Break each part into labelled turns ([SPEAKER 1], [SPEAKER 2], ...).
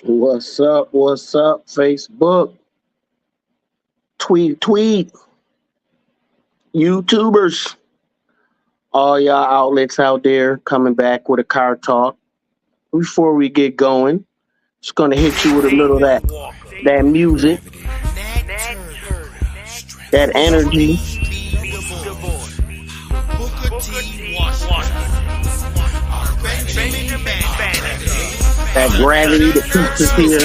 [SPEAKER 1] What's up? What's up? Facebook, tweet, YouTubers, all y'all outlets out there coming back with a car talk. Before we get going, just gonna hit you with a little of that music, that energy, that gravity that keeps us here.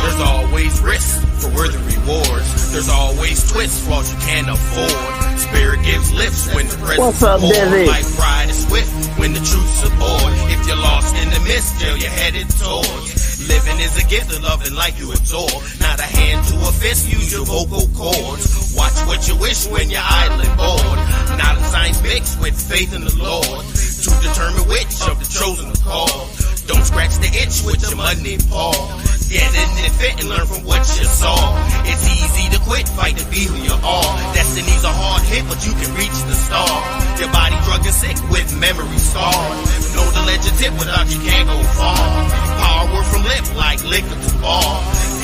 [SPEAKER 2] There's always risk for worthy rewards. There's always twists, flaws you can't afford. Spirit gives lifts when the presence
[SPEAKER 1] What's up,
[SPEAKER 2] is
[SPEAKER 1] Dizzy?
[SPEAKER 2] like pride is swift when the truth's aboard. If you're lost in the mist, jail you're headed towards. Living is a gift of loving like you absorb. Not a hand to a fist, use your vocal cords. Watch what you wish when you're idly bored. Not a science mixed with faith in the Lord to determine which of the chosen are called. Don't scratch the itch with your money paw. Get in it fit and learn from what you saw. It's easy to quit, fight to be who you are. Destiny's a hard hit, but you can reach the star. Your body drug and sick with memory scarred. Know the legend tip, without you can't go far. Power from lip like liquor to bar.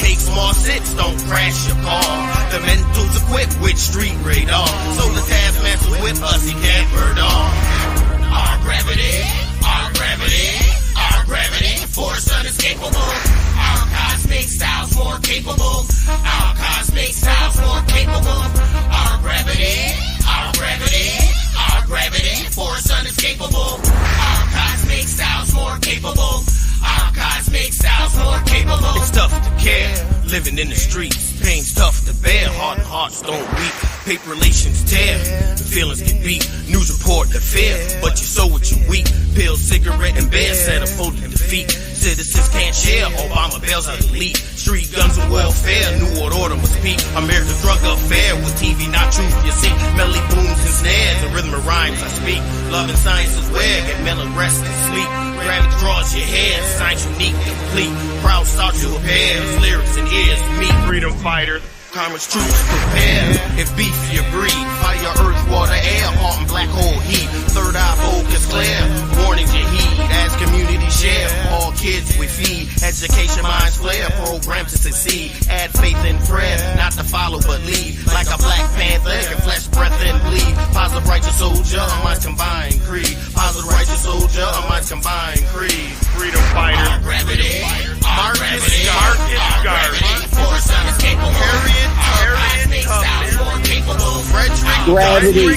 [SPEAKER 2] Take small sips, don't crash your car. The mental's equipped with street radar. So the taskmaster's with us, he can't burn off. Our gravity, our gravity, our gravity, force unescapable. Our cosmic style's more capable. Our cosmic style's more capable. Our gravity, our gravity, our gravity, force unescapable. Our cosmic style's more capable. Our cosmic style's more capable. It's tough to care, living in the streets. Pain's tough to bear, heart and hearts don't weep. Paper relations tear, the feelings get beat. News report the fear, but you sow what you weep. Pills, cigarette, and beer set a foe to defeat. Citizens can't share, Obama bails out elite. Street guns and welfare, New World Order must peak. America's drug affair with TV, not truth, you see. Melody booms and snares, the rhythm of rhymes I speak. Love and science is where, get mental rest and sleep. Gravity draws your hair, science unique, complete. Proud start to appear, lyrics and ears meet. Freedom fighter, Congress troops prepare. If beef you breathe, fire, earth, water, air, heart and black hole heat. Third eye focus clear, warnings you heed. As community share, all kids we feed. Education minds flare, program to succeed. Add faith and prayer, not to follow but lead. Like a black panther, can flesh, breath and bleed. Positive righteous soldier, I might combine creed. Positive righteous soldier, I might combine creed. Freedom fighter, our gravity, our gravity, Marcus Garvey, force unescapable. Harriet Tubman,
[SPEAKER 1] Gravity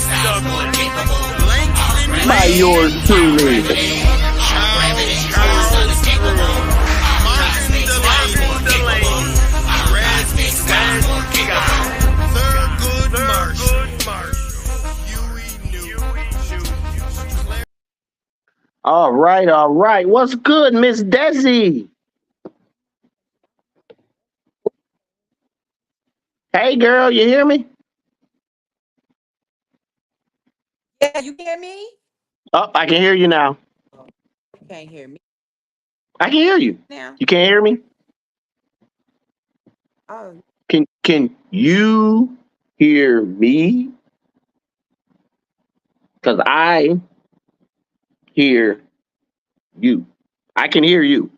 [SPEAKER 1] by yours truly. All right. What's good, Miss Desi? Hey, girl, you hear me?
[SPEAKER 3] Yeah, you hear me?
[SPEAKER 1] Oh, I can hear you now.
[SPEAKER 3] You can't hear me
[SPEAKER 1] I can hear you.
[SPEAKER 3] now.
[SPEAKER 1] You can't hear me?
[SPEAKER 3] Oh,
[SPEAKER 1] Can you hear me? Because I hear you. I can hear you.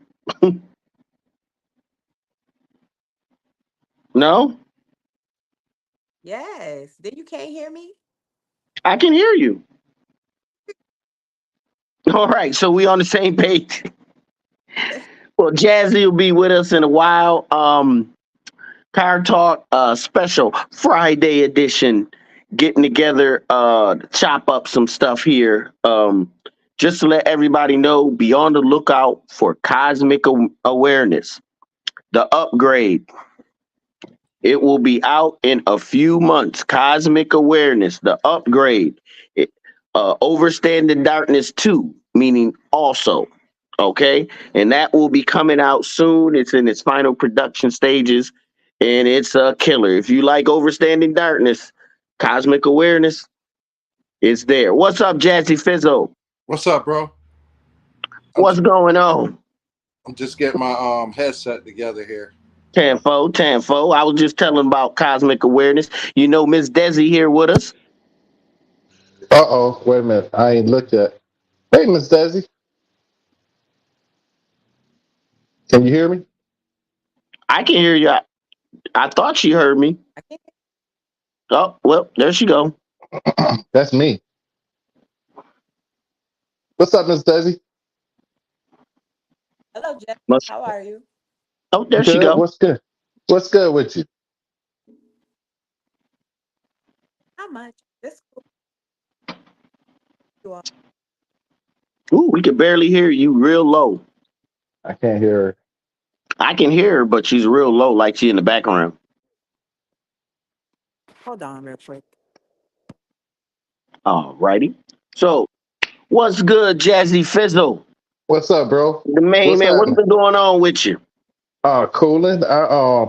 [SPEAKER 1] No?
[SPEAKER 3] yes. Then you can't hear me?
[SPEAKER 1] I can hear you. All right, so we on the same page. Well, Jazzy will be with us in a while. Car Talk special Friday edition. Getting together to chop up some stuff here. Just to let everybody know, be on the lookout for Cosmic Awareness, the upgrade. It will be out in a few months. Cosmic Awareness, the upgrade. Overstanding Darkness 2, meaning also. Okay. And that will be coming out soon. It's in its final production stages. and it's a killer. If you like Overstanding Darkness, Cosmic Awareness is there. What's up, Jazzy Fizzo?
[SPEAKER 4] What's up, bro? I'm
[SPEAKER 1] What's going on?
[SPEAKER 4] I'm just getting my headset together here.
[SPEAKER 1] Tanfo. I was just telling about Cosmic Awareness. You know, Miss Desi here with us.
[SPEAKER 5] Uh-oh, wait a minute. I ain't looked yet. Hey, Miss Desi, can you hear me?
[SPEAKER 1] I can hear you. I thought she heard me.
[SPEAKER 3] I can't.
[SPEAKER 1] Oh, well, there she go.
[SPEAKER 5] That's me. What's up, Miss Desi?
[SPEAKER 3] Hello, Jeff.
[SPEAKER 1] Must,
[SPEAKER 3] How are you?
[SPEAKER 1] oh, there she
[SPEAKER 5] Good.
[SPEAKER 1] go.
[SPEAKER 5] What's good? What's good with you?
[SPEAKER 3] How much? This cool. You are.
[SPEAKER 1] Ooh, we can barely hear you real low.
[SPEAKER 5] I can't hear her.
[SPEAKER 1] I can hear her, but she's real low, like she in the background.
[SPEAKER 3] Hold on, real quick.
[SPEAKER 1] All righty. So, what's good, Jazzy Fizzle?
[SPEAKER 5] What's up, bro?
[SPEAKER 1] The main
[SPEAKER 5] What's
[SPEAKER 1] man, what's
[SPEAKER 5] happening?
[SPEAKER 1] been going on with you?
[SPEAKER 5] Cooling.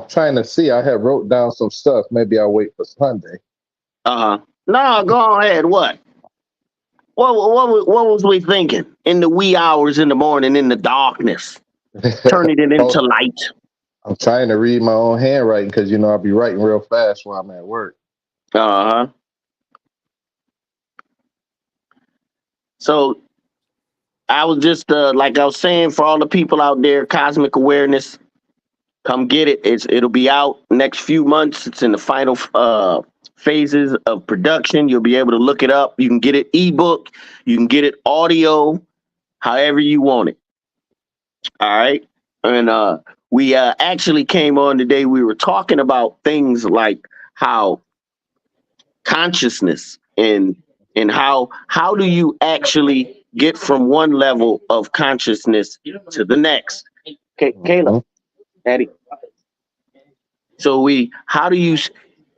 [SPEAKER 5] Trying to see. I had wrote down some stuff. Maybe I'll wait for Sunday.
[SPEAKER 1] Uh huh. No, go ahead. What was we thinking in the wee hours in the morning in the darkness, turning it into
[SPEAKER 5] Oh,
[SPEAKER 1] light?
[SPEAKER 5] I'm trying to read my own handwriting because I'll be writing real fast while I'm at work.
[SPEAKER 1] Uh huh. So I was just like I was saying for all the people out there, Cosmic Awareness, come get it. It'll be out next few months. It's in the final phases of production. You'll be able to look it up. You can get it ebook. You can get it audio, however you want it. All right. And we actually came on today. We were talking about things like how consciousness and how do you actually get from one level of consciousness to the next. Caleb,
[SPEAKER 5] Mhm.
[SPEAKER 1] Eddie. So how do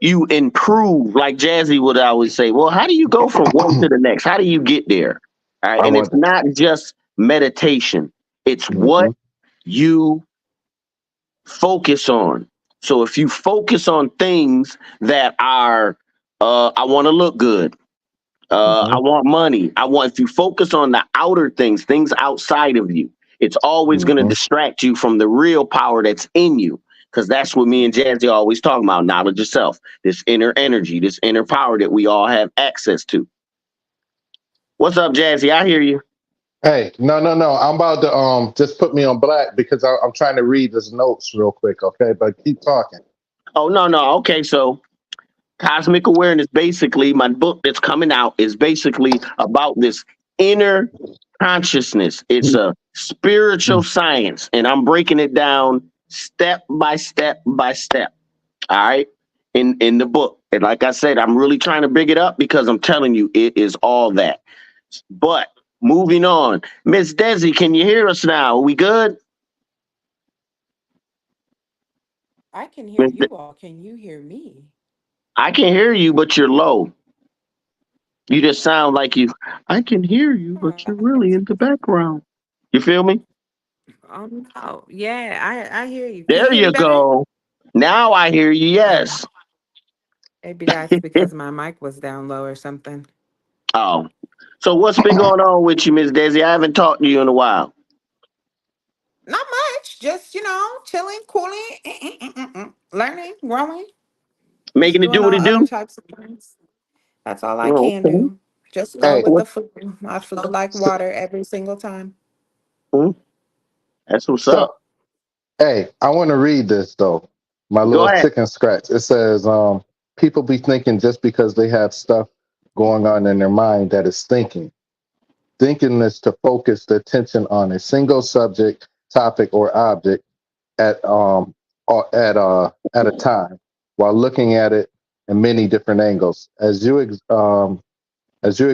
[SPEAKER 1] you improve, like Jazzy would always say, well, how do you go from one to the next? How do you get there? All right.
[SPEAKER 5] I
[SPEAKER 1] And it's
[SPEAKER 5] want.
[SPEAKER 1] not just meditation. It's what
[SPEAKER 5] Mhm.
[SPEAKER 1] you focus on. So if you focus on things that are, I want to look good. I
[SPEAKER 5] Mhm.
[SPEAKER 1] want money. If you focus on the outer things outside of you, it's always going to
[SPEAKER 5] Mhm.
[SPEAKER 1] distract you from the real power that's in you. Because that's what me and Jazzy always talk about, knowledge of self, this inner energy, this inner power that we all have access to. What's up, Jazzy? I hear you.
[SPEAKER 5] Hey, no. I'm about to just put me on black because I'm trying to read his notes real quick, okay? But keep talking.
[SPEAKER 1] Oh, no. Okay, so Cosmic Awareness, basically, my book that's coming out is basically about this inner consciousness. It's a spiritual science, and I'm breaking it down step by step by step. All right. In the book. And like I said, I'm really trying to big it up because I'm telling you, it is all that. But moving on. Miss Desi, can you hear us now? Are we good?
[SPEAKER 3] I can hear
[SPEAKER 1] Miss
[SPEAKER 3] you all. Can you hear me?
[SPEAKER 1] I can hear you, but you're low. You just sound like I can hear you, but you're really in the background. You feel me?
[SPEAKER 3] Oh, yeah. I hear you. Can you
[SPEAKER 1] There
[SPEAKER 3] hear me
[SPEAKER 1] you
[SPEAKER 3] better?
[SPEAKER 1] go. Now I hear you.
[SPEAKER 3] Oh,
[SPEAKER 1] Yes.
[SPEAKER 3] maybe that's because my mic was down low or something.
[SPEAKER 1] Oh. So what's been going on with you, Miss Desi? I haven't talked to you in a while.
[SPEAKER 3] Not much. Just, chilling, cooling, learning, growing, just
[SPEAKER 1] Making it
[SPEAKER 3] doing
[SPEAKER 1] do what
[SPEAKER 3] all
[SPEAKER 1] it
[SPEAKER 3] other
[SPEAKER 1] do?
[SPEAKER 3] types of things. That's all I
[SPEAKER 1] Oh,
[SPEAKER 3] can
[SPEAKER 1] okay.
[SPEAKER 3] do. Just go
[SPEAKER 5] Hey,
[SPEAKER 3] with
[SPEAKER 1] What?
[SPEAKER 3] the flow. I flow like
[SPEAKER 5] so,
[SPEAKER 3] water every single time.
[SPEAKER 1] Hmm, that's what's
[SPEAKER 5] so
[SPEAKER 1] up.
[SPEAKER 5] hey, I want to read this though. My
[SPEAKER 1] Go
[SPEAKER 5] little
[SPEAKER 1] ahead.
[SPEAKER 5] chicken scratch. It says, people be thinking just because they have stuff going on in their mind that is thinking. Thinking is to focus the attention on a single subject, topic, or object at a time, while looking at it in many different angles. As you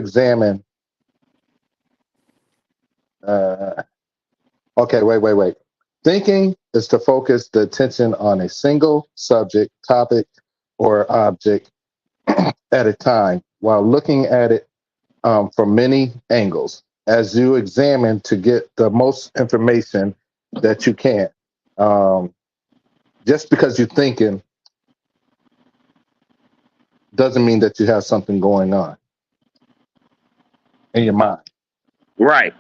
[SPEAKER 5] examine. Uh, okay, wait. Thinking is to focus the attention on a single subject, topic, or object at a time, while looking at it from many angles as you examine to get the most information that you can. Um, just because you're thinking doesn't mean that you have something going on in your mind.
[SPEAKER 1] Right.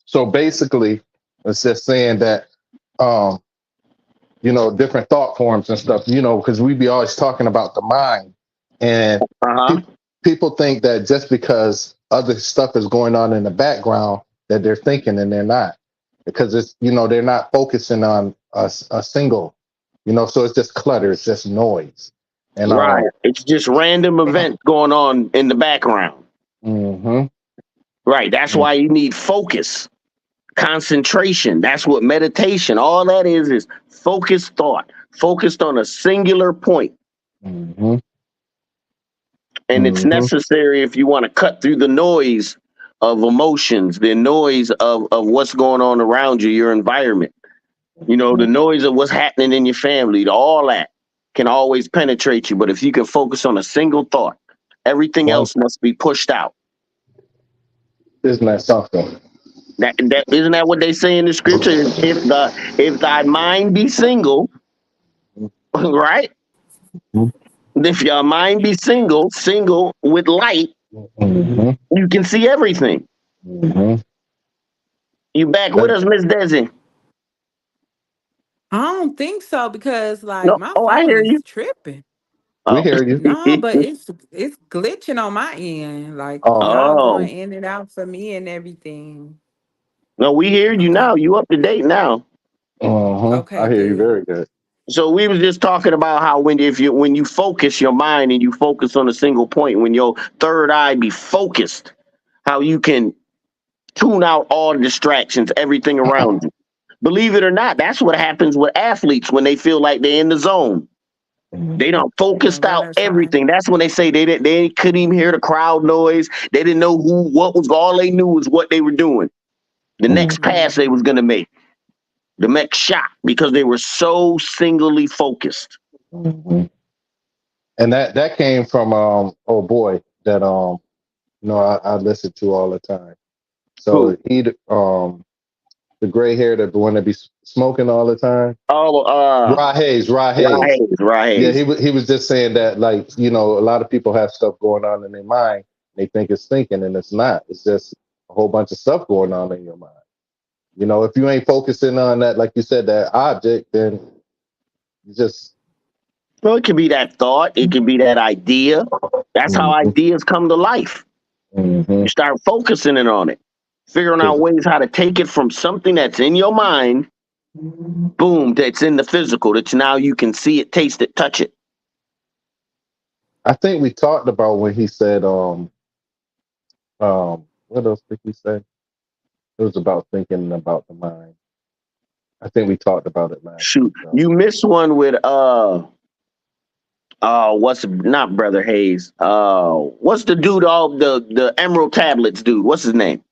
[SPEAKER 5] So basically, it's just saying that, different thought forms and stuff, because we be always talking about the mind, and
[SPEAKER 1] Uh-huh.
[SPEAKER 5] people think that just because other stuff is going on in the background that they're thinking, and they're not, because it's, they're not focusing on a single, so it's just clutter, it's just noise. And
[SPEAKER 1] Right. It's just random events going on in the background.
[SPEAKER 5] mhm.
[SPEAKER 1] Right. That's why you need focus, concentration. That's what meditation, all that is focused thought, focused on a singular point.
[SPEAKER 5] Mhm.
[SPEAKER 1] And it's necessary if you want to cut through the noise of emotions, the noise of what's going on around you, your environment. The noise of what's happening in your family, all that can always penetrate you. But if you can focus on a single thought, everything else must be pushed out.
[SPEAKER 5] Isn't that something?
[SPEAKER 1] That isn't that what they say in the scripture? If thy mind be single, right? If your mind be single with light,
[SPEAKER 5] Mhm.
[SPEAKER 1] you can see everything.
[SPEAKER 5] Mhm.
[SPEAKER 1] You back with us, Miss Desi?
[SPEAKER 3] I don't think so because like
[SPEAKER 1] No.
[SPEAKER 3] my
[SPEAKER 1] Oh, I
[SPEAKER 3] phone
[SPEAKER 1] hear
[SPEAKER 3] is
[SPEAKER 1] you.
[SPEAKER 3] tripping.
[SPEAKER 5] We
[SPEAKER 1] Oh.
[SPEAKER 5] hear you.
[SPEAKER 3] No, but it's glitching on my end. Like the
[SPEAKER 5] Oh,
[SPEAKER 3] call going
[SPEAKER 1] Oh.
[SPEAKER 3] in and out for me and everything.
[SPEAKER 1] No, we hear you
[SPEAKER 3] Okay.
[SPEAKER 1] now. You up to date now.
[SPEAKER 3] Okay,
[SPEAKER 5] I hear you
[SPEAKER 3] good.
[SPEAKER 5] very good.
[SPEAKER 1] So we was just talking about how when you focus your mind and you focus on a single point, when your third eye be focused, how you can tune out all the distractions, everything around you. Believe it or not, that's what happens with athletes when they feel like they're in the zone. They don't
[SPEAKER 3] Yeah,
[SPEAKER 1] focused out
[SPEAKER 3] runners high.
[SPEAKER 1] everything. That's when they say they couldn't even hear the crowd noise. They didn't know what was. All they knew was what they were doing. The next pass they was gonna make, the next shot, because they were so singly focused.
[SPEAKER 5] Mhm. And that came from oh boy, that I listen to all the time.
[SPEAKER 1] Who?
[SPEAKER 5] So he the gray hair, that the one that be smoking all the time.
[SPEAKER 1] Oh,
[SPEAKER 5] Rod Hayes.
[SPEAKER 1] right,
[SPEAKER 5] Yeah,
[SPEAKER 1] right.
[SPEAKER 5] he was just saying that, like, a lot of people have stuff going on in their mind. They think it's thinking, and it's not. It's just a whole bunch of stuff going on in your mind. If you ain't focusing on that, like you said, that object, then you just.
[SPEAKER 1] Well, it could be that thought. It could be that idea. That's how
[SPEAKER 5] Mhm.
[SPEAKER 1] ideas come to life. You
[SPEAKER 5] Mhm.
[SPEAKER 1] start focusing in on it, figuring out ways how to take it from something that's in your mind, boom, that's in the physical, that now you can see it, taste it, touch it.
[SPEAKER 5] I think we talked about when he said, what else did he say? It was about thinking about the mind. I think we talked about it last week,
[SPEAKER 1] Shoot,
[SPEAKER 5] though.
[SPEAKER 1] you missed one with what's not Brother Hayes? What's the dude? All the Emerald Tablets dude. What's his name?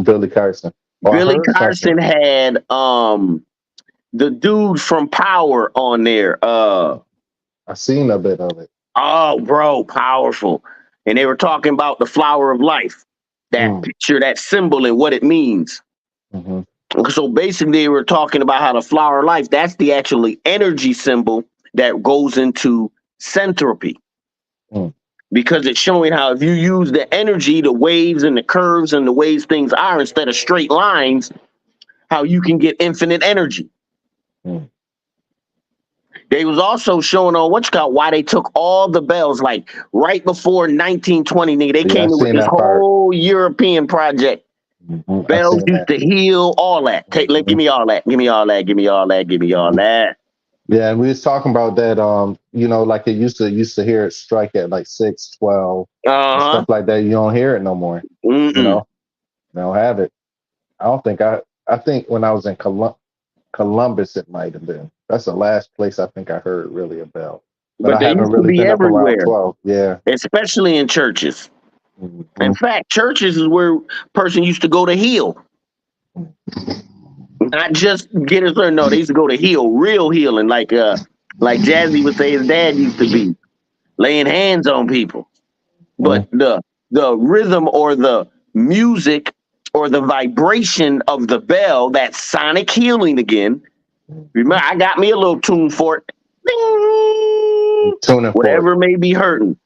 [SPEAKER 5] Billy Carson. Oh, I
[SPEAKER 1] Billy
[SPEAKER 5] heard something.
[SPEAKER 1] Carson had the dude from Power on there.
[SPEAKER 5] I seen a bit of it.
[SPEAKER 1] Oh, bro, powerful. And they were talking about the flower of life, that
[SPEAKER 5] Mm.
[SPEAKER 1] picture, that symbol, and what it means.
[SPEAKER 5] Mhm.
[SPEAKER 1] So basically, they were talking about how the flower of life, that's the actually energy symbol that goes into centropy.
[SPEAKER 5] Mm.
[SPEAKER 1] Because it's showing how if you use the energy, the waves and the curves and the ways things are instead of straight lines, how you can get infinite energy.
[SPEAKER 5] Mm.
[SPEAKER 1] They was also showing on why they took all the bells, like right before 1920, nigga. They
[SPEAKER 5] Yeah, I
[SPEAKER 1] came in with
[SPEAKER 5] seen
[SPEAKER 1] this
[SPEAKER 5] that part.
[SPEAKER 1] whole European project.
[SPEAKER 5] I
[SPEAKER 1] Bells
[SPEAKER 5] seen
[SPEAKER 1] used
[SPEAKER 5] that.
[SPEAKER 1] to heal, all that. Give
[SPEAKER 5] Mhm.
[SPEAKER 1] me all that. Give me all that. Give me all that. Give me all that.
[SPEAKER 5] Yeah, and we was talking about that. Like it used to hear it strike at like 6, 12, and
[SPEAKER 1] Uh-huh.
[SPEAKER 5] stuff like that. You don't hear it no more. You
[SPEAKER 1] Mm-mm.
[SPEAKER 5] know, they don't have it. I don't think I think when I was in Columbus, it might have been. That's the last place I think I heard really a bell. But
[SPEAKER 1] But
[SPEAKER 5] I
[SPEAKER 1] they
[SPEAKER 5] haven't
[SPEAKER 1] used to
[SPEAKER 5] really
[SPEAKER 1] be
[SPEAKER 5] been up around
[SPEAKER 1] everywhere,
[SPEAKER 5] 12. Yeah.
[SPEAKER 1] especially in churches. In
[SPEAKER 5] Mhm.
[SPEAKER 1] fact, churches is where person used to go to heal. Not just get his learn. No, they used to go to heal, real healing, like Jazzy would say his dad used to be, laying hands on people. But
[SPEAKER 5] Mhm.
[SPEAKER 1] the rhythm or the music or the vibration of the bell, that sonic healing again. Remember, I got me a little tune for it. Ding!
[SPEAKER 5] Tuning fork.
[SPEAKER 1] Whatever may be hurting.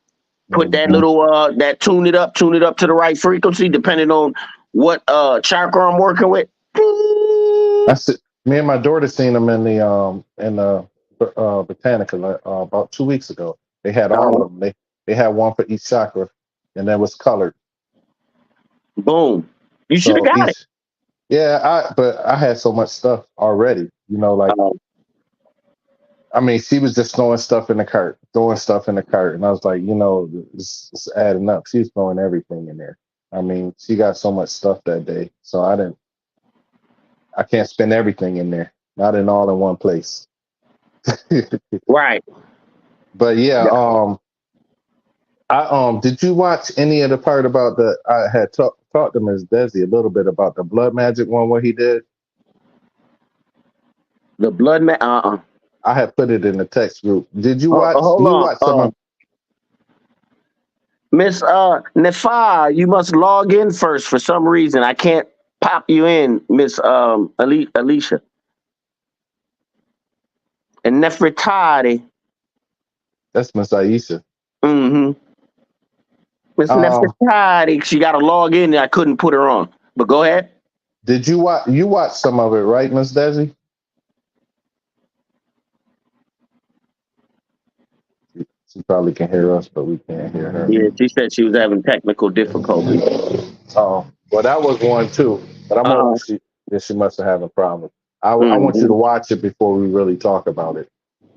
[SPEAKER 1] Put that
[SPEAKER 5] Mhm.
[SPEAKER 1] little that tune it up to the right frequency, depending on what chakra I'm working with. Ding!
[SPEAKER 5] That's it. Me and my daughter seen them in the Botanica about 2 weeks ago. They had all of them. They had one for each chakra, and that was colored.
[SPEAKER 1] Boom. You should have
[SPEAKER 5] So
[SPEAKER 1] got it.
[SPEAKER 5] each, yeah. But I had so much stuff already. Like I mean, she was just throwing stuff in the cart, and I was like, it's adding up. She's throwing everything in there. I mean, she got so much stuff that day, so I can't spend everything in there, not in all in one place.
[SPEAKER 1] Right.
[SPEAKER 5] But yeah, did you watch any of the part about I had talked to Ms. Desi a little bit about the blood magic one where he did.
[SPEAKER 1] The blood
[SPEAKER 5] I had put it in the text group. Did you watch?
[SPEAKER 1] hold
[SPEAKER 5] You
[SPEAKER 1] on.
[SPEAKER 5] watched some of?
[SPEAKER 1] Miss Nefa, you must log in first for some reason. I can't pop you in, Miss Alicia. And Nefertari.
[SPEAKER 5] That's Miss Aisha.
[SPEAKER 1] Mm-hmm. Miss Nefertari. She got to log in and I couldn't put her on. But go ahead.
[SPEAKER 5] Did you watch? You watched some of it, right, Miss Desi? She probably can hear us, but we can't hear her.
[SPEAKER 1] Yeah, she said she was having technical difficulties.
[SPEAKER 5] Oh, well, that was one too. But I'm hoping she must have had a problem. I want you to watch it before we really talk about it.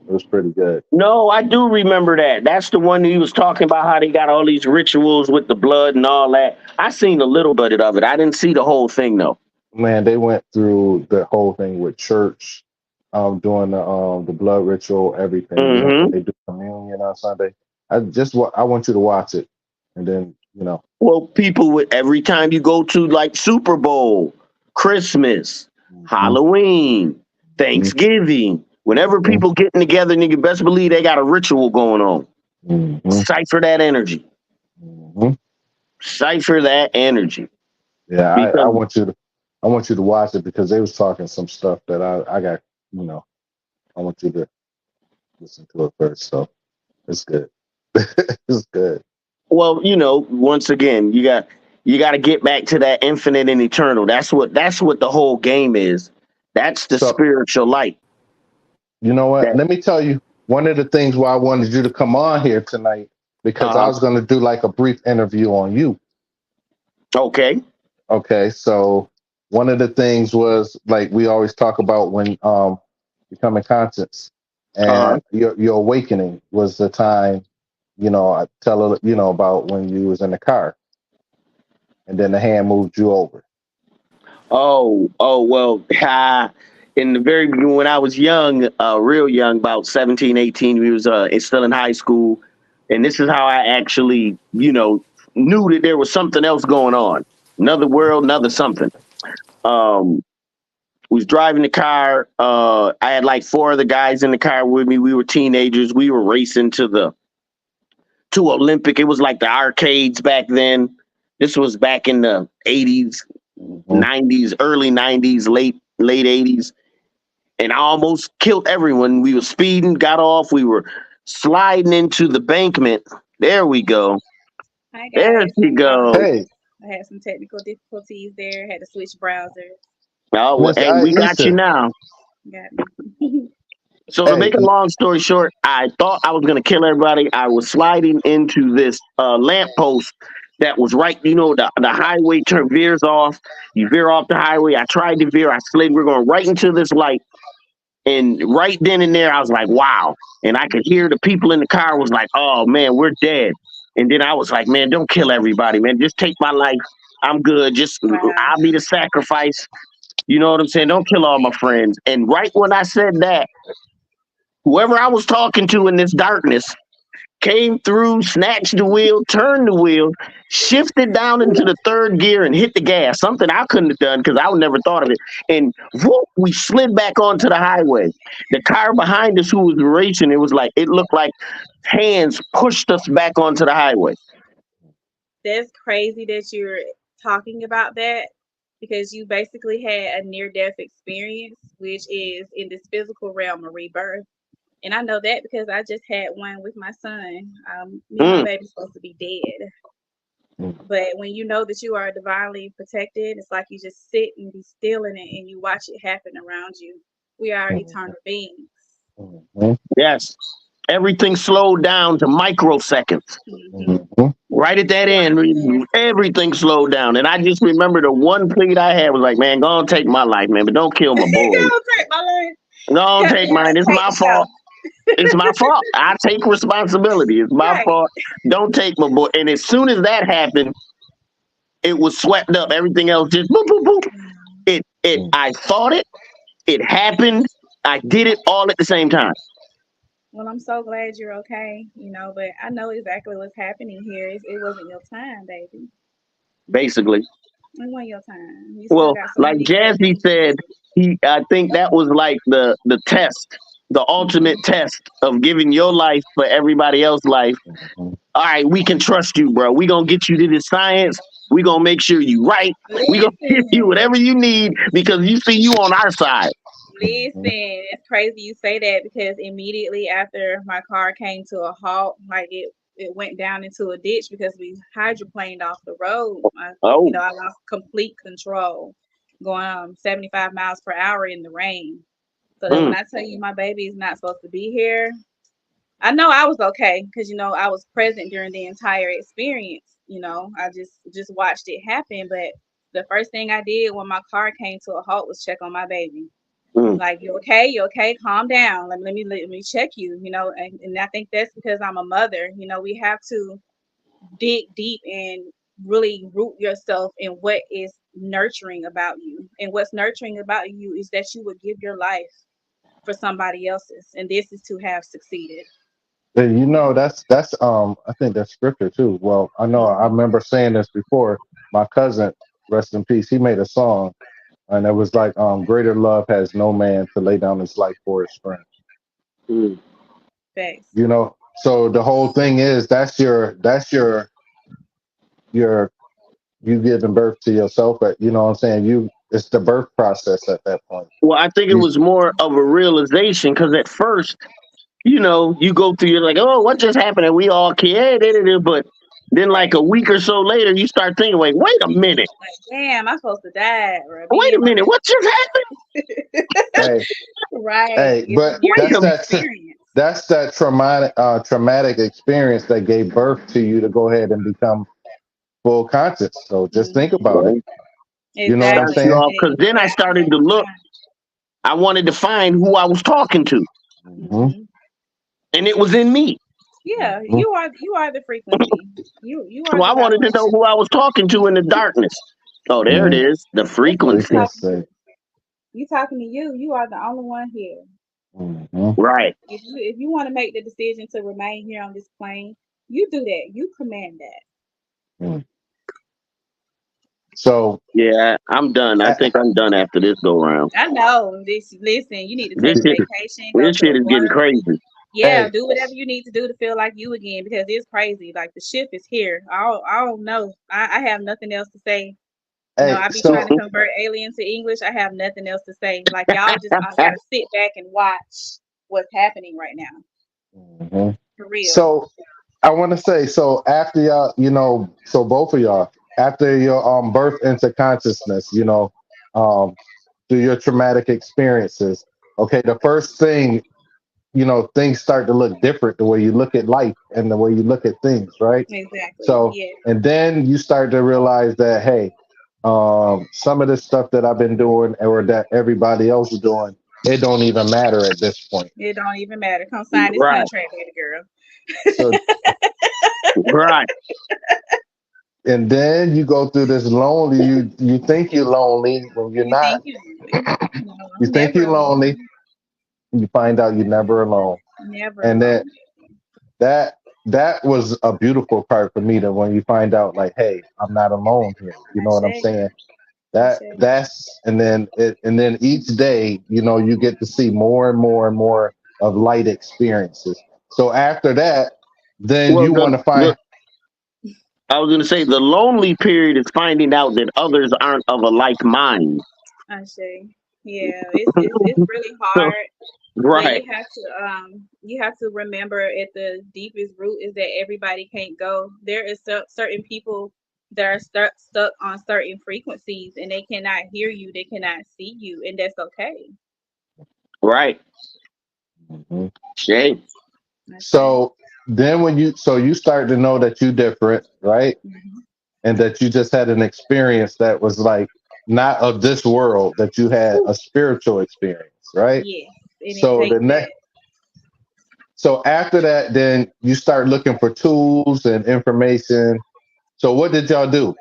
[SPEAKER 5] It was pretty good.
[SPEAKER 1] No, I do remember that. That's the one he was talking about how they got all these rituals with the blood and all that. I seen a little bit of it. I didn't see the whole thing though.
[SPEAKER 5] Man, they went through the whole thing with church, doing the blood ritual, everything.
[SPEAKER 1] Mm-hmm.
[SPEAKER 5] They do communion on Sunday. I want you to watch it, and then
[SPEAKER 1] Well, people would every time you go to like Super Bowl, Christmas, Halloween, Thanksgiving, whenever people getting together, nigga, best believe they got a ritual going on. Cipher that energy. Cipher that energy.
[SPEAKER 5] Yeah,
[SPEAKER 1] Because
[SPEAKER 5] I want you to watch it because they was talking some stuff that I got. I want you to listen to it first. So it's good. It's good.
[SPEAKER 1] well, once again, you got to get back to that infinite and eternal. That's what the whole game is. That's the
[SPEAKER 5] So
[SPEAKER 1] spiritual light.
[SPEAKER 5] you know what?
[SPEAKER 1] That
[SPEAKER 5] Let me tell you one of the things why I wanted you to come on here tonight because I was going to do like a brief interview on you.
[SPEAKER 1] Okay.
[SPEAKER 5] Okay, so one of the things was like we always talk about when becoming conscious and your awakening was the time, I tell her, about when you was in the car and then the hand moved you over.
[SPEAKER 1] Well, in the very beginning, when I was young, real young, about 17, 18, we was still in high school. And this is how I actually, knew that there was something else going on. Another world, another something. Was driving the car. I had like four other guys in the car with me. We were teenagers. We were racing to Olympic. It was like the arcades back then. This was back in the 80s, 90s, early 90s, late 80s. And I almost killed everyone. We were speeding, got off. We were sliding into the bankment. There we go.
[SPEAKER 6] Hi
[SPEAKER 1] There
[SPEAKER 6] guys.
[SPEAKER 1] she goes.
[SPEAKER 5] Hey,
[SPEAKER 6] I had some technical difficulties there. Had to switch browsers.
[SPEAKER 1] Oh, well,
[SPEAKER 5] Miss
[SPEAKER 1] hey, we got you
[SPEAKER 5] Aisha.
[SPEAKER 1] now.
[SPEAKER 6] Got me.
[SPEAKER 1] So to
[SPEAKER 5] Hey,
[SPEAKER 1] make a long story short, I thought I was gonna kill everybody. I was sliding into this lamppost that was right, the highway turn veers off. You veer off the highway. I tried to veer. I slid. We're going right into this light. And right then and there, I was like, wow. And I could hear the people in the car was like, oh man, we're dead. And then I was like, man, don't kill everybody, man. Just take my life. I'm good. Just
[SPEAKER 6] Wow.
[SPEAKER 1] I'll be the sacrifice. You know what I'm saying? Don't kill all my friends. And right when I said that, whoever I was talking to in this darkness came through, snatched the wheel, turned the wheel, shifted down into the third gear and hit the gas. Something I couldn't have done because I would never thought of it. And whoop, we slid back onto the highway. The car behind us who was racing, it looked like hands pushed us back onto the highway.
[SPEAKER 6] That's crazy that you're talking about that because you basically had a near death experience, which is in this physical realm of rebirth. And I know that because I just had one with my son. Me and my
[SPEAKER 1] Mm.
[SPEAKER 6] baby's supposed to be dead.
[SPEAKER 5] Mm.
[SPEAKER 6] But when you know that you are divinely protected, it's like you just sit and be still in it and you watch it happen around you. We are
[SPEAKER 5] Mhm.
[SPEAKER 6] eternal beings.
[SPEAKER 5] Mhm.
[SPEAKER 1] Yes. Everything slowed down to microseconds.
[SPEAKER 6] Hmm.
[SPEAKER 5] Mhm.
[SPEAKER 1] Right at that
[SPEAKER 6] You
[SPEAKER 1] end,
[SPEAKER 6] understand?
[SPEAKER 1] everything slowed down. And I just remember the one plea I had was like, man, go on take my life, man, but don't kill my boy.
[SPEAKER 6] Go take my life.
[SPEAKER 1] Go on
[SPEAKER 6] Cut
[SPEAKER 1] take
[SPEAKER 6] me out.
[SPEAKER 1] mine. It's
[SPEAKER 6] Take
[SPEAKER 1] my
[SPEAKER 6] the show.
[SPEAKER 1] fault. It's my fault. I take responsibility. It's my
[SPEAKER 6] Right.
[SPEAKER 1] fault. Don't take my boy. And as soon as that happened, it was swept up. Everything else just boop, boop, boop.
[SPEAKER 5] Mm.
[SPEAKER 1] I thought it. It happened. I did it all at the same time.
[SPEAKER 6] Well, I'm so glad you're okay, but I know exactly what's happening here. It wasn't your time, baby.
[SPEAKER 1] Basically.
[SPEAKER 6] It wasn't your time. You still
[SPEAKER 1] Well,
[SPEAKER 6] got so
[SPEAKER 1] like
[SPEAKER 6] many great
[SPEAKER 1] Jazzy
[SPEAKER 6] things to
[SPEAKER 1] said,
[SPEAKER 6] do.
[SPEAKER 1] I think that was like the test, the ultimate
[SPEAKER 6] Hmm.
[SPEAKER 1] test of giving your life for everybody else's life.
[SPEAKER 5] Mhm.
[SPEAKER 1] All right, we can trust you, bro. We gonna get you to this science. We gonna make sure you right. We gonna give you
[SPEAKER 6] Listen,
[SPEAKER 1] whatever you need because you see you on our side.
[SPEAKER 5] Mhm.
[SPEAKER 6] it's crazy you say that because immediately after my car came to a halt, like it went down into a ditch because we hydroplaned off the road.
[SPEAKER 1] Oh,
[SPEAKER 6] I lost complete control, going 75 miles per hour in the rain. So that when
[SPEAKER 1] mm,
[SPEAKER 6] I tell you my baby is not supposed to be here, I know I was okay because I was present during the entire experience. I just watched it happen. But the first thing I did when my car came to a halt was check on my baby.
[SPEAKER 1] mm.
[SPEAKER 6] Like, you okay? You okay? Calm down. Let me check you. And I think that's because I'm a mother. We have to dig deep and really root yourself in what is nurturing about you. And what's nurturing about you is that you would give your life for somebody else's, and this is to have succeeded.
[SPEAKER 5] And that's I think that's scripture too. Well, I know I
[SPEAKER 6] Hmm.
[SPEAKER 5] remember saying this before. My cousin, rest in peace, he made a song and it was like greater love has no man to lay down his life for his friend.
[SPEAKER 1] Mm.
[SPEAKER 6] Thanks.
[SPEAKER 5] So the whole thing is your you giving birth to yourself, but you know what I'm saying? It's the birth process at that point.
[SPEAKER 1] Well, I think it
[SPEAKER 5] You
[SPEAKER 1] was more of a realization because at first, you go through, you're like, oh, what just happened? And we all care, but then like
[SPEAKER 6] Right.
[SPEAKER 1] a week or so later, you start thinking, wait a minute,
[SPEAKER 6] Like, damn, I'm supposed to die or be
[SPEAKER 1] wait a
[SPEAKER 6] in my
[SPEAKER 1] minute, what just happened?
[SPEAKER 5] hey,
[SPEAKER 6] right.
[SPEAKER 5] hey,
[SPEAKER 6] It's a
[SPEAKER 5] but
[SPEAKER 6] near
[SPEAKER 1] Wait
[SPEAKER 6] death
[SPEAKER 1] a
[SPEAKER 6] experience.
[SPEAKER 5] that's that traumatic experience that gave birth to you to go ahead and become full conscious. So just think about it.
[SPEAKER 1] minute.
[SPEAKER 5] You know what I'm
[SPEAKER 1] Got
[SPEAKER 6] Exactly.
[SPEAKER 1] you
[SPEAKER 5] saying?
[SPEAKER 1] off
[SPEAKER 6] And
[SPEAKER 1] because
[SPEAKER 6] you
[SPEAKER 1] then I
[SPEAKER 6] have to
[SPEAKER 1] started
[SPEAKER 6] make
[SPEAKER 1] to
[SPEAKER 6] the
[SPEAKER 1] look.
[SPEAKER 6] time.
[SPEAKER 1] I wanted to find who I was talking to,
[SPEAKER 5] Hmm.
[SPEAKER 6] Hmm.
[SPEAKER 1] and it was in me.
[SPEAKER 6] Yeah,
[SPEAKER 5] Hmm.
[SPEAKER 6] you are the frequency. You
[SPEAKER 1] So
[SPEAKER 6] are
[SPEAKER 1] I
[SPEAKER 6] the
[SPEAKER 1] wanted to know
[SPEAKER 6] vibration.
[SPEAKER 1] who I was talking to in the darkness. Oh, there it
[SPEAKER 5] Hmm.
[SPEAKER 1] is, the
[SPEAKER 6] Listen, you
[SPEAKER 1] frequency.
[SPEAKER 6] talking
[SPEAKER 5] Frequency.
[SPEAKER 6] you talking to you. You are the only one here.
[SPEAKER 5] Hmm.
[SPEAKER 1] Right.
[SPEAKER 6] If you want to make the decision to remain here on this plane, you do that. You command that.
[SPEAKER 5] So
[SPEAKER 1] Yeah, I'm done. I
[SPEAKER 5] uh,
[SPEAKER 1] think I'm done after this go round.
[SPEAKER 6] I know. Listen, you need to
[SPEAKER 1] This
[SPEAKER 6] take a
[SPEAKER 1] shit,
[SPEAKER 6] vacation, go
[SPEAKER 1] this
[SPEAKER 6] to the
[SPEAKER 1] shit is getting
[SPEAKER 6] water.
[SPEAKER 1] crazy.
[SPEAKER 6] Yeah,
[SPEAKER 5] hey,
[SPEAKER 6] do whatever you need to do to feel like you again because it's crazy. Like the shift is here. I don't know. I have nothing else to say.
[SPEAKER 5] hey,
[SPEAKER 6] I be trying to
[SPEAKER 5] so
[SPEAKER 6] convert alien to English. I have nothing else to say. Like y'all just gotta sit back and watch what's happening right now.
[SPEAKER 5] Mhm.
[SPEAKER 6] For real.
[SPEAKER 5] So I want to say, so after y'all, so both of y'all, after your birth into consciousness, um, through your traumatic experiences, okay, the first thing, things start to look different, the way you look at life and the way you look at things, right?
[SPEAKER 6] Exactly.
[SPEAKER 5] So,
[SPEAKER 6] Yes.
[SPEAKER 5] and then you start to realize that, hey, some of the stuff that I've been doing or that everybody else is doing, it don't even matter at this point.
[SPEAKER 6] It don't even matter. Come sign this
[SPEAKER 1] Right,
[SPEAKER 6] contract, baby girl.
[SPEAKER 5] So,
[SPEAKER 1] right.
[SPEAKER 5] and then you go through this lonely. You think you're lonely when you're
[SPEAKER 6] You
[SPEAKER 5] not.
[SPEAKER 6] think you lonely. No,
[SPEAKER 5] You
[SPEAKER 6] I'm
[SPEAKER 5] think
[SPEAKER 6] never
[SPEAKER 5] you're lonely.
[SPEAKER 6] alone.
[SPEAKER 5] You find out you're never alone,
[SPEAKER 6] Never
[SPEAKER 5] and then
[SPEAKER 6] alone.
[SPEAKER 5] that that was a beautiful part for me. That when you find out, like, hey, I'm not alone here. You
[SPEAKER 6] I
[SPEAKER 5] know what I'm
[SPEAKER 6] say.
[SPEAKER 5] saying?
[SPEAKER 6] I
[SPEAKER 5] That
[SPEAKER 6] say.
[SPEAKER 5] that's and then each day, you get to see more and more and more of light experiences. So after that, then
[SPEAKER 1] Well,
[SPEAKER 5] you want to find.
[SPEAKER 1] I was going to say the lonely period is finding out that others aren't of a like mind.
[SPEAKER 6] I say. Yeah, it's really
[SPEAKER 1] So,
[SPEAKER 6] hard. But
[SPEAKER 1] Right.
[SPEAKER 6] you have to remember at the deepest root is that everybody can't go. There is certain people that are stuck on certain frequencies and they cannot hear you, they cannot see you, and that's okay.
[SPEAKER 1] Right.
[SPEAKER 5] Mhm.
[SPEAKER 1] Shame.
[SPEAKER 6] That's right.
[SPEAKER 5] So then you start to know that you're different, right?
[SPEAKER 6] Mhm.
[SPEAKER 5] And that you just had an experience that was like not of this world, that you had a spiritual experience, right?
[SPEAKER 6] Yes, and it
[SPEAKER 5] So the
[SPEAKER 6] takes
[SPEAKER 5] next
[SPEAKER 6] that.
[SPEAKER 5] so after that, then you start looking for tools and information. So what did y'all do?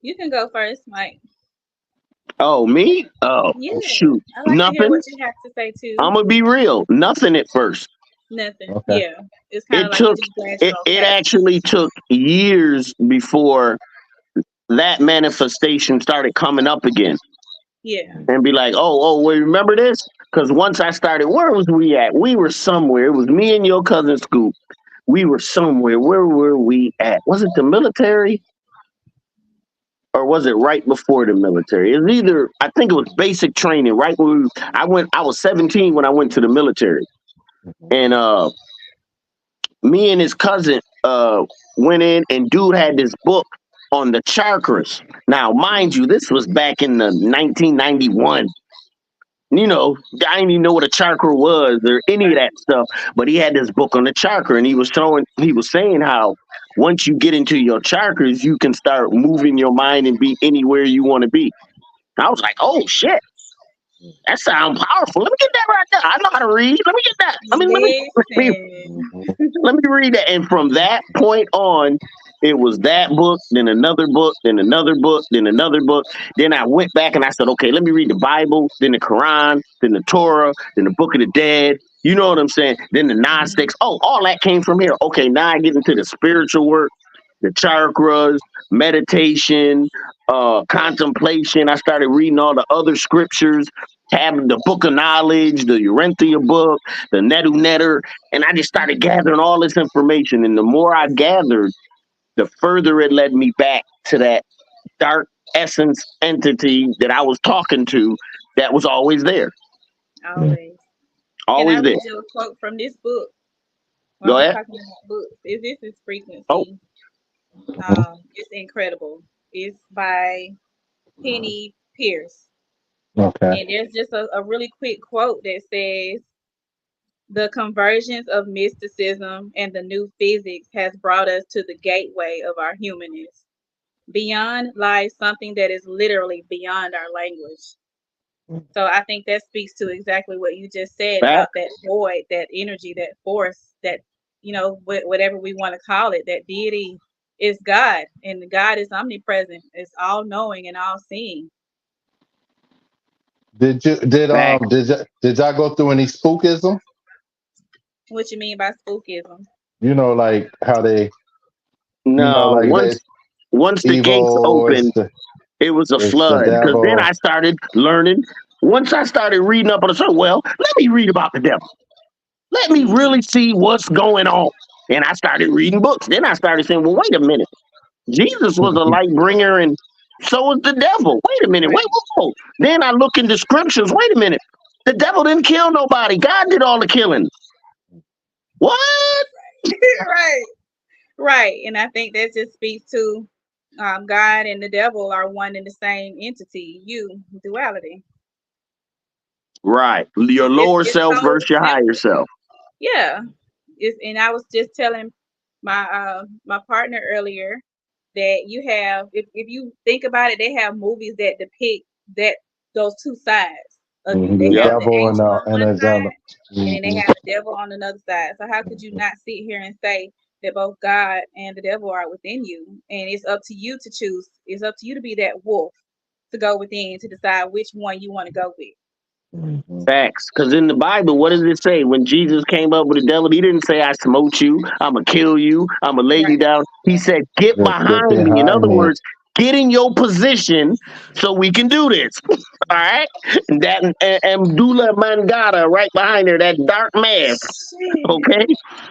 [SPEAKER 6] You can go first, Mike.
[SPEAKER 1] Oh, me? Oh,
[SPEAKER 6] Yeah,
[SPEAKER 1] shoot.
[SPEAKER 6] I like to hear
[SPEAKER 1] Nothing.
[SPEAKER 6] what you have to say too.
[SPEAKER 1] I'm gonna be real. Nothing at first.
[SPEAKER 6] Nothing.
[SPEAKER 5] Okay.
[SPEAKER 6] Yeah, it's kind of
[SPEAKER 1] It
[SPEAKER 6] like a
[SPEAKER 1] took
[SPEAKER 6] just gradual.
[SPEAKER 1] it
[SPEAKER 6] Okay.
[SPEAKER 1] actually took years before that manifestation started coming up again
[SPEAKER 6] Yeah.
[SPEAKER 1] and be like, wait, remember this? Because once I started, where was we at? We were somewhere. It was me and your cousin Scoop. We were somewhere. Where were we at? Was it the military or was it right before the military? It was either, I think it was basic training. Right when I was 17 when I went to the military,
[SPEAKER 5] Mhm.
[SPEAKER 1] and me and his cousin went in, and dude had this book on the chakras. Now, mind you, this was back in the 1991. You know, I didn't even know what a chakra was or any of
[SPEAKER 6] Right.
[SPEAKER 1] that stuff. But he had this book on the chakra, and he was saying how once you get into your chakras, you can start moving your mind and be anywhere you want to be. I was like, oh shit, that sounds powerful. Let me get that right there. I know how to read. Let me get that. Let me
[SPEAKER 6] Listen.
[SPEAKER 5] Mhm.
[SPEAKER 1] let me read that. And from that point on, it was that book, then another book, then another book, then another book. Then I went back and I said, okay, let me read the Bible, then the Quran, then the Torah, then the Book of the Dead. You know what I'm saying? Then the Gnostics. Oh, all that came from here. Okay, now I get into the spiritual work, the chakras, meditation, contemplation. I started reading all the other scriptures, having the Book of Knowledge, the Urantia book, the Netu Netter, and I just started gathering all this information. And the more I gathered, the further it led me back to that dark essence entity that I was talking to that was always there.
[SPEAKER 6] Always. Can I
[SPEAKER 1] Always there.
[SPEAKER 6] read you a quote from this book? While
[SPEAKER 1] Go
[SPEAKER 6] we
[SPEAKER 1] ahead.
[SPEAKER 6] talking about books, this is
[SPEAKER 1] Oh,
[SPEAKER 6] frequency.
[SPEAKER 5] Mhm.
[SPEAKER 6] It's incredible. It's by Penny Pierce,
[SPEAKER 5] Okay.
[SPEAKER 6] and there's just a really quick quote that says, "The convergence of mysticism and the new physics has brought us to the gateway of our humanness. Beyond lies something that is literally beyond our language." So I think that speaks to exactly what you just said
[SPEAKER 1] back.
[SPEAKER 6] about that void, that energy, that force, that, whatever we want to call it, that deity is God, and God is omnipresent, is all knowing and all seeing.
[SPEAKER 5] Did you did
[SPEAKER 1] Back.
[SPEAKER 5] did y'all go through any spookism?
[SPEAKER 6] What you mean by spookism?
[SPEAKER 5] You know, like how they,
[SPEAKER 1] No,
[SPEAKER 5] like they
[SPEAKER 1] once the gates
[SPEAKER 5] evil
[SPEAKER 1] opened, it was a
[SPEAKER 5] is the
[SPEAKER 1] flood. Because then
[SPEAKER 5] devil.
[SPEAKER 1] I started learning. Once I started reading up on the show, well, let me read about the devil. Let me
[SPEAKER 6] Mm,
[SPEAKER 1] really see what's going on. And I started reading books. Then I started saying, well, wait a minute. Jesus was a light bringer, and so was the devil. Wait a minute. Wait,
[SPEAKER 6] right.
[SPEAKER 1] whoa. Then I look into scriptures. Wait a minute. The devil didn't kill nobody. God did all the killing. What?
[SPEAKER 6] Right. Right. And I think that just speaks to God and the devil are one and the same entity, duality.
[SPEAKER 1] Right. Your
[SPEAKER 6] It's
[SPEAKER 1] lower
[SPEAKER 6] it's
[SPEAKER 1] self
[SPEAKER 6] so
[SPEAKER 1] versus your higher
[SPEAKER 6] simple.
[SPEAKER 1] self.
[SPEAKER 6] Yeah. And I was just telling my partner earlier that you have, if you think about it, they have movies that depict that those two sides of you. They
[SPEAKER 5] The
[SPEAKER 1] Yep.
[SPEAKER 6] have the
[SPEAKER 5] devil
[SPEAKER 6] angel on
[SPEAKER 5] and
[SPEAKER 6] one
[SPEAKER 5] the devil.
[SPEAKER 6] side, and then they
[SPEAKER 5] Mhm.
[SPEAKER 6] have the devil on another side. So how could you not sit here and say that both God and the devil are within you? And it's up to you to choose. It's up to you to be that wolf to go within to decide which one you want to go with.
[SPEAKER 5] Mhm.
[SPEAKER 1] Facts. Because in the Bible, what does it say? When Jesus came up with the devil, he didn't say, I smote you, I'm going to kill you, I'm going to lay you
[SPEAKER 6] Right.
[SPEAKER 1] down. He said, get
[SPEAKER 5] Just get
[SPEAKER 1] behind me. In
[SPEAKER 5] behind
[SPEAKER 1] other
[SPEAKER 5] me.
[SPEAKER 1] words, get in your position so we can do this. All right? That Amdula Mangata right behind there, that dark mask,
[SPEAKER 6] Shit.
[SPEAKER 1] okay?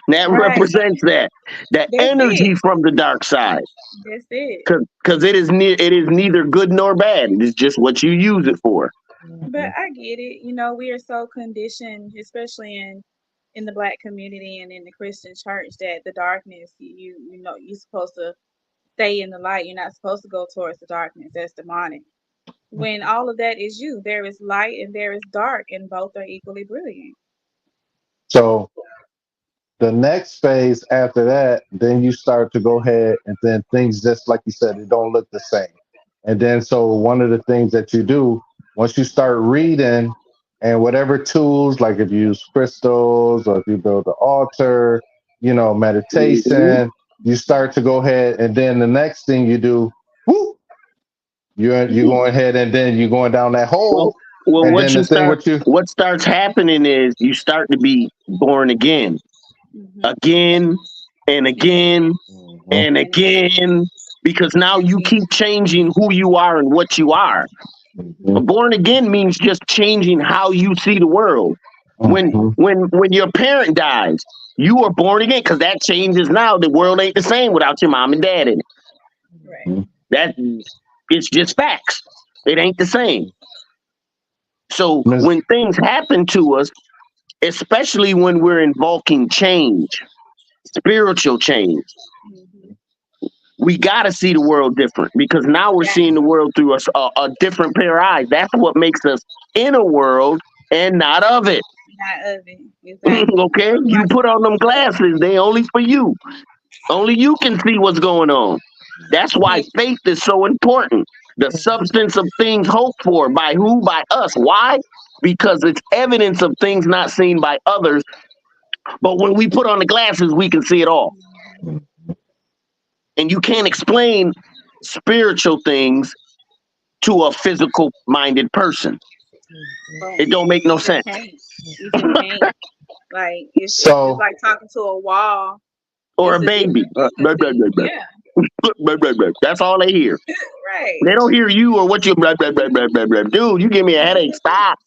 [SPEAKER 1] That
[SPEAKER 6] Right.
[SPEAKER 1] represents that
[SPEAKER 6] That's
[SPEAKER 1] energy
[SPEAKER 6] it.
[SPEAKER 1] from the dark side.
[SPEAKER 6] That's it.
[SPEAKER 1] Because it is neither good nor bad. It's just what you use it for.
[SPEAKER 6] But I get it. We are so conditioned, especially in the black community and in the Christian church, that the darkness, you're supposed to stay in the light. You're not supposed to go towards the darkness. That's demonic. When all of that is you, there is light and there is dark, and both are equally brilliant.
[SPEAKER 5] So the next phase after that, then you start to go ahead and then things just like you said, it don't look the same. And then so one of the things that you do once you start reading and whatever tools, like if you use crystals or if you build an altar,
[SPEAKER 1] Mhm.
[SPEAKER 5] meditation, you start to go ahead and then the next thing you do, whoop, you're going ahead and then you're going down that
[SPEAKER 1] Well,
[SPEAKER 5] hole.
[SPEAKER 1] well,
[SPEAKER 5] And then the thing with you,
[SPEAKER 1] what starts happening is you start to be born again,
[SPEAKER 6] Hmm.
[SPEAKER 1] again and
[SPEAKER 6] And again,
[SPEAKER 1] again
[SPEAKER 5] Mhm,
[SPEAKER 1] and
[SPEAKER 6] and again,
[SPEAKER 1] again, because now
[SPEAKER 6] and
[SPEAKER 1] you
[SPEAKER 6] again.
[SPEAKER 1] keep changing who you are and what you are.
[SPEAKER 5] mhm,
[SPEAKER 1] Born again means just changing how you see the world. When
[SPEAKER 5] mhm,
[SPEAKER 1] when your parent dies, you are born again because that changes now. The world ain't the same without your mom and dad in it.
[SPEAKER 6] Right.
[SPEAKER 5] mhm.
[SPEAKER 1] That it's just facts. It ain't the same. So
[SPEAKER 5] Miss,
[SPEAKER 1] when things happen to us, especially when we're invoking change, spiritual change,
[SPEAKER 6] Hmm.
[SPEAKER 1] we got to see the world different because now we're
[SPEAKER 6] Got
[SPEAKER 1] seeing the
[SPEAKER 6] to.
[SPEAKER 1] world through a different pair of eyes. That's what makes us in a world and not of it.
[SPEAKER 6] Not of it. Exactly.
[SPEAKER 1] Okay? You
[SPEAKER 6] Otherwise,
[SPEAKER 1] put
[SPEAKER 6] we're
[SPEAKER 1] on them glasses, they only for you. Only you can see what's going on. That's why
[SPEAKER 6] gonna
[SPEAKER 1] faith is so important. The substance of things hoped for by who? By us. Why? Because it's evidence of things not seen by others. But when we put on the glasses, we can see it all. And you can't explain spiritual things to a physical minded person.
[SPEAKER 6] boom.
[SPEAKER 1] It don't make no
[SPEAKER 6] You just
[SPEAKER 1] sense.
[SPEAKER 6] can't. You just can't. Like it's just
[SPEAKER 5] so
[SPEAKER 6] like talking to a wall.
[SPEAKER 1] Or a
[SPEAKER 6] It's a
[SPEAKER 1] baby.
[SPEAKER 6] difference between, yeah,
[SPEAKER 1] That's all they hear.
[SPEAKER 6] right.
[SPEAKER 1] They don't hear you or what you. Dude, you give me a headache. Stop.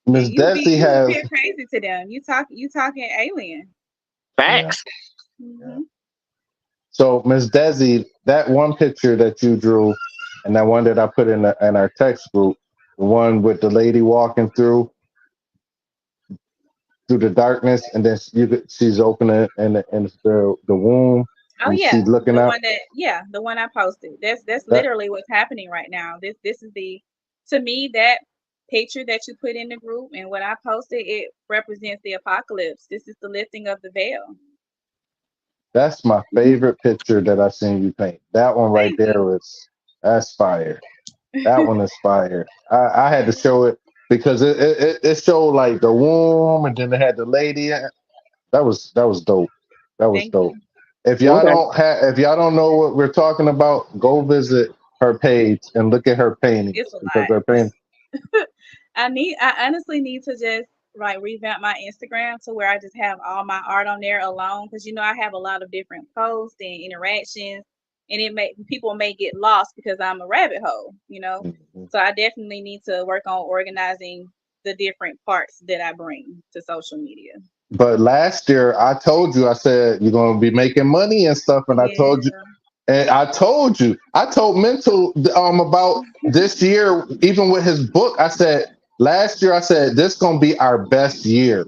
[SPEAKER 5] Miss Desi
[SPEAKER 6] You
[SPEAKER 5] has,
[SPEAKER 6] appear crazy to them. You talking alien.
[SPEAKER 5] yeah.
[SPEAKER 1] Facts.
[SPEAKER 6] Hmm.
[SPEAKER 5] So Miss Desi, that one picture that you drew, and that one that I put in our text group, the one with the lady walking through the darkness, and then she's opening and the womb,
[SPEAKER 6] Oh
[SPEAKER 5] and
[SPEAKER 6] yeah,
[SPEAKER 5] she's looking out.
[SPEAKER 6] the one I posted. That's
[SPEAKER 5] That
[SPEAKER 6] literally what's happening right now. This is the to me that picture that you put in the group and what I posted, it represents the apocalypse. This is the lifting of the veil.
[SPEAKER 5] that's my favorite picture that I've seen you paint. That one right
[SPEAKER 6] Thank
[SPEAKER 5] there
[SPEAKER 6] you.
[SPEAKER 5] was that's fire. That one is fire. I had to show it because it showed like the womb, and then it had the lady. That was dope. That was
[SPEAKER 6] Thank
[SPEAKER 5] dope.
[SPEAKER 6] you.
[SPEAKER 1] Okay.
[SPEAKER 5] If y'all don't know what we're talking about, go visit her page and look at her paintings
[SPEAKER 6] It's a
[SPEAKER 5] because
[SPEAKER 6] lot.
[SPEAKER 5] her paint.
[SPEAKER 6] I honestly need to just like revamp my Instagram to where I just have all my art on there alone because I have a lot of different posts and interactions, and people may get lost because I'm a rabbit hole. So I definitely need to work on organizing the different parts that I bring to social media.
[SPEAKER 5] But last year, I told you, I said you're gonna be making money and stuff, and
[SPEAKER 6] Yeah.
[SPEAKER 5] I told Mental about this year, even with his book. I said last year, I said this gonna be our best year.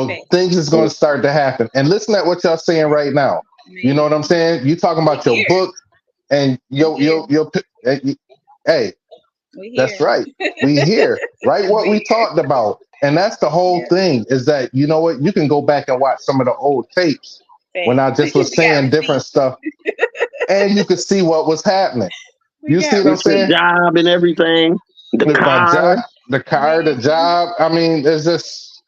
[SPEAKER 6] Okay.
[SPEAKER 5] Things is gonna start to happen. And listen at what y'all saying right now. You know what I'm
[SPEAKER 6] Man,
[SPEAKER 5] saying? You talking
[SPEAKER 6] we
[SPEAKER 5] about your
[SPEAKER 6] here.
[SPEAKER 5] book and
[SPEAKER 6] We here.
[SPEAKER 5] hey,
[SPEAKER 6] We
[SPEAKER 5] that's
[SPEAKER 6] here.
[SPEAKER 5] right. We here. Right what we
[SPEAKER 6] We
[SPEAKER 5] talked about. And that's the whole
[SPEAKER 6] here.
[SPEAKER 5] thing is that you know what? You can go back and watch some of the old tapes when I
[SPEAKER 6] Yeah.
[SPEAKER 5] just was
[SPEAKER 6] We got
[SPEAKER 5] saying different
[SPEAKER 6] receipts.
[SPEAKER 5] stuff and you could see what was happening.
[SPEAKER 6] We
[SPEAKER 5] You see
[SPEAKER 6] got
[SPEAKER 5] what I'm
[SPEAKER 1] With the
[SPEAKER 5] saying?
[SPEAKER 6] receipts.
[SPEAKER 1] job and everything, the
[SPEAKER 5] With my
[SPEAKER 1] car.
[SPEAKER 5] job, the car, the
[SPEAKER 6] Man.
[SPEAKER 5] job. I mean, there's just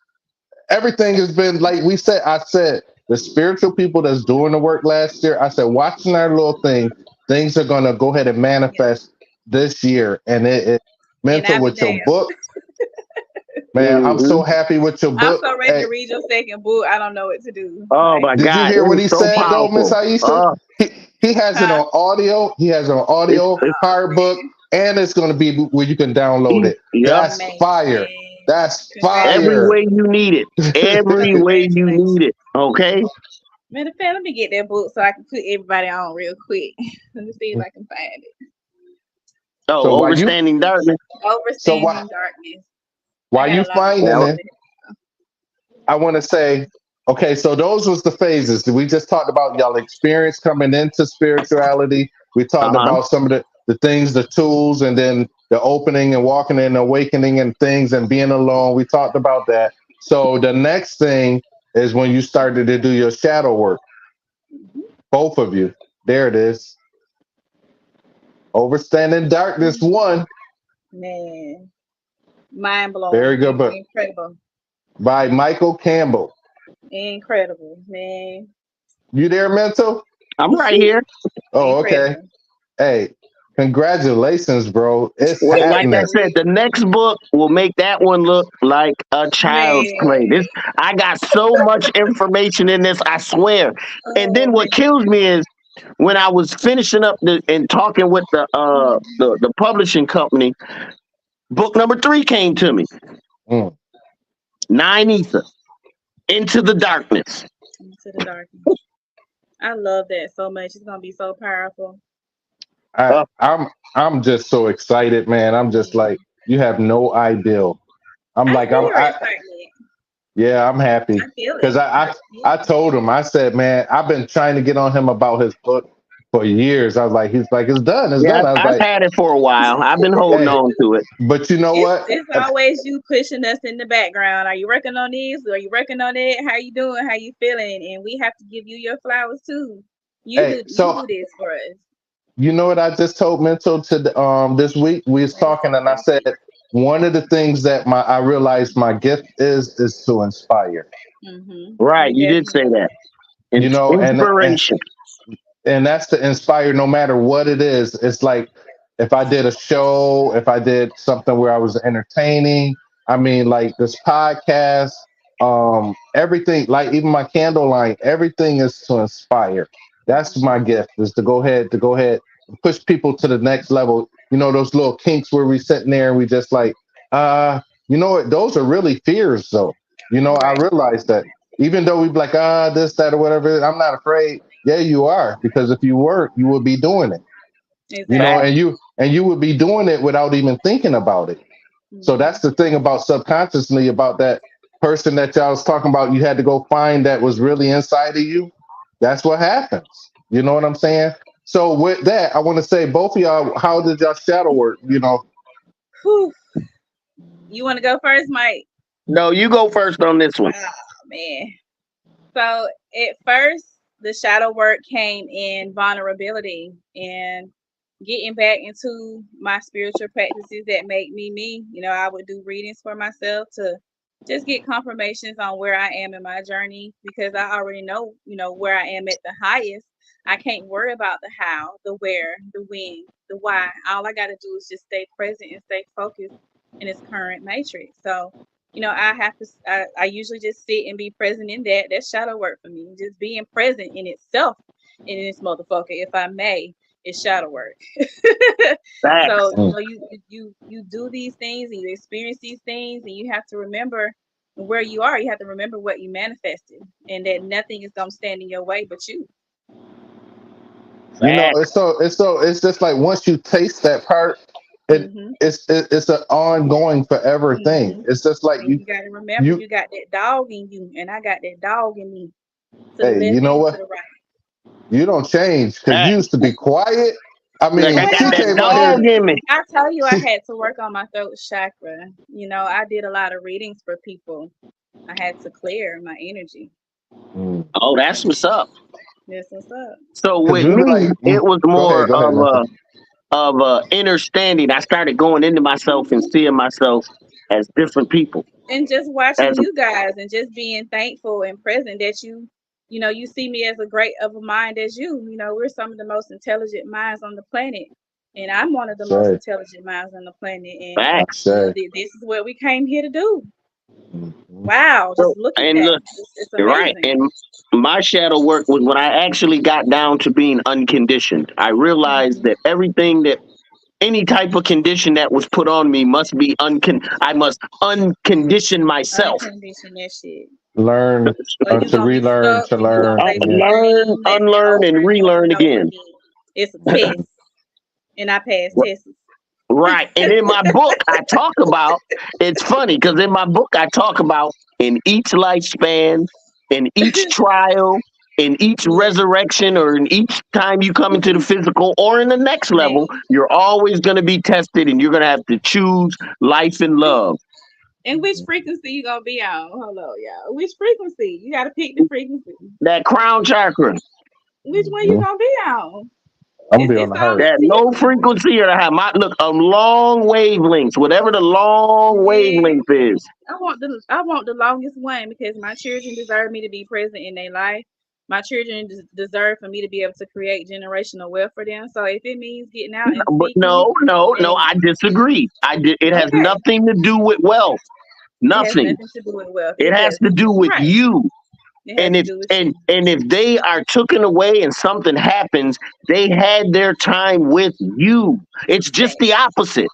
[SPEAKER 5] everything has been like we said. I said the spiritual people that's doing the work last year. I said watching our little thing, things are gonna go ahead and
[SPEAKER 6] Yeah.
[SPEAKER 5] manifest this year, and it
[SPEAKER 6] And
[SPEAKER 5] mental
[SPEAKER 6] I'll be
[SPEAKER 5] with your
[SPEAKER 6] damned.
[SPEAKER 5] book, man. I'm
[SPEAKER 1] Hmm.
[SPEAKER 5] so happy with your
[SPEAKER 6] I'm
[SPEAKER 5] book.
[SPEAKER 6] so ready to
[SPEAKER 5] Hey,
[SPEAKER 6] read your second book. I don't know what to do.
[SPEAKER 1] Oh
[SPEAKER 6] Like,
[SPEAKER 1] my
[SPEAKER 5] did you
[SPEAKER 1] God, it
[SPEAKER 5] hear what
[SPEAKER 1] was
[SPEAKER 5] he
[SPEAKER 1] so
[SPEAKER 5] said though, Miss
[SPEAKER 1] powerful.
[SPEAKER 5] Aisha? He, he has it
[SPEAKER 6] huh?
[SPEAKER 5] on audio. He has it on
[SPEAKER 1] It's,
[SPEAKER 5] audio,
[SPEAKER 1] it's
[SPEAKER 6] Oh
[SPEAKER 5] hard book,
[SPEAKER 6] man.
[SPEAKER 5] and it's gonna be where you can download it.
[SPEAKER 1] yep.
[SPEAKER 5] That's fire.
[SPEAKER 6] Amazing.
[SPEAKER 5] That's
[SPEAKER 1] Every
[SPEAKER 5] fire.
[SPEAKER 1] way
[SPEAKER 6] Congratulations.
[SPEAKER 1] you need it. Every way you
[SPEAKER 6] Congratulations.
[SPEAKER 1] need it. Okay.
[SPEAKER 6] Matter of fact, let me get that book so I can put everybody on real quick. Let me see if I can find it.
[SPEAKER 1] Oh,
[SPEAKER 5] So
[SPEAKER 1] overstanding darkness.
[SPEAKER 5] so why
[SPEAKER 6] Overstanding darkness. I
[SPEAKER 5] while
[SPEAKER 6] got
[SPEAKER 5] you
[SPEAKER 6] a lot of
[SPEAKER 5] finding
[SPEAKER 1] Well,
[SPEAKER 5] it, I want to say, okay, so those was the phases. We just talked about y'all experience coming into spirituality. We talked
[SPEAKER 1] uh-huh.
[SPEAKER 5] about some of the things, the tools, and then the opening and walking and awakening and things and being alone. We talked about that. So the next thing is when you started to do your shadow work. Both of you. There it is. Overstanding Darkness 1.
[SPEAKER 6] man, mind
[SPEAKER 5] Very
[SPEAKER 6] blowing,
[SPEAKER 5] good book.
[SPEAKER 6] incredible,
[SPEAKER 5] By Michael Campbell.
[SPEAKER 6] incredible, man,
[SPEAKER 5] You there, Mental?
[SPEAKER 1] I'm right here.
[SPEAKER 5] Oh, okay.
[SPEAKER 6] incredible.
[SPEAKER 5] Hey, congratulations, bro. It's
[SPEAKER 1] Well, like I
[SPEAKER 5] happening.
[SPEAKER 1] said, the next book will make that one look like a child's play.
[SPEAKER 6] Man,
[SPEAKER 1] I got so much information in this, I swear. And
[SPEAKER 6] oh
[SPEAKER 1] then what
[SPEAKER 6] man,
[SPEAKER 1] kills me is when I was finishing up and talking with the publishing company, book number 3 came to me.
[SPEAKER 5] Mm.
[SPEAKER 1] 9 Ether, Into the Darkness.
[SPEAKER 6] into the darkness. I love that so much. It's gonna be so powerful.
[SPEAKER 5] I,
[SPEAKER 1] Uh,
[SPEAKER 5] I'm just so excited, man. I'm just
[SPEAKER 6] Man,
[SPEAKER 5] like, you have no idea. I'm
[SPEAKER 6] I
[SPEAKER 5] like,
[SPEAKER 6] feel your excitement.
[SPEAKER 5] yeah, I'm happy
[SPEAKER 6] I feel
[SPEAKER 5] because
[SPEAKER 6] it. I feel
[SPEAKER 5] I
[SPEAKER 6] it.
[SPEAKER 5] told him, I said, man, I've been trying to get on him about his book for years. I was like, he's like, it's done, it's
[SPEAKER 1] yeah,
[SPEAKER 5] done. I was
[SPEAKER 1] I've
[SPEAKER 5] like,
[SPEAKER 1] had it for a while. I've been holding
[SPEAKER 5] hey,
[SPEAKER 1] on to it.
[SPEAKER 5] but you know what?
[SPEAKER 6] It's always you pushing us in the background. Are you working on this? Are you working on it? How you doing? How you feeling? And we have to give you your flowers too.
[SPEAKER 5] Hey,
[SPEAKER 6] You
[SPEAKER 5] so
[SPEAKER 6] do this for us.
[SPEAKER 5] you know what I just told Mental this week? We was
[SPEAKER 6] What is
[SPEAKER 5] talking, and I
[SPEAKER 6] it?
[SPEAKER 5] said one of the things that I realized my gift is to inspire.
[SPEAKER 1] Right,
[SPEAKER 6] You
[SPEAKER 1] you did say
[SPEAKER 6] definitely
[SPEAKER 1] that.
[SPEAKER 5] You know,
[SPEAKER 1] Inspiration.
[SPEAKER 5] and that's to inspire no matter what it is. It's like if I did a show, if I did something where I was entertaining, I mean, like this podcast, everything, like even my candle line, everything is to inspire. That's my gift, is to go ahead and push people to the next level. You know, those little kinks where we sitting there and we just like, you know what, those are really fears though. You know, I
[SPEAKER 6] right.
[SPEAKER 5] realized that even though we be like, this, that, or whatever, I'm not afraid. Yeah, you are, because if you weren't, you would be doing it. You know,
[SPEAKER 1] Fact.
[SPEAKER 6] Exactly.
[SPEAKER 5] and you would be doing it without even thinking about it. So
[SPEAKER 6] Hmm.
[SPEAKER 5] that's the thing about subconsciously about that person that y'all was talking about. You had to go find that was really inside of you. That's what happens. You know what I'm saying? So with that, I want to say both of y'all, how did y'all shadow work? You know,
[SPEAKER 6] Whew. You want to go first, Mike?
[SPEAKER 1] No, you go first on this one.
[SPEAKER 6] Oh man. So at first, the shadow work came in vulnerability and getting back into my spiritual practices that make me me. You know, I would do readings for myself to just get confirmations on where I am in my journey because I already know, where I am at the highest. I can't worry about the how, the where, the when, the why. All I got to do is just stay present and stay focused in its current matrix. So, I have to, I usually just sit and be present in that. That's shadow work for me. Just being present in itself in this motherfucker, if I may, is shadow work.
[SPEAKER 1] Facts.
[SPEAKER 6] So, you do these things and you experience these things and you have to remember where you are. You have to remember what you manifested and that nothing is gonna stand in your way but you.
[SPEAKER 5] you know,
[SPEAKER 1] Facts.
[SPEAKER 5] it's just like once you taste that part, it
[SPEAKER 6] Mm-hmm.
[SPEAKER 5] it's an ongoing forever thing.
[SPEAKER 6] Mm-hmm.
[SPEAKER 5] It's just like
[SPEAKER 6] And you gotta remember
[SPEAKER 5] you
[SPEAKER 6] you got that dog in you and I got that dog in me. To the
[SPEAKER 5] hey, you
[SPEAKER 6] left
[SPEAKER 5] know
[SPEAKER 6] and to
[SPEAKER 5] what?
[SPEAKER 6] the right.
[SPEAKER 5] You don't change because you
[SPEAKER 1] Facts.
[SPEAKER 5] used to be quiet. I
[SPEAKER 1] Like I
[SPEAKER 5] mean,
[SPEAKER 1] got
[SPEAKER 5] she
[SPEAKER 1] that
[SPEAKER 5] came out
[SPEAKER 1] dog
[SPEAKER 5] here.
[SPEAKER 1] in me.
[SPEAKER 6] I tell you, I
[SPEAKER 5] She,
[SPEAKER 6] had to work on my throat chakra. I did a lot of readings for people. I had to clear my energy.
[SPEAKER 1] Oh, that's what's up.
[SPEAKER 6] That's what's up.
[SPEAKER 1] So
[SPEAKER 5] because
[SPEAKER 1] with
[SPEAKER 5] we were
[SPEAKER 1] me,
[SPEAKER 5] like,
[SPEAKER 1] it was more
[SPEAKER 5] go ahead, Mental.
[SPEAKER 1] of understanding. I started going into myself and seeing myself as different people.
[SPEAKER 6] And just watching
[SPEAKER 1] As
[SPEAKER 6] you guys and just being thankful and present that you see me as a great of a mind as you. We're some of the most intelligent minds on the planet. And I'm one of the most
[SPEAKER 5] Say,
[SPEAKER 6] intelligent minds on the planet. And,
[SPEAKER 1] facts.
[SPEAKER 5] say.
[SPEAKER 6] this is what we came here to do.
[SPEAKER 5] Mhm.
[SPEAKER 6] Wow.
[SPEAKER 1] So
[SPEAKER 6] Just look at
[SPEAKER 1] and
[SPEAKER 6] that.
[SPEAKER 1] look,
[SPEAKER 6] It's
[SPEAKER 1] you're right.
[SPEAKER 6] amazing.
[SPEAKER 1] And my shadow work was when I actually got down to being unconditioned. I realized
[SPEAKER 6] Mhm.
[SPEAKER 1] that everything that any type of condition that was put on me must be I must uncondition myself.
[SPEAKER 6] Uncondition that shit.
[SPEAKER 5] Learn
[SPEAKER 6] Or you
[SPEAKER 5] to
[SPEAKER 6] gonna be
[SPEAKER 5] relearn
[SPEAKER 6] stuck
[SPEAKER 5] to
[SPEAKER 6] and you gonna
[SPEAKER 5] learn
[SPEAKER 6] say some
[SPEAKER 5] again.
[SPEAKER 1] Learn,
[SPEAKER 6] same lesson
[SPEAKER 1] unlearn,
[SPEAKER 6] over
[SPEAKER 1] and
[SPEAKER 6] and over
[SPEAKER 1] relearn
[SPEAKER 6] and over
[SPEAKER 1] again.
[SPEAKER 6] again. It's a test. And I passed tests.
[SPEAKER 1] Right. And in my book, I talk about, it's funny because in my book, I talk about in each lifespan, in each trial, in each
[SPEAKER 6] Yeah,
[SPEAKER 1] resurrection, or in each time you come into the physical or in the next level,
[SPEAKER 6] man.
[SPEAKER 1] you're always going to be tested and you're going to have to choose life and love.
[SPEAKER 6] And which frequency you gonna be on? Hello, y'all. Which frequency? You gotta pick the frequency.
[SPEAKER 1] That crown chakra,
[SPEAKER 6] Which one you
[SPEAKER 5] Mhm.
[SPEAKER 6] gonna be on?
[SPEAKER 5] I'm gonna be on
[SPEAKER 6] It's
[SPEAKER 5] the
[SPEAKER 6] all
[SPEAKER 5] hurt.
[SPEAKER 6] up
[SPEAKER 1] that
[SPEAKER 6] to
[SPEAKER 1] low
[SPEAKER 6] you.
[SPEAKER 1] frequency or the high, my, look, long wavelengths, whatever the long
[SPEAKER 6] Yeah.
[SPEAKER 1] wavelength is.
[SPEAKER 6] I want the longest one because my children deserve me to be present in their life. My children deserve for me to be able to create generational wealth for them. So if it means getting out and
[SPEAKER 1] But
[SPEAKER 6] speaking,
[SPEAKER 1] no,
[SPEAKER 6] and
[SPEAKER 1] I disagree. It has
[SPEAKER 6] okay,
[SPEAKER 1] nothing to do with wealth.
[SPEAKER 6] it has
[SPEAKER 1] Nothing.
[SPEAKER 6] nothing to do with wealth.
[SPEAKER 1] It
[SPEAKER 6] It
[SPEAKER 1] has to
[SPEAKER 6] doesn't.
[SPEAKER 1] do
[SPEAKER 6] You're
[SPEAKER 1] with
[SPEAKER 6] right.
[SPEAKER 1] you.
[SPEAKER 6] It has
[SPEAKER 1] And
[SPEAKER 6] to
[SPEAKER 1] if
[SPEAKER 6] do with
[SPEAKER 1] and
[SPEAKER 6] you.
[SPEAKER 1] and if they are taken away and something happens, they had their time with you. It's just the
[SPEAKER 6] Facts.
[SPEAKER 1] opposite.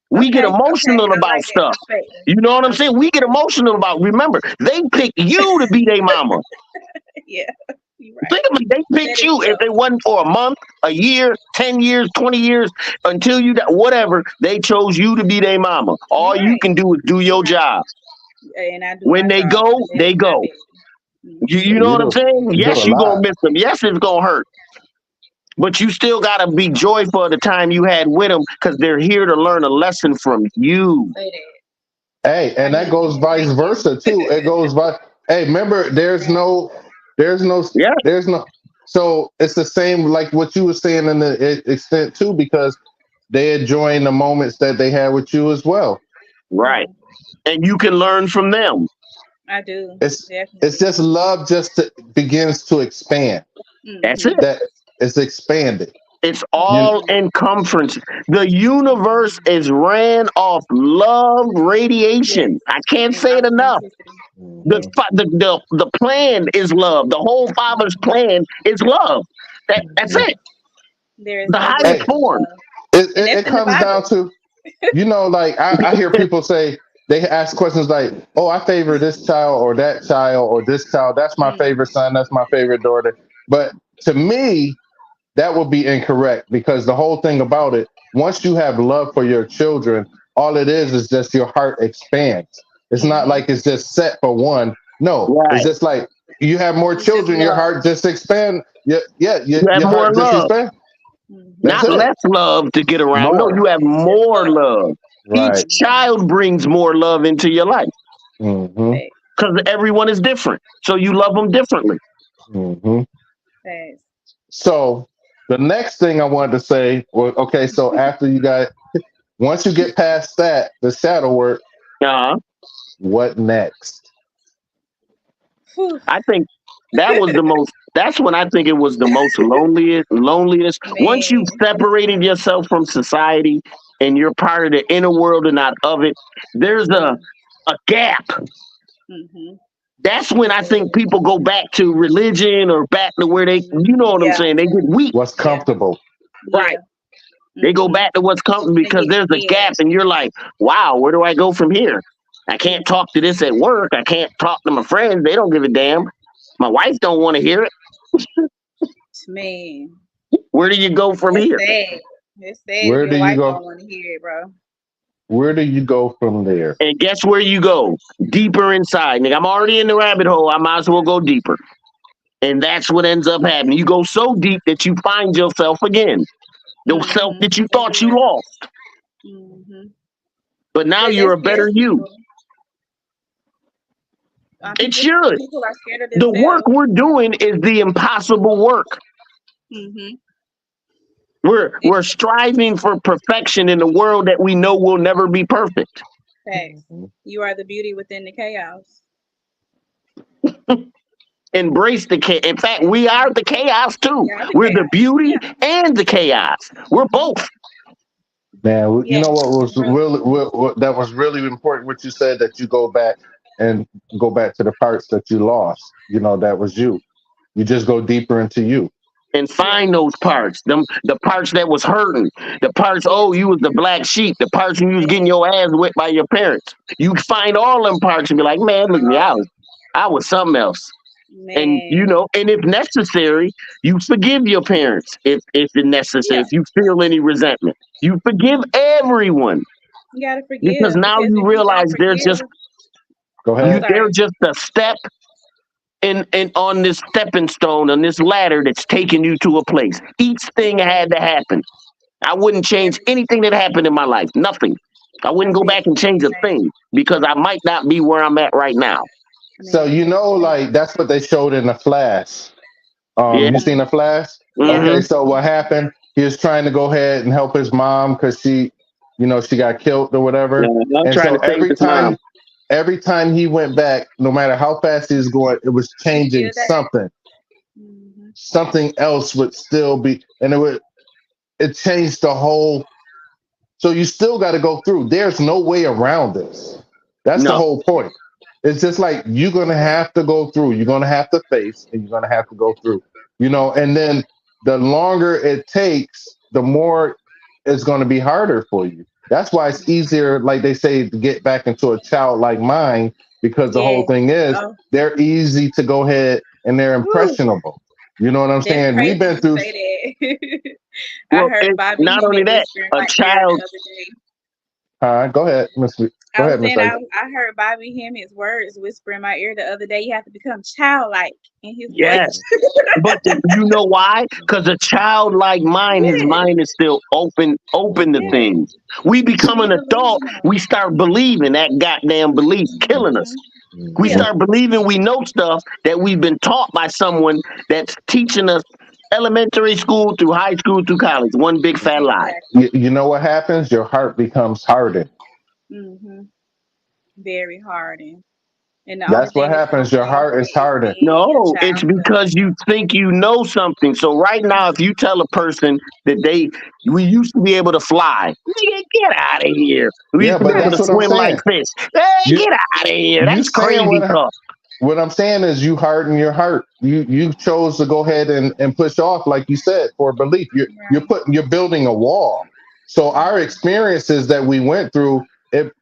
[SPEAKER 1] We get
[SPEAKER 6] Okay, okay.
[SPEAKER 1] emotional
[SPEAKER 6] I
[SPEAKER 1] about
[SPEAKER 6] like that
[SPEAKER 1] stuff.
[SPEAKER 6] perspective.
[SPEAKER 1] You know what I'm
[SPEAKER 6] I like
[SPEAKER 1] saying? We get
[SPEAKER 6] that.
[SPEAKER 1] emotional about. Remember, they picked you to be their mama.
[SPEAKER 6] Yeah, you're right.
[SPEAKER 1] Think of it. They
[SPEAKER 6] That
[SPEAKER 1] picked
[SPEAKER 6] is
[SPEAKER 1] you. If
[SPEAKER 6] true.
[SPEAKER 1] it wasn't for a month, a year, 10 years, 20 years, until you got whatever, they chose you to be their mama. All
[SPEAKER 6] You're
[SPEAKER 1] you
[SPEAKER 6] right.
[SPEAKER 1] can do is do
[SPEAKER 6] You're
[SPEAKER 1] your
[SPEAKER 6] right.
[SPEAKER 1] job.
[SPEAKER 6] And I do
[SPEAKER 1] When
[SPEAKER 6] my
[SPEAKER 1] they
[SPEAKER 6] job to
[SPEAKER 1] go,
[SPEAKER 6] the best
[SPEAKER 1] they
[SPEAKER 6] of my
[SPEAKER 1] go.
[SPEAKER 6] ability.
[SPEAKER 1] You know
[SPEAKER 5] You
[SPEAKER 1] what I'm
[SPEAKER 5] do.
[SPEAKER 1] saying?
[SPEAKER 5] You do
[SPEAKER 1] Yes,
[SPEAKER 5] a
[SPEAKER 1] you gonna
[SPEAKER 5] lot.
[SPEAKER 1] miss them. Yes, it's gonna hurt. But you still gotta be joyful of the time you had with them because they're here to learn a lesson from you.
[SPEAKER 6] Say that.
[SPEAKER 5] Hey,
[SPEAKER 6] I
[SPEAKER 5] and that
[SPEAKER 6] need you
[SPEAKER 5] goes
[SPEAKER 6] to
[SPEAKER 5] vice
[SPEAKER 6] thank you.
[SPEAKER 5] versa too. It goes by. Hey, remember, there's no,
[SPEAKER 1] Yeah,
[SPEAKER 5] there's no. So it's the same like what you were saying in the extent too, because they enjoying the moments that they had with you as well.
[SPEAKER 1] right.
[SPEAKER 6] Yeah,
[SPEAKER 1] And you can learn from them.
[SPEAKER 6] I do.
[SPEAKER 5] It's
[SPEAKER 6] Definitely.
[SPEAKER 5] just love just begins to expand.
[SPEAKER 1] That's it.
[SPEAKER 6] Mm-hmm.
[SPEAKER 5] That it's expanded.
[SPEAKER 1] It's
[SPEAKER 5] You
[SPEAKER 1] all
[SPEAKER 6] Mm-hmm.
[SPEAKER 1] in conference. The universe is ran off love
[SPEAKER 6] Yes.
[SPEAKER 1] radiation. I can't
[SPEAKER 6] And
[SPEAKER 1] say it enough.
[SPEAKER 6] authenticity.
[SPEAKER 1] The,
[SPEAKER 6] Yes.
[SPEAKER 5] Mhm,
[SPEAKER 1] fa- the plan is love. The whole Father's
[SPEAKER 6] Mm-hmm.
[SPEAKER 1] plan is love. That's
[SPEAKER 5] mhm.
[SPEAKER 1] it.
[SPEAKER 6] There is
[SPEAKER 1] The
[SPEAKER 6] no
[SPEAKER 1] highest
[SPEAKER 5] Hey,
[SPEAKER 6] greater than
[SPEAKER 1] form.
[SPEAKER 6] love. And
[SPEAKER 5] it
[SPEAKER 6] that's in the
[SPEAKER 5] comes down
[SPEAKER 6] Bible.
[SPEAKER 5] to, like I hear people say, they ask questions like, "Oh, I favor this child or that child or this child. That's my favorite
[SPEAKER 6] Mm-hmm.
[SPEAKER 5] son. That's my favorite daughter." But to me, that would be incorrect because the whole thing about it, once you have love for your children, all it is just your heart expands. It's not
[SPEAKER 6] Mm-hmm.
[SPEAKER 5] like it's just set for one. No, it's
[SPEAKER 1] Right.
[SPEAKER 5] just like you have more
[SPEAKER 6] It's just
[SPEAKER 5] children, your
[SPEAKER 6] love.
[SPEAKER 5] heart just expand. Yeah, yeah,
[SPEAKER 1] You have
[SPEAKER 5] your
[SPEAKER 1] more
[SPEAKER 5] heart just
[SPEAKER 1] love.
[SPEAKER 5] expand.
[SPEAKER 6] Mm-hmm.
[SPEAKER 5] That's
[SPEAKER 1] Not
[SPEAKER 5] it.
[SPEAKER 1] less love to get around. No,
[SPEAKER 5] More.
[SPEAKER 1] you have
[SPEAKER 6] It's just
[SPEAKER 1] more
[SPEAKER 6] love.
[SPEAKER 1] love. Each
[SPEAKER 5] Right.
[SPEAKER 6] Mm-hmm.
[SPEAKER 1] child brings more love into your life
[SPEAKER 5] Hmm.
[SPEAKER 6] Facts.
[SPEAKER 1] because everyone is different. So you love them differently.
[SPEAKER 5] Hmm.
[SPEAKER 6] Facts.
[SPEAKER 5] So the next thing I wanted to say was, okay, so after you got, once you get past that, the shadow work,
[SPEAKER 1] Uh,
[SPEAKER 5] what next?
[SPEAKER 6] Whew.
[SPEAKER 1] I think that was the most. That's when I think it was the most loneliest. Once you've
[SPEAKER 6] Man.
[SPEAKER 1] separated yourself from society and you're part of the inner world and not of it, there's a gap.
[SPEAKER 6] Mm-hmm.
[SPEAKER 1] That's when I
[SPEAKER 6] There
[SPEAKER 1] think
[SPEAKER 6] is.
[SPEAKER 1] people go back to religion or back to where they, you know what I'm
[SPEAKER 6] Yeah.
[SPEAKER 1] saying? They get weak,
[SPEAKER 5] What's
[SPEAKER 6] Yeah.
[SPEAKER 5] comfortable?
[SPEAKER 1] right?
[SPEAKER 6] Yeah.
[SPEAKER 1] They go
[SPEAKER 6] Mm-hmm.
[SPEAKER 1] back to what's coming
[SPEAKER 6] They
[SPEAKER 1] because
[SPEAKER 6] get
[SPEAKER 1] there's a
[SPEAKER 6] scared.
[SPEAKER 1] gap, and you're like, wow, where do I go from here? I can't
[SPEAKER 6] Mm.
[SPEAKER 1] talk to this at work. I can't talk to my friends. They don't give a damn. My wife don't want to hear it.
[SPEAKER 6] Man.
[SPEAKER 1] Where do you go from
[SPEAKER 6] That's
[SPEAKER 1] here?
[SPEAKER 6] sad. It's sad if
[SPEAKER 5] Where do
[SPEAKER 6] your
[SPEAKER 5] you
[SPEAKER 6] wife
[SPEAKER 5] go?
[SPEAKER 6] don't want to hear it, bro.
[SPEAKER 5] Where do you go from there?
[SPEAKER 1] And guess where you go? Deeper inside. Nigga, I'm already in the rabbit hole. I might as well go deeper. And that's what ends up happening. You go so deep that you find yourself again. The self
[SPEAKER 6] Mm-hmm.
[SPEAKER 1] that you thought you
[SPEAKER 6] Again.
[SPEAKER 1] lost.
[SPEAKER 6] Mm-hmm.
[SPEAKER 1] But now
[SPEAKER 6] But
[SPEAKER 1] you're
[SPEAKER 6] that
[SPEAKER 1] a better
[SPEAKER 6] scares
[SPEAKER 1] you.
[SPEAKER 6] people.
[SPEAKER 1] It
[SPEAKER 6] People
[SPEAKER 1] should.
[SPEAKER 6] people are scared of
[SPEAKER 1] The work
[SPEAKER 6] themselves.
[SPEAKER 1] we're doing is the impossible work.
[SPEAKER 6] Mm-hmm.
[SPEAKER 1] We're striving for perfection in a world that we know will never be perfect.
[SPEAKER 6] Facts.
[SPEAKER 5] Mhm.
[SPEAKER 6] You are the beauty within the chaos.
[SPEAKER 1] Embrace the chaos. In fact, we are the chaos too.
[SPEAKER 6] Yeah, the
[SPEAKER 1] We're the
[SPEAKER 6] chaos.
[SPEAKER 1] beauty
[SPEAKER 6] Yeah.
[SPEAKER 1] and the chaos. We're both.
[SPEAKER 5] Man, you
[SPEAKER 6] Yes,
[SPEAKER 5] know what was
[SPEAKER 6] really.
[SPEAKER 5] really that was really important. What you said, that you go back and go back to the parts that you lost. That was you. You just go deeper into you.
[SPEAKER 1] And
[SPEAKER 6] Yeah.
[SPEAKER 1] find those parts, the parts that was hurting, the parts,
[SPEAKER 6] Yeah.
[SPEAKER 1] oh, you was the black sheep, the parts when you was getting
[SPEAKER 6] Man.
[SPEAKER 1] your ass whipped by your parents. You find all them parts and be like, man, look at me, I was something else. And
[SPEAKER 6] Man.
[SPEAKER 1] and if necessary, you forgive your parents if it's necessary,
[SPEAKER 6] Yeah.
[SPEAKER 1] if you feel any resentment. You forgive everyone
[SPEAKER 6] You gotta
[SPEAKER 1] because
[SPEAKER 6] forgive
[SPEAKER 1] now
[SPEAKER 6] because
[SPEAKER 1] you
[SPEAKER 6] if you
[SPEAKER 1] realize
[SPEAKER 6] don't forgive,
[SPEAKER 5] Go
[SPEAKER 6] I'm
[SPEAKER 5] ahead.
[SPEAKER 1] they're
[SPEAKER 6] sorry.
[SPEAKER 1] just a step in on this stepping stone on this ladder that's taking you to a place. Each thing had to happen. I wouldn't change
[SPEAKER 6] Every
[SPEAKER 1] anything that happened in my life. Nothing. I
[SPEAKER 6] I
[SPEAKER 1] wouldn't go
[SPEAKER 6] feel
[SPEAKER 1] back
[SPEAKER 6] the
[SPEAKER 1] and change
[SPEAKER 6] same
[SPEAKER 1] a
[SPEAKER 6] thing.
[SPEAKER 1] thing because I might not be where I'm at right now.
[SPEAKER 5] So
[SPEAKER 6] Man,
[SPEAKER 5] like that's what they showed in the Flash.
[SPEAKER 1] Yeah.
[SPEAKER 5] You seen the Flash?
[SPEAKER 6] yeah.
[SPEAKER 5] Okay,
[SPEAKER 1] Mm-hmm.
[SPEAKER 5] so what happened? He was trying to go ahead and help his mom because she got killed or whatever.
[SPEAKER 1] I'm
[SPEAKER 5] And
[SPEAKER 1] trying
[SPEAKER 5] so
[SPEAKER 1] to save his mom.
[SPEAKER 5] every time he went back, no matter how fast he was going, it was
[SPEAKER 6] It's
[SPEAKER 5] changing
[SPEAKER 6] still there.
[SPEAKER 5] something.
[SPEAKER 6] Hmm.
[SPEAKER 5] Something else would still be, and it changed the whole. So you still got to go through. There's no way around this. That's the
[SPEAKER 1] No.
[SPEAKER 5] whole point. It's just like you're gonna have to go through. You're gonna have to face, and you're gonna have to go through. And then the longer it takes, the more it's gonna be harder for you. That's why it's easier, like they say, to get back into a childlike mind because the whole
[SPEAKER 6] Yes.
[SPEAKER 5] thing is
[SPEAKER 6] Oh,
[SPEAKER 5] they're easy to go ahead and they're
[SPEAKER 6] whew.
[SPEAKER 5] impressionable. You know what I'm
[SPEAKER 6] That's
[SPEAKER 5] saying? We've
[SPEAKER 6] crazy
[SPEAKER 5] been
[SPEAKER 6] you
[SPEAKER 5] through.
[SPEAKER 6] say that. I
[SPEAKER 1] Well,
[SPEAKER 6] heard Bobby
[SPEAKER 1] not only
[SPEAKER 6] Hemmett
[SPEAKER 1] that,
[SPEAKER 6] whisper in
[SPEAKER 1] a
[SPEAKER 6] my ear the
[SPEAKER 1] child.
[SPEAKER 6] other day.
[SPEAKER 5] Go ahead, Miss. Go
[SPEAKER 6] I was
[SPEAKER 5] ahead, Miss.
[SPEAKER 6] saying I heard Bobby Hemmett's words whisper in my ear the other day. You have to become childlike in his voice.
[SPEAKER 1] Yes. But you know why? Because a childlike mind, his
[SPEAKER 6] Yes,
[SPEAKER 1] mind is still open to
[SPEAKER 6] yes.
[SPEAKER 1] things. We become
[SPEAKER 6] Be
[SPEAKER 1] an adult,
[SPEAKER 6] delusional.
[SPEAKER 1] we start believing that goddamn belief killing us.
[SPEAKER 6] Hmm.
[SPEAKER 1] We
[SPEAKER 5] Mhm.
[SPEAKER 1] start
[SPEAKER 6] Killing.
[SPEAKER 1] believing we know stuff that we've been taught by someone that's teaching us elementary school through high school through college. One big fat lie.
[SPEAKER 6] Exactly.
[SPEAKER 5] You know what happens? Your heart becomes hardened.
[SPEAKER 6] Hmm. Very hardened. And the only
[SPEAKER 5] That's what
[SPEAKER 6] thing that's
[SPEAKER 5] happens.
[SPEAKER 6] gonna
[SPEAKER 5] Your
[SPEAKER 6] conquer
[SPEAKER 5] heart is
[SPEAKER 6] it is
[SPEAKER 5] hardened.
[SPEAKER 6] being your
[SPEAKER 1] No, it's
[SPEAKER 6] child self.
[SPEAKER 1] because you think you know something. So right now, if you tell a person that we used to be able to fly, nigga, get out of here. We
[SPEAKER 5] Yeah,
[SPEAKER 1] used to be
[SPEAKER 5] but
[SPEAKER 1] able to
[SPEAKER 5] that's what I'm
[SPEAKER 1] swim like
[SPEAKER 5] saying.
[SPEAKER 1] fish. Hey,
[SPEAKER 5] You
[SPEAKER 1] get out of here.
[SPEAKER 5] you
[SPEAKER 1] That's
[SPEAKER 5] saying
[SPEAKER 1] crazy talk.
[SPEAKER 5] what I'm saying is you harden your heart. You chose to go ahead and push off, like you said, for belief.
[SPEAKER 6] Right.
[SPEAKER 5] You're building a wall. So our experiences that we went through,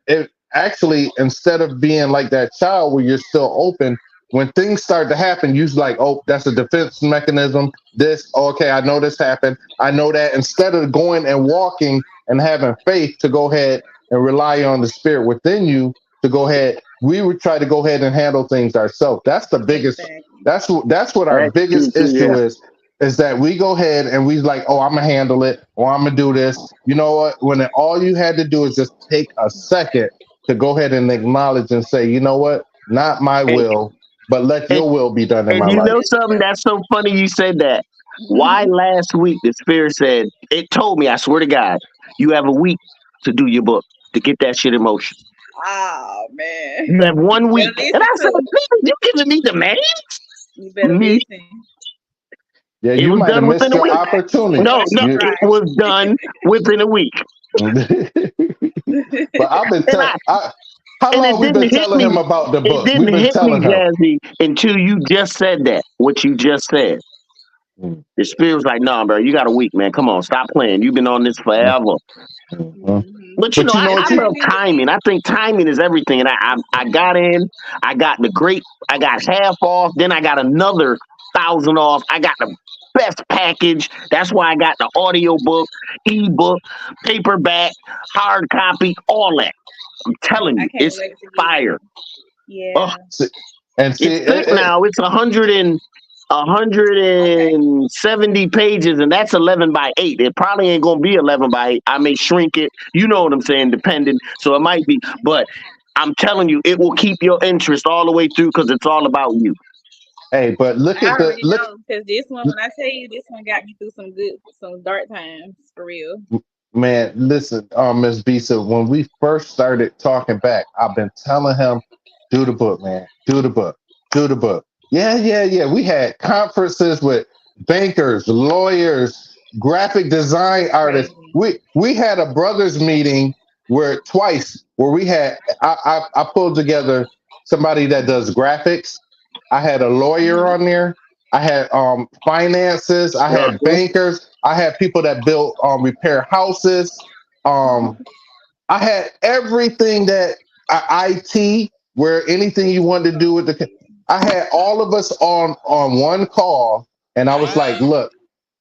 [SPEAKER 5] it actually, instead of being like that child where you're still open, when things start to happen, you're like, oh, that's a defense mechanism. Okay, I know this happened. I know that. Instead of going and walking and having faith to go ahead and rely on the spirit within you to go ahead, we would try to go ahead and handle things ourselves. That's the biggest.
[SPEAKER 6] Exactly.
[SPEAKER 5] That's what our
[SPEAKER 1] That's true
[SPEAKER 5] biggest
[SPEAKER 1] too,
[SPEAKER 5] issue
[SPEAKER 1] yeah.
[SPEAKER 5] is that we go ahead and we like, oh, I'm gonna handle it, or I'm gonna do this. You know what? When all you had to do is just take a second to go ahead and acknowledge and say, you know what? Not my
[SPEAKER 1] And,
[SPEAKER 5] will, but let
[SPEAKER 1] and
[SPEAKER 5] your will be done in
[SPEAKER 1] and
[SPEAKER 5] my
[SPEAKER 1] you
[SPEAKER 5] life.
[SPEAKER 1] know something that's so funny you said that. Why last week the spirit said it told me, I swear to God, you have a week to do your book, to get that shit in motion.
[SPEAKER 6] Oh man.
[SPEAKER 1] You have
[SPEAKER 6] You
[SPEAKER 1] one
[SPEAKER 6] better
[SPEAKER 1] week. And
[SPEAKER 6] listen
[SPEAKER 1] I said,
[SPEAKER 6] too.
[SPEAKER 1] "Nigga, you giving me the man?
[SPEAKER 6] You better listen.
[SPEAKER 5] Yeah,
[SPEAKER 1] It
[SPEAKER 5] you
[SPEAKER 1] was
[SPEAKER 5] might have
[SPEAKER 1] done within
[SPEAKER 5] missed
[SPEAKER 1] a
[SPEAKER 5] your
[SPEAKER 1] week.
[SPEAKER 6] Practice what
[SPEAKER 5] opportunity.
[SPEAKER 1] No,
[SPEAKER 6] what
[SPEAKER 1] no,
[SPEAKER 6] you
[SPEAKER 5] You,
[SPEAKER 1] it
[SPEAKER 6] try.
[SPEAKER 1] was done within a week.
[SPEAKER 5] but I've been
[SPEAKER 1] And I
[SPEAKER 5] telling. How
[SPEAKER 1] and
[SPEAKER 5] long we been telling him about the
[SPEAKER 1] it
[SPEAKER 5] book?
[SPEAKER 1] didn't
[SPEAKER 5] We've been
[SPEAKER 1] hit me,
[SPEAKER 5] telling him.
[SPEAKER 1] Jazzy, until you just said that. What you just said. The spirit was like, nah, bro, you got a week, man. Come on, stop playing. You've been on this forever.
[SPEAKER 5] Mhm.
[SPEAKER 6] Hmm.
[SPEAKER 1] But
[SPEAKER 5] But you know
[SPEAKER 1] I
[SPEAKER 5] what
[SPEAKER 6] I
[SPEAKER 5] you
[SPEAKER 1] love
[SPEAKER 6] believe
[SPEAKER 1] timing. I think timing is everything. And I got in, I got I got half off, then I got another 1,000 off. I got the best package. That's why I got the audio book, ebook, paperback, hard copy, all that. I'm telling
[SPEAKER 6] I
[SPEAKER 1] you,
[SPEAKER 6] can't
[SPEAKER 1] it's
[SPEAKER 6] wait to get it.
[SPEAKER 1] fire. Oh,
[SPEAKER 6] Yeah.
[SPEAKER 5] see, and see
[SPEAKER 1] it's thick now. It's 170 pages, and that's 11 by 8. It probably ain't gonna be 11 by 8. I may shrink it. You know what I'm saying? Depending. So it might be, but I'm telling you, it will keep your interest all the way through because it's all about you.
[SPEAKER 5] hey, but look
[SPEAKER 6] I
[SPEAKER 5] at the
[SPEAKER 6] already
[SPEAKER 5] look.
[SPEAKER 6] know because this one, when I tell you, this one got me through some dark times for real.
[SPEAKER 5] Man, listen, Miss Bisa, when we first started talking back, I've been telling him, do the book, man. Do the book. Do the book. Yeah, yeah, yeah. We had conferences with bankers, lawyers, graphic design artists.
[SPEAKER 6] Crazy.
[SPEAKER 5] We had a brothers meeting where we had I pulled together somebody that does graphics. I had a lawyer
[SPEAKER 6] Hmm.
[SPEAKER 5] on there. I had finances. I had
[SPEAKER 1] Uh-huh.
[SPEAKER 5] bankers. I had people that built repair houses. Um, I had everything that IT, where anything you wanted to do with I had all of us on one call, and I was like, look.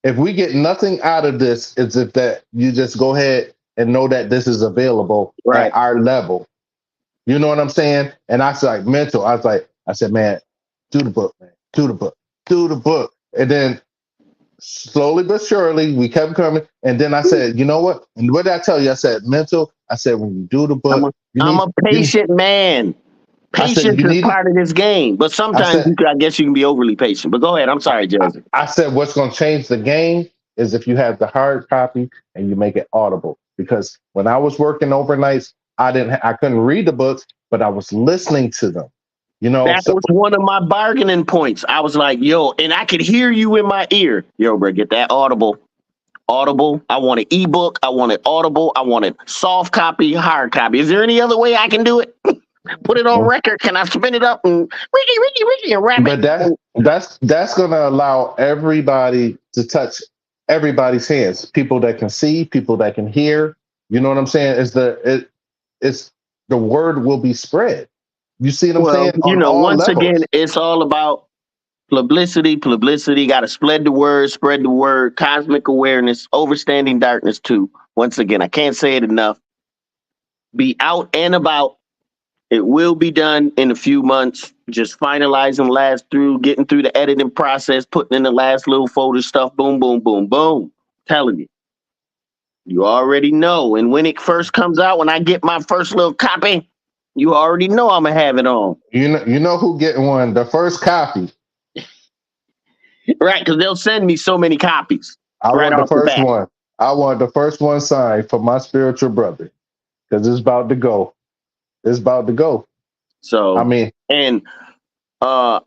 [SPEAKER 5] if we get nothing out of this, it's if that you just go ahead and know that this is available
[SPEAKER 1] Right.
[SPEAKER 5] at our level. You know what I'm saying? And I was like, mental. I said, man, do the book, man. Do the book. Do the book. And then slowly but surely, we kept coming. And then I said, you know what? And what did I tell you? I said, mental. I said, when you do the
[SPEAKER 1] I'm
[SPEAKER 5] book,
[SPEAKER 1] a, I'm a patient man.
[SPEAKER 5] I said,
[SPEAKER 1] Patience
[SPEAKER 5] you
[SPEAKER 1] is
[SPEAKER 5] need it.
[SPEAKER 1] part of this game, but
[SPEAKER 5] I
[SPEAKER 1] sometimes
[SPEAKER 5] said,
[SPEAKER 1] I guess you can be overly patient. But go ahead. I'm sorry, Joseph.
[SPEAKER 5] I said, what's going to change the game is if you have the hard copy and you make it audible. Because when I was working overnights, I couldn't read the books, but I was listening to them. You know,
[SPEAKER 1] That
[SPEAKER 5] so
[SPEAKER 1] was one of my bargaining points. I was like, yo, and I could hear you in my ear. Yo, bro, get that Audible. Audible. I want an ebook. I want it Audible. I want it soft copy, hard copy. Is there any other way I can do it? Put it on record. Can I spin it up and Ricky, and wrap
[SPEAKER 5] but
[SPEAKER 1] it?
[SPEAKER 5] that's going to allow everybody to touch everybody's hands. People that can see, people that can hear. You know what I'm saying? It's the word will be spread. You see what I'm
[SPEAKER 1] Well,
[SPEAKER 5] saying? On all
[SPEAKER 1] once again,
[SPEAKER 5] levels.
[SPEAKER 1] it's all about publicity. Got to spread the word, cosmic awareness, overstanding darkness too. Once again, I can't say it enough. Be out and about. It will be done in a few months. Just finalizing getting through the editing process, putting in the last little folder stuff. Boom, boom, boom, boom. Telling you. You already know. And when it first comes out, when I get my first little copy, you already know I'm going to have it on.
[SPEAKER 5] You know who getting one? The first copy.
[SPEAKER 1] Right, because they'll send me so many copies.
[SPEAKER 5] I
[SPEAKER 1] right
[SPEAKER 5] want the
[SPEAKER 1] off the
[SPEAKER 5] first
[SPEAKER 1] bat.
[SPEAKER 5] one. I want the first one signed for my spiritual brother because it's about to go. It's about to go.
[SPEAKER 1] So,
[SPEAKER 5] I mean,
[SPEAKER 1] and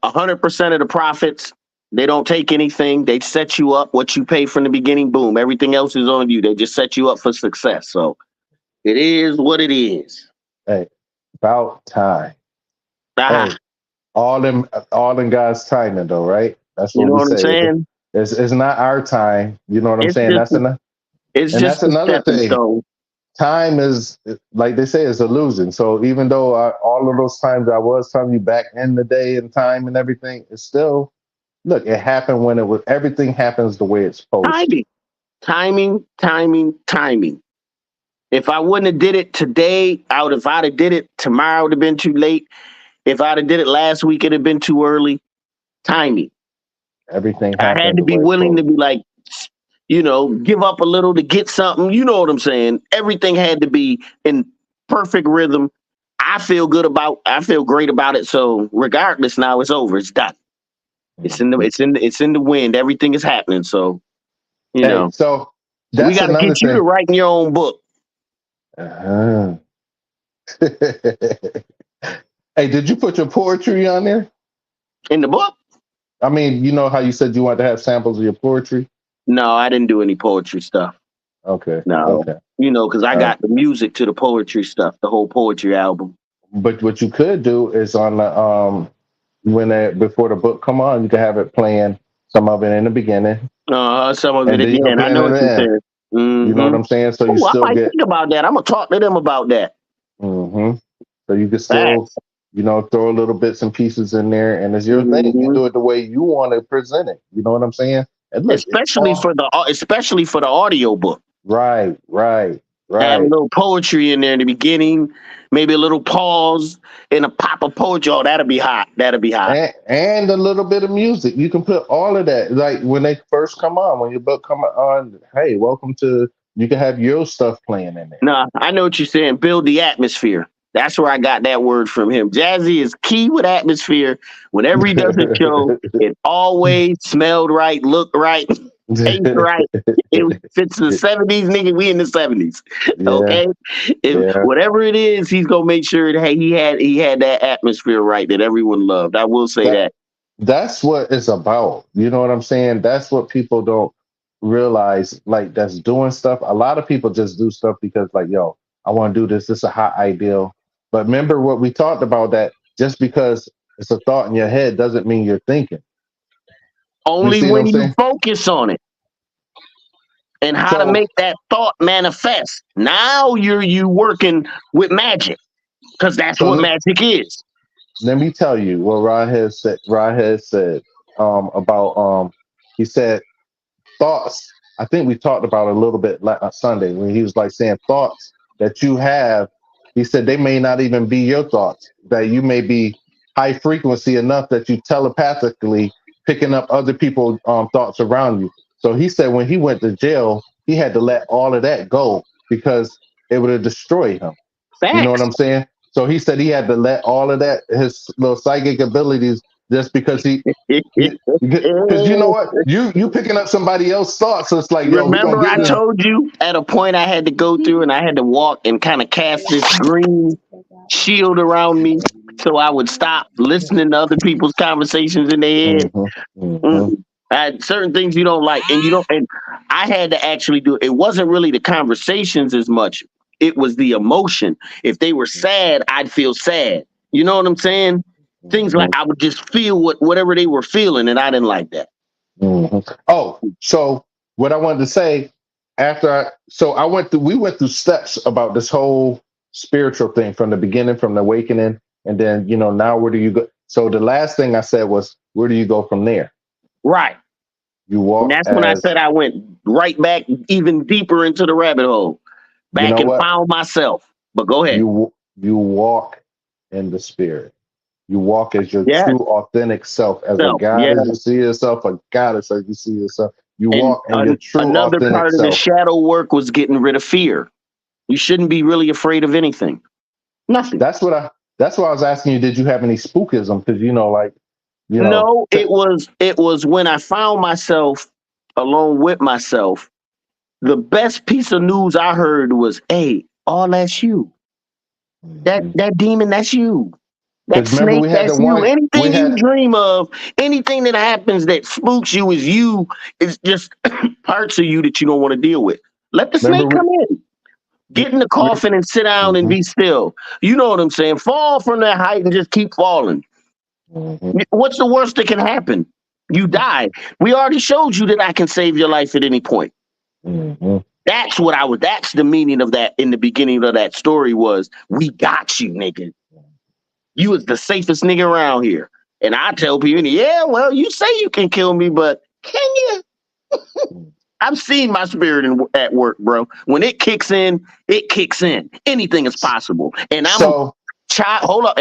[SPEAKER 1] 100% of the profits, they don't take anything. They set you up. What you pay from the beginning, boom. Everything else is on you. They just set you up for success. So it is what it is.
[SPEAKER 5] hey, about time.
[SPEAKER 1] Ah,
[SPEAKER 5] Hey, all in God's timing, though, right? That's
[SPEAKER 1] you
[SPEAKER 5] what
[SPEAKER 1] know
[SPEAKER 5] we
[SPEAKER 1] what I'm
[SPEAKER 5] say.
[SPEAKER 1] saying?
[SPEAKER 5] It's not our time. You know what I'm
[SPEAKER 1] It's
[SPEAKER 5] saying?
[SPEAKER 1] just it's
[SPEAKER 5] And
[SPEAKER 1] just
[SPEAKER 5] that's
[SPEAKER 1] a
[SPEAKER 5] another
[SPEAKER 1] stepping
[SPEAKER 5] thing.
[SPEAKER 1] stone.
[SPEAKER 5] Time is, like they say, is illusion. So even though all of those times I was telling you back in the day and time and everything, it's still, look, it happened when everything happens the way it's supposed to.
[SPEAKER 1] Timing. If I wouldn't have did it today, if I'd have did it tomorrow, it would have been too late. If I'd have did it last week, it'd have been too early. Timing.
[SPEAKER 5] Everything
[SPEAKER 1] I had
[SPEAKER 5] happened
[SPEAKER 1] to
[SPEAKER 5] the
[SPEAKER 1] be
[SPEAKER 5] way it's
[SPEAKER 1] willing to
[SPEAKER 5] supposed
[SPEAKER 1] be like, give up a little to get something. You know what I'm saying? Everything had to be in perfect rhythm. I feel great about it. So regardless, now it's over. It's done. It's in the wind. Everything is happening. So,
[SPEAKER 5] to. Hey, so
[SPEAKER 1] we
[SPEAKER 5] that's
[SPEAKER 1] got to
[SPEAKER 5] another
[SPEAKER 1] get you to
[SPEAKER 5] thing.
[SPEAKER 1] writing your own book.
[SPEAKER 5] Uh-huh. Hey, did you put your poetry on there?
[SPEAKER 1] In the book?
[SPEAKER 5] I mean, you know how you said you wanted to have samples of your poetry?
[SPEAKER 1] No, I didn't do any poetry stuff.
[SPEAKER 5] Okay.
[SPEAKER 1] No.
[SPEAKER 5] Okay.
[SPEAKER 1] Because I got the music to the poetry stuff, the whole poetry album.
[SPEAKER 5] But what you could do is on the before the book come on, you can have it playing some of it in the beginning,
[SPEAKER 1] Some of it
[SPEAKER 5] and
[SPEAKER 1] at
[SPEAKER 5] then you
[SPEAKER 1] the
[SPEAKER 5] can
[SPEAKER 1] end. I
[SPEAKER 5] play it
[SPEAKER 1] know
[SPEAKER 5] in
[SPEAKER 1] what
[SPEAKER 5] the
[SPEAKER 1] you
[SPEAKER 5] end.
[SPEAKER 1] said.
[SPEAKER 5] You know what I'm saying? So you
[SPEAKER 1] I
[SPEAKER 5] still
[SPEAKER 1] might
[SPEAKER 5] get.
[SPEAKER 1] think about that. I'm gonna talk to them about that.
[SPEAKER 5] So you can still,
[SPEAKER 1] Facts.
[SPEAKER 5] throw a little bits and pieces in there, and it's your thing. You
[SPEAKER 1] hmm
[SPEAKER 5] do it the way you want to present it. You know what I'm saying? And look, it's
[SPEAKER 1] Especially
[SPEAKER 5] all
[SPEAKER 1] for the audio book.
[SPEAKER 5] right, right,
[SPEAKER 1] Have a
[SPEAKER 5] right.
[SPEAKER 1] little poetry in there in the beginning, maybe a little pause and a pop of poetry. Oh, that'll be hot. That'll be hot.
[SPEAKER 5] And a little bit of music. You can put all of that. Like when they first come on, when your book come on, hey, welcome to. You can have your stuff playing in there.
[SPEAKER 1] Nah, I know what you're saying. Build the atmosphere. That's where I got that word from him. Jazzy is key with atmosphere. Whenever he does a show, it always smelled right, looked right, tastes right. It fits the 70s, nigga. We in the 70s.
[SPEAKER 5] Yeah,
[SPEAKER 1] Okay?
[SPEAKER 5] yeah.
[SPEAKER 1] Whatever it is, he's gonna make sure that hey, he had that atmosphere right that everyone loved. I will say that.
[SPEAKER 5] That's what it's about. You know what I'm saying? That's what people don't realize. Like that's doing stuff. A lot of people just do stuff because, like, yo, I want to do this. This is a hot ideal. But remember what we talked about, that just because it's a thought in your head doesn't mean you're thinking. You
[SPEAKER 1] Only
[SPEAKER 5] see what I'm
[SPEAKER 1] when you
[SPEAKER 5] saying?
[SPEAKER 1] focus on it and how to
[SPEAKER 5] So
[SPEAKER 1] make that thought manifest. Now you working with magic because that's
[SPEAKER 5] so
[SPEAKER 1] what
[SPEAKER 5] let,
[SPEAKER 1] magic is.
[SPEAKER 5] let me tell you what Rod has said. Rod has said about he said thoughts. I think we talked about it a little bit Sunday when he was like saying thoughts that you have. He said they may not even be your thoughts. That you may be high frequency enough that you telepathically picking up other people's thoughts around you. So he said when he went to jail, he had to let all of that go because it would have destroyed him. You know what
[SPEAKER 1] Facts.
[SPEAKER 5] I'm saying? So he said he had to let all of that, his little psychic abilities, just because because you know what, you picking up somebody else's thoughts. So it's like, yo, we're gonna
[SPEAKER 1] Remember,
[SPEAKER 5] get
[SPEAKER 1] I
[SPEAKER 5] this.
[SPEAKER 1] told you at a point I had to go through and I had to walk and kind of cast this green shield around me so I would stop listening to other people's conversations in their head.
[SPEAKER 5] Hmm. Hmm.
[SPEAKER 1] Mm. Certain things you don't like, and you don't. And I had to actually do it. It wasn't really the conversations as much; it was the emotion. If they were sad, I'd feel sad. You know what I'm saying? Things like I would just feel whatever they were feeling, and I didn't like that.
[SPEAKER 5] Hmm. Oh, so what I wanted to say we went through steps about this whole spiritual thing from the beginning, from the awakening, and then now where do you go? So the last thing I said was, where do you go from there?
[SPEAKER 1] Right.
[SPEAKER 5] You
[SPEAKER 1] And
[SPEAKER 5] walk
[SPEAKER 1] that's when I
[SPEAKER 5] as,
[SPEAKER 1] said I went right back even deeper into the rabbit hole,
[SPEAKER 5] you
[SPEAKER 1] back
[SPEAKER 5] know
[SPEAKER 1] and
[SPEAKER 5] what?
[SPEAKER 1] found myself. But go ahead.
[SPEAKER 5] You walk in the spirit. You walk as your
[SPEAKER 1] Yes.
[SPEAKER 5] true, authentic self, as a
[SPEAKER 1] So,
[SPEAKER 5] God
[SPEAKER 1] yeah.
[SPEAKER 5] as you see yourself, a goddess as you see yourself. You
[SPEAKER 1] And
[SPEAKER 5] walk in your true,
[SPEAKER 1] another
[SPEAKER 5] authentic
[SPEAKER 1] part of the
[SPEAKER 5] self.
[SPEAKER 1] shadow work was getting rid of fear. You shouldn't be really afraid of anything. Nothing.
[SPEAKER 5] That's why I was asking you, did you have any spookism? Because
[SPEAKER 1] No,
[SPEAKER 5] t-
[SPEAKER 1] it was when I found myself alone with myself. The best piece of news I heard was, "Hey, all that's you. That demon, that's you. That
[SPEAKER 5] because remember
[SPEAKER 1] snake,
[SPEAKER 5] we had the
[SPEAKER 1] that's you.
[SPEAKER 5] one we
[SPEAKER 1] Anything you
[SPEAKER 5] had.
[SPEAKER 1] dream of, anything that happens that spooks you is you. It's just parts of you that you don't want to deal with. Let the
[SPEAKER 5] Remember
[SPEAKER 1] snake come in. Get in the coffin and sit down and
[SPEAKER 5] Mhm,
[SPEAKER 1] be still. You know what I'm saying? Fall from that height and just keep falling.
[SPEAKER 5] mhm,
[SPEAKER 1] What's the worst that can happen? You die. We already showed you that I can save your life at any point.
[SPEAKER 5] mhm.
[SPEAKER 1] That's the meaning of that in the beginning of that story was, we got you, nigga. You was the safest nigga around here. And I tell people, yeah, well, you say you can kill me, but can you? I've seen my spirit at work, bro. When it kicks in, it kicks in. Anything is possible. And I'm
[SPEAKER 5] So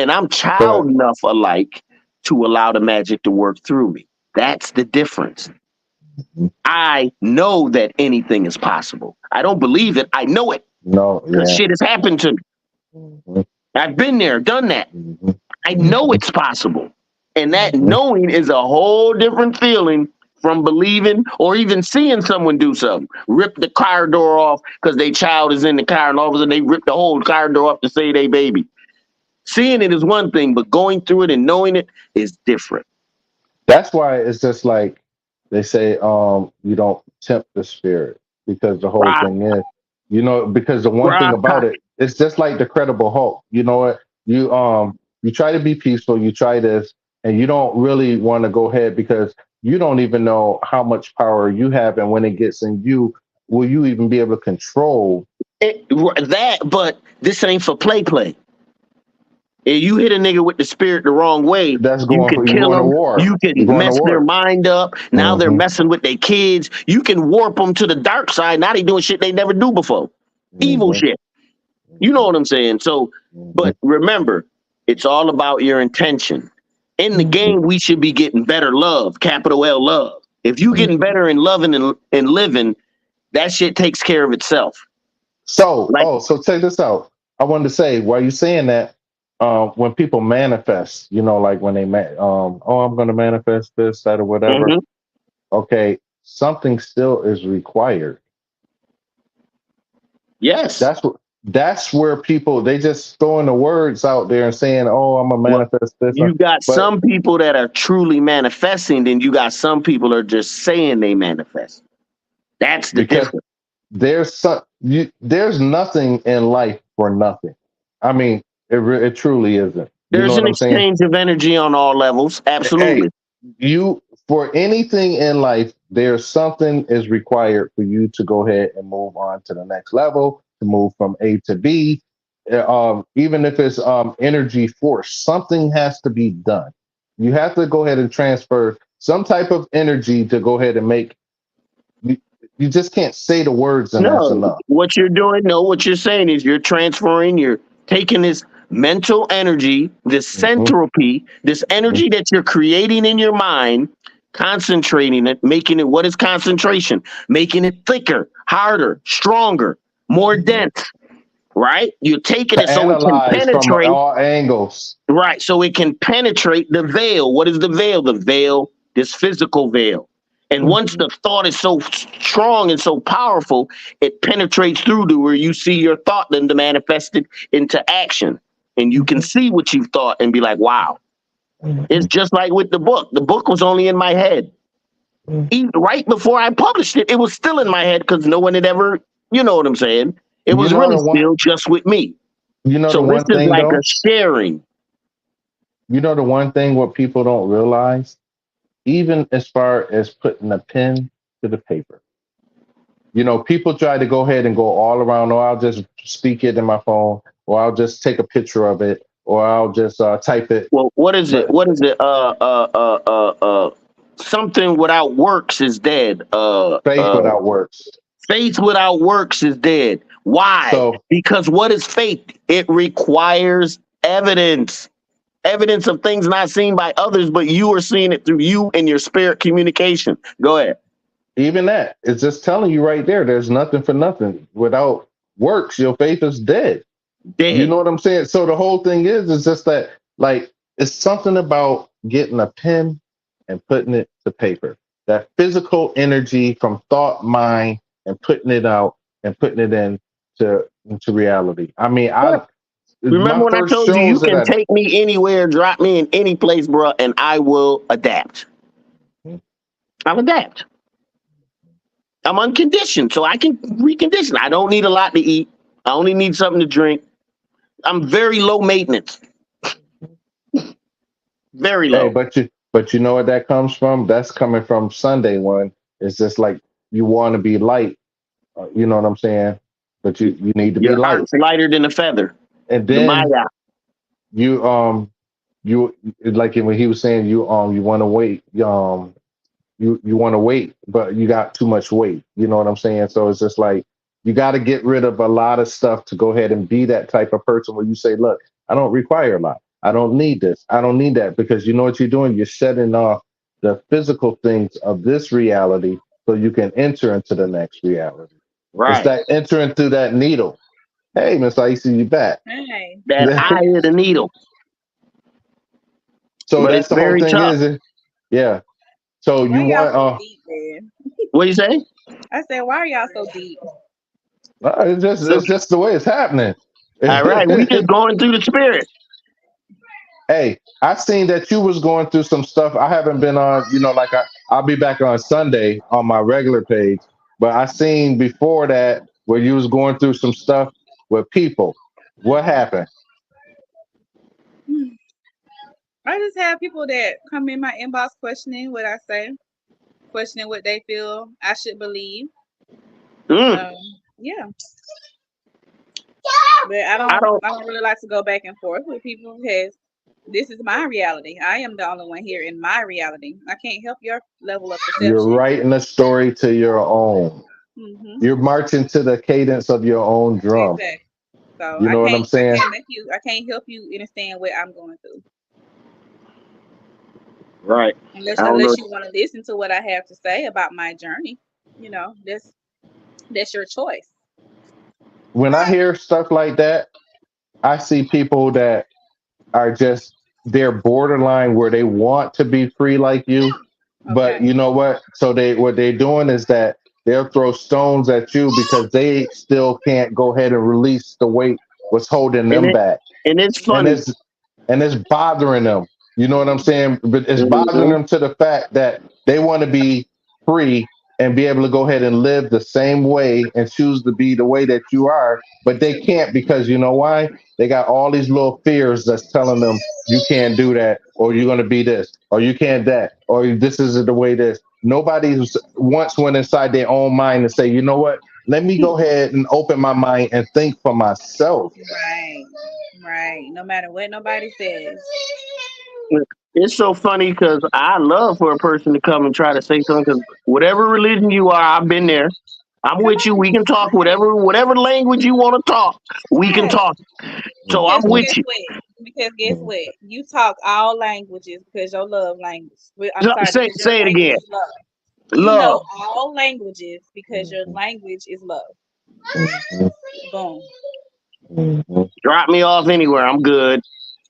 [SPEAKER 1] I'm
[SPEAKER 5] go ahead.
[SPEAKER 1] child enough alike to allow the magic to work through me. That's the difference.
[SPEAKER 5] Mhm.
[SPEAKER 1] I know that anything is possible. I don't believe it. I know it
[SPEAKER 5] No,
[SPEAKER 1] because
[SPEAKER 5] yeah.
[SPEAKER 1] shit has happened to me.
[SPEAKER 5] Mhm,
[SPEAKER 1] I've been there, done that.
[SPEAKER 5] mhm,
[SPEAKER 1] I know
[SPEAKER 5] mhm,
[SPEAKER 1] it's possible. And that
[SPEAKER 5] mhm,
[SPEAKER 1] knowing is a whole different feeling from believing or even seeing someone do something. Rip the car door off because their child is in the car and all of a sudden they rip the whole car door off to save their baby. Seeing it is one thing, but going through it and knowing it is different.
[SPEAKER 5] That's why it's just like they say, you don't tempt the spirit, because the whole
[SPEAKER 1] Right,
[SPEAKER 5] thing is, because the one thing
[SPEAKER 1] right.
[SPEAKER 5] about it, it's just like the Credible Hulk. You know what? You try to be peaceful, you try this, and you don't really want to go ahead because you don't even know how much power you have, and when it gets in you, will you even be able to control?
[SPEAKER 1] But this ain't for play. If you hit a nigga with the spirit the wrong way,
[SPEAKER 5] That's
[SPEAKER 1] you
[SPEAKER 5] going
[SPEAKER 1] can
[SPEAKER 5] for you
[SPEAKER 1] kill
[SPEAKER 5] going to
[SPEAKER 1] them.
[SPEAKER 5] war.
[SPEAKER 1] You can
[SPEAKER 5] You're going to
[SPEAKER 1] mess their
[SPEAKER 5] war.
[SPEAKER 1] mind up. Now they're
[SPEAKER 5] Hmm.
[SPEAKER 1] messing with their kids. You can warp them to the dark side. Now they doing shit they never do before. Evil
[SPEAKER 5] Hmm.
[SPEAKER 1] shit. You know what I'm saying? So, but remember, it's all about your intention. In the
[SPEAKER 5] Hmm.
[SPEAKER 1] game, we should be getting better love, capital L love. If you
[SPEAKER 5] Hmm.
[SPEAKER 1] getting better in loving and living, that shit takes care of itself.
[SPEAKER 5] So,
[SPEAKER 1] Like,
[SPEAKER 5] so check this out. I wanted to say, while you saying that, when people manifest, like when they, oh, I'm going to manifest this, that, or whatever.
[SPEAKER 1] mhm.
[SPEAKER 5] Okay, something still is required.
[SPEAKER 1] Yes.
[SPEAKER 5] That's where people, they just throwing the words out there and saying, oh, I'm gonna
[SPEAKER 1] Well,
[SPEAKER 5] manifest this,
[SPEAKER 1] you got
[SPEAKER 5] but
[SPEAKER 1] some people that are truly manifesting, then you got some people that are just saying they manifest. That's the
[SPEAKER 5] because
[SPEAKER 1] difference.
[SPEAKER 5] there's nothing in life for nothing. I mean, it truly isn't. You know
[SPEAKER 1] There's
[SPEAKER 5] what
[SPEAKER 1] an
[SPEAKER 5] I'm saying?
[SPEAKER 1] exchange of energy on all levels.
[SPEAKER 5] Hey,
[SPEAKER 1] Absolutely.
[SPEAKER 5] for anything in life, there's something is required for you to go ahead and move on to the next level, to move from A to B. Even if it's energy force, something has to be done. You have to go ahead and transfer some type of energy to go ahead and make You just can't say the words and that's
[SPEAKER 1] No,
[SPEAKER 5] enough.
[SPEAKER 1] what you're doing, no, what you're saying is you're transferring, you're taking this mental energy, this
[SPEAKER 5] Mhm.
[SPEAKER 1] centropy, this energy that you're creating in your mind, concentrating it, making it, what is concentration? Making it thicker, harder, stronger, more dense, right? You're taking
[SPEAKER 5] To
[SPEAKER 1] it so it can
[SPEAKER 5] analyze from
[SPEAKER 1] penetrate.
[SPEAKER 5] all angles.
[SPEAKER 1] Right. So it can penetrate the veil. What is the veil? The veil, this physical veil. And once the thought is so strong and so powerful, it penetrates through to where you see your thought then to manifest it into action. And you can see what you've thought and be like, wow. It's just like with the book. The book was only in my head. Even right before I published it, it was still in my head because no one had ever, you know what I'm saying? It
[SPEAKER 5] You
[SPEAKER 1] was
[SPEAKER 5] know
[SPEAKER 1] really
[SPEAKER 5] the one.
[SPEAKER 1] still just with me.
[SPEAKER 5] You know the
[SPEAKER 1] So this
[SPEAKER 5] one
[SPEAKER 1] is
[SPEAKER 5] thing
[SPEAKER 1] like a
[SPEAKER 5] though.
[SPEAKER 1] sharing.
[SPEAKER 5] You know the one thing what people don't realize, even as far as putting a pen to the paper. You know, people try to go ahead and go all around. Or I'll just speak it in my phone, or I'll just take a picture of it, or I'll just type it.
[SPEAKER 1] Well, what is it?
[SPEAKER 5] But
[SPEAKER 1] What is it? Something without works is dead.
[SPEAKER 5] faith without works.
[SPEAKER 1] Faith without works is dead. Why?
[SPEAKER 5] So
[SPEAKER 1] Because what is faith? It requires evidence. Evidence of things not seen by others, but you are seeing it through you and your spirit communication. Go ahead.
[SPEAKER 5] even that, it's just telling you right there. There's nothing for nothing. Without works, your faith is dead. You
[SPEAKER 1] Dead.
[SPEAKER 5] know what I'm saying? So the whole thing is just that, like, it's something about getting a pen and putting it to paper. That physical energy from thought, mind, and putting it out and putting it into reality. I mean,
[SPEAKER 1] What?
[SPEAKER 5] my
[SPEAKER 1] Remember when I
[SPEAKER 5] first
[SPEAKER 1] told you you
[SPEAKER 5] shows that
[SPEAKER 1] can
[SPEAKER 5] I
[SPEAKER 1] take me anywhere, drop me in any place, bro, and I will adapt. I'll adapt. I'm unconditioned, so I can recondition. I don't need a lot to eat. I only need something to drink. I'm very low maintenance. Very
[SPEAKER 5] hey,
[SPEAKER 1] low.
[SPEAKER 5] but you know what that comes from? That's coming from Sunday one. It's just like you want to be light. You know what I'm saying? But you need to be
[SPEAKER 1] Your
[SPEAKER 5] light.
[SPEAKER 1] heart's lighter than a feather.
[SPEAKER 5] And
[SPEAKER 1] The
[SPEAKER 5] then
[SPEAKER 1] Maya.
[SPEAKER 5] you you like when he was saying you want to wait you want to wait, but you got too much weight. You know what I'm saying? So it's just like you got to get rid of a lot of stuff to go ahead and be that type of person where you say, look, I don't require a lot. I don't need this. I don't need that, because you know what you're doing? You're shutting off the physical things of this reality so you can enter into the next reality. It's
[SPEAKER 1] Right.
[SPEAKER 5] that entering through that needle. Hey, Miss Icy, you back.
[SPEAKER 6] Hey,
[SPEAKER 1] That eye of the needle.
[SPEAKER 5] So
[SPEAKER 1] But
[SPEAKER 5] that's
[SPEAKER 1] it's
[SPEAKER 5] the whole
[SPEAKER 1] very
[SPEAKER 5] thing
[SPEAKER 1] tough.
[SPEAKER 5] yeah. So
[SPEAKER 6] why
[SPEAKER 5] you
[SPEAKER 6] y'all
[SPEAKER 5] want
[SPEAKER 6] so deep, man?
[SPEAKER 1] What you say?
[SPEAKER 6] I said, why are y'all so deep?
[SPEAKER 1] So
[SPEAKER 5] it's just the way it's happening.
[SPEAKER 1] all right, we just going through the spirit.
[SPEAKER 5] Hey, I seen that you was going through some stuff. I haven't been on, like I'll be back on Sunday on my regular page, but I seen before that where you was going through some stuff with people. What happened?
[SPEAKER 6] I just have people that come in my inbox questioning what I say, questioning what they feel I should believe.
[SPEAKER 1] Mm,
[SPEAKER 6] Um, yeah, but I
[SPEAKER 1] I
[SPEAKER 6] don't.
[SPEAKER 1] don't
[SPEAKER 6] I don't really like to go back and forth with people because this is my reality. I am the only one here in my reality. I can't help your level of
[SPEAKER 5] You're
[SPEAKER 6] perception.
[SPEAKER 5] writing a story to your own.
[SPEAKER 6] Mm-hmm.
[SPEAKER 5] You're marching to the cadence of your own drum.
[SPEAKER 6] Exactly. So
[SPEAKER 5] You
[SPEAKER 6] I
[SPEAKER 5] know what
[SPEAKER 6] can't.
[SPEAKER 5] I'm
[SPEAKER 6] I
[SPEAKER 5] saying?
[SPEAKER 6] can't make you. I can't help you understand what I'm going through
[SPEAKER 1] right. I don't know.
[SPEAKER 6] unless you want to listen to what I have to say about my journey. You know, that's your choice.
[SPEAKER 5] When I hear stuff like that, I see people that are just they're borderline where they want to be free like you, but
[SPEAKER 6] Okay.
[SPEAKER 5] you know what? So what they're doing is that they'll throw stones at you because they still can't go ahead and release the weight what's holding
[SPEAKER 1] And
[SPEAKER 5] them
[SPEAKER 1] it
[SPEAKER 5] back,
[SPEAKER 1] and it's
[SPEAKER 5] and
[SPEAKER 1] funny.
[SPEAKER 5] it's bothering them. You know what I'm saying? But it's bothering
[SPEAKER 1] Mhm.
[SPEAKER 5] them to the fact that they want to be free and be able to go ahead and live the same way and choose to be the way that you are, but they can't because you know why? They got all these little fears that's telling them you can't do that, or you're going to be this, or you can't that, or this isn't the way this. Nobody once went inside their own mind and say, you know what? Let me go ahead and open my mind and think for myself.
[SPEAKER 6] Right. Right. No matter what nobody says.
[SPEAKER 1] It's so funny because I love for a person to come and try to say something. Because whatever religion you are, I've been there. I'm
[SPEAKER 6] Come
[SPEAKER 1] with you.
[SPEAKER 6] on.
[SPEAKER 1] We can talk whatever language you want to talk. We can
[SPEAKER 6] Right.
[SPEAKER 1] talk. So I'm
[SPEAKER 6] Because
[SPEAKER 1] with
[SPEAKER 6] guess
[SPEAKER 1] you.
[SPEAKER 6] what? Because guess what? You talk all languages because your love language. I'm sorry, because your
[SPEAKER 1] Say it
[SPEAKER 6] language
[SPEAKER 1] again.
[SPEAKER 6] is love. You know
[SPEAKER 1] Love.
[SPEAKER 6] all languages because your language is love. Boom.
[SPEAKER 1] Drop me off anywhere. I'm good.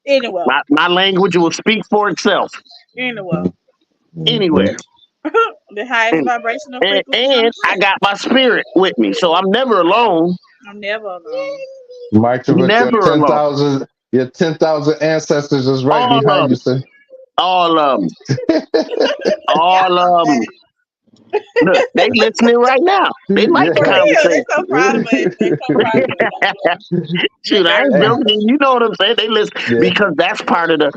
[SPEAKER 6] Anyway,
[SPEAKER 1] My language will speak for itself
[SPEAKER 6] anyway.
[SPEAKER 1] anywhere.
[SPEAKER 6] The highest
[SPEAKER 1] And,
[SPEAKER 6] vibrational frequency on
[SPEAKER 1] and
[SPEAKER 6] the
[SPEAKER 1] I
[SPEAKER 6] planet.
[SPEAKER 1] got my spirit with me. So I'm never alone.
[SPEAKER 6] I'm never alone.
[SPEAKER 5] March with
[SPEAKER 1] Never alone.
[SPEAKER 5] your 10,000 ancestors is right
[SPEAKER 1] All
[SPEAKER 5] behind
[SPEAKER 1] of
[SPEAKER 5] you,
[SPEAKER 1] them.
[SPEAKER 5] sir.
[SPEAKER 1] All of them.
[SPEAKER 6] Y'all
[SPEAKER 1] All
[SPEAKER 6] so
[SPEAKER 1] of them.
[SPEAKER 6] funny.
[SPEAKER 1] Look, they listening right now. They like the
[SPEAKER 6] For
[SPEAKER 5] Yeah.
[SPEAKER 6] real. They're
[SPEAKER 1] conversation.
[SPEAKER 6] so proud of us. They're so proud of us. They're
[SPEAKER 1] Shoot, I
[SPEAKER 6] very
[SPEAKER 1] ain't
[SPEAKER 5] Hey,
[SPEAKER 6] proud of
[SPEAKER 1] joking. You know what I'm saying? They listen
[SPEAKER 5] yeah.
[SPEAKER 1] because that's part of the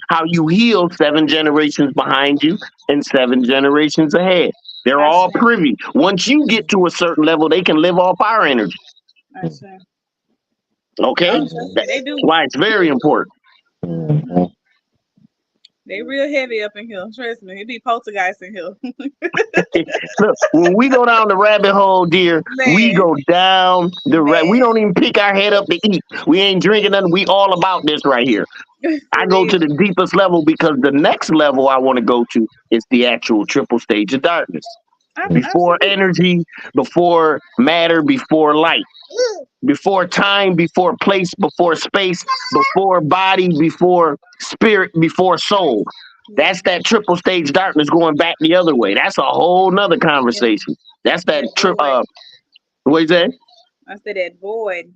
[SPEAKER 1] how you heal 7 generations behind you and 7 generations ahead. They're
[SPEAKER 6] us.
[SPEAKER 1] all privy. Once you get to a certain level, they can live off our energy.
[SPEAKER 6] I swear.
[SPEAKER 1] Okay,
[SPEAKER 6] Oh, trust me,
[SPEAKER 1] that's
[SPEAKER 6] they do.
[SPEAKER 1] why it's very important.
[SPEAKER 6] They real heavy up in here. Trust me. It be poltergeist in here.
[SPEAKER 1] Look, when we go down the rabbit hole, dear, we
[SPEAKER 6] Man.
[SPEAKER 1] go down we
[SPEAKER 6] Man.
[SPEAKER 1] don't even pick our head up to eat. We ain't drinking nothing. We all about this right here.
[SPEAKER 6] For
[SPEAKER 1] I go to
[SPEAKER 6] real.
[SPEAKER 1] the deepest level because the next level I want to go to is the actual triple stage of darkness. Before
[SPEAKER 6] Absolutely.
[SPEAKER 1] energy, before matter, before light, before time, before place, before space, before body, before spirit, before soul.
[SPEAKER 6] Yeah.
[SPEAKER 1] That's that triple stage darkness going back the other way. That's a whole nother
[SPEAKER 6] Yeah.
[SPEAKER 1] conversation. That's that
[SPEAKER 6] That void.
[SPEAKER 1] what is that?
[SPEAKER 6] I said that void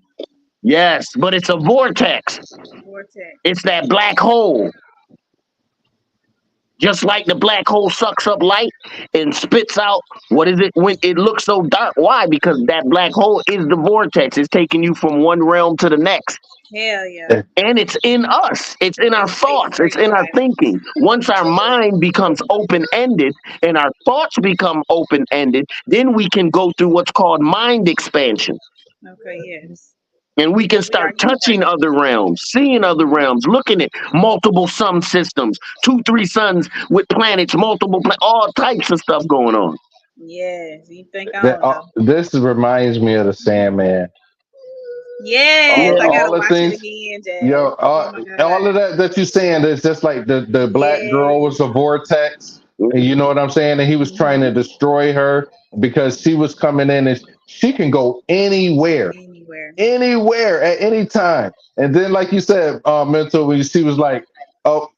[SPEAKER 1] Yes, but it's a vortex.
[SPEAKER 6] vortex.
[SPEAKER 1] It's that black hole. Just like the black hole sucks up light and spits out what is it when it looks so dark? Why? Because that black hole is the vortex. It's taking you from one realm to the next.
[SPEAKER 6] Hell yeah.
[SPEAKER 1] And it's in us. It's in our
[SPEAKER 6] It takes
[SPEAKER 1] thoughts.
[SPEAKER 6] where
[SPEAKER 1] It's
[SPEAKER 6] you
[SPEAKER 1] in our
[SPEAKER 6] life.
[SPEAKER 1] thinking. Once our mind becomes open ended and our thoughts become open ended, then we can go through what's called mind expansion.
[SPEAKER 6] Okay, yes.
[SPEAKER 1] And we can
[SPEAKER 6] Because we are
[SPEAKER 1] start touching
[SPEAKER 6] universe.
[SPEAKER 1] other realms, seeing other realms, looking at multiple sun systems, 2, 3 suns with planets, all types of stuff going on.
[SPEAKER 6] Yes. You think I don't know.
[SPEAKER 5] This reminds me of the Sandman.
[SPEAKER 6] Yes. I
[SPEAKER 1] Yeah,
[SPEAKER 6] gotta
[SPEAKER 5] All the
[SPEAKER 6] watch it
[SPEAKER 5] things,
[SPEAKER 6] again, Jazz.
[SPEAKER 5] yo,
[SPEAKER 6] Oh my
[SPEAKER 5] all
[SPEAKER 6] God.
[SPEAKER 5] of that you're saying is just like the black girl
[SPEAKER 6] Yes.
[SPEAKER 5] was a vortex, and you know what I'm saying. And he was trying to
[SPEAKER 6] Hmm.
[SPEAKER 5] destroy her because she was coming in, and she can go
[SPEAKER 6] Anywhere.
[SPEAKER 5] anywhere at any time. And then, like you said, mental, when she was like, "Oh,"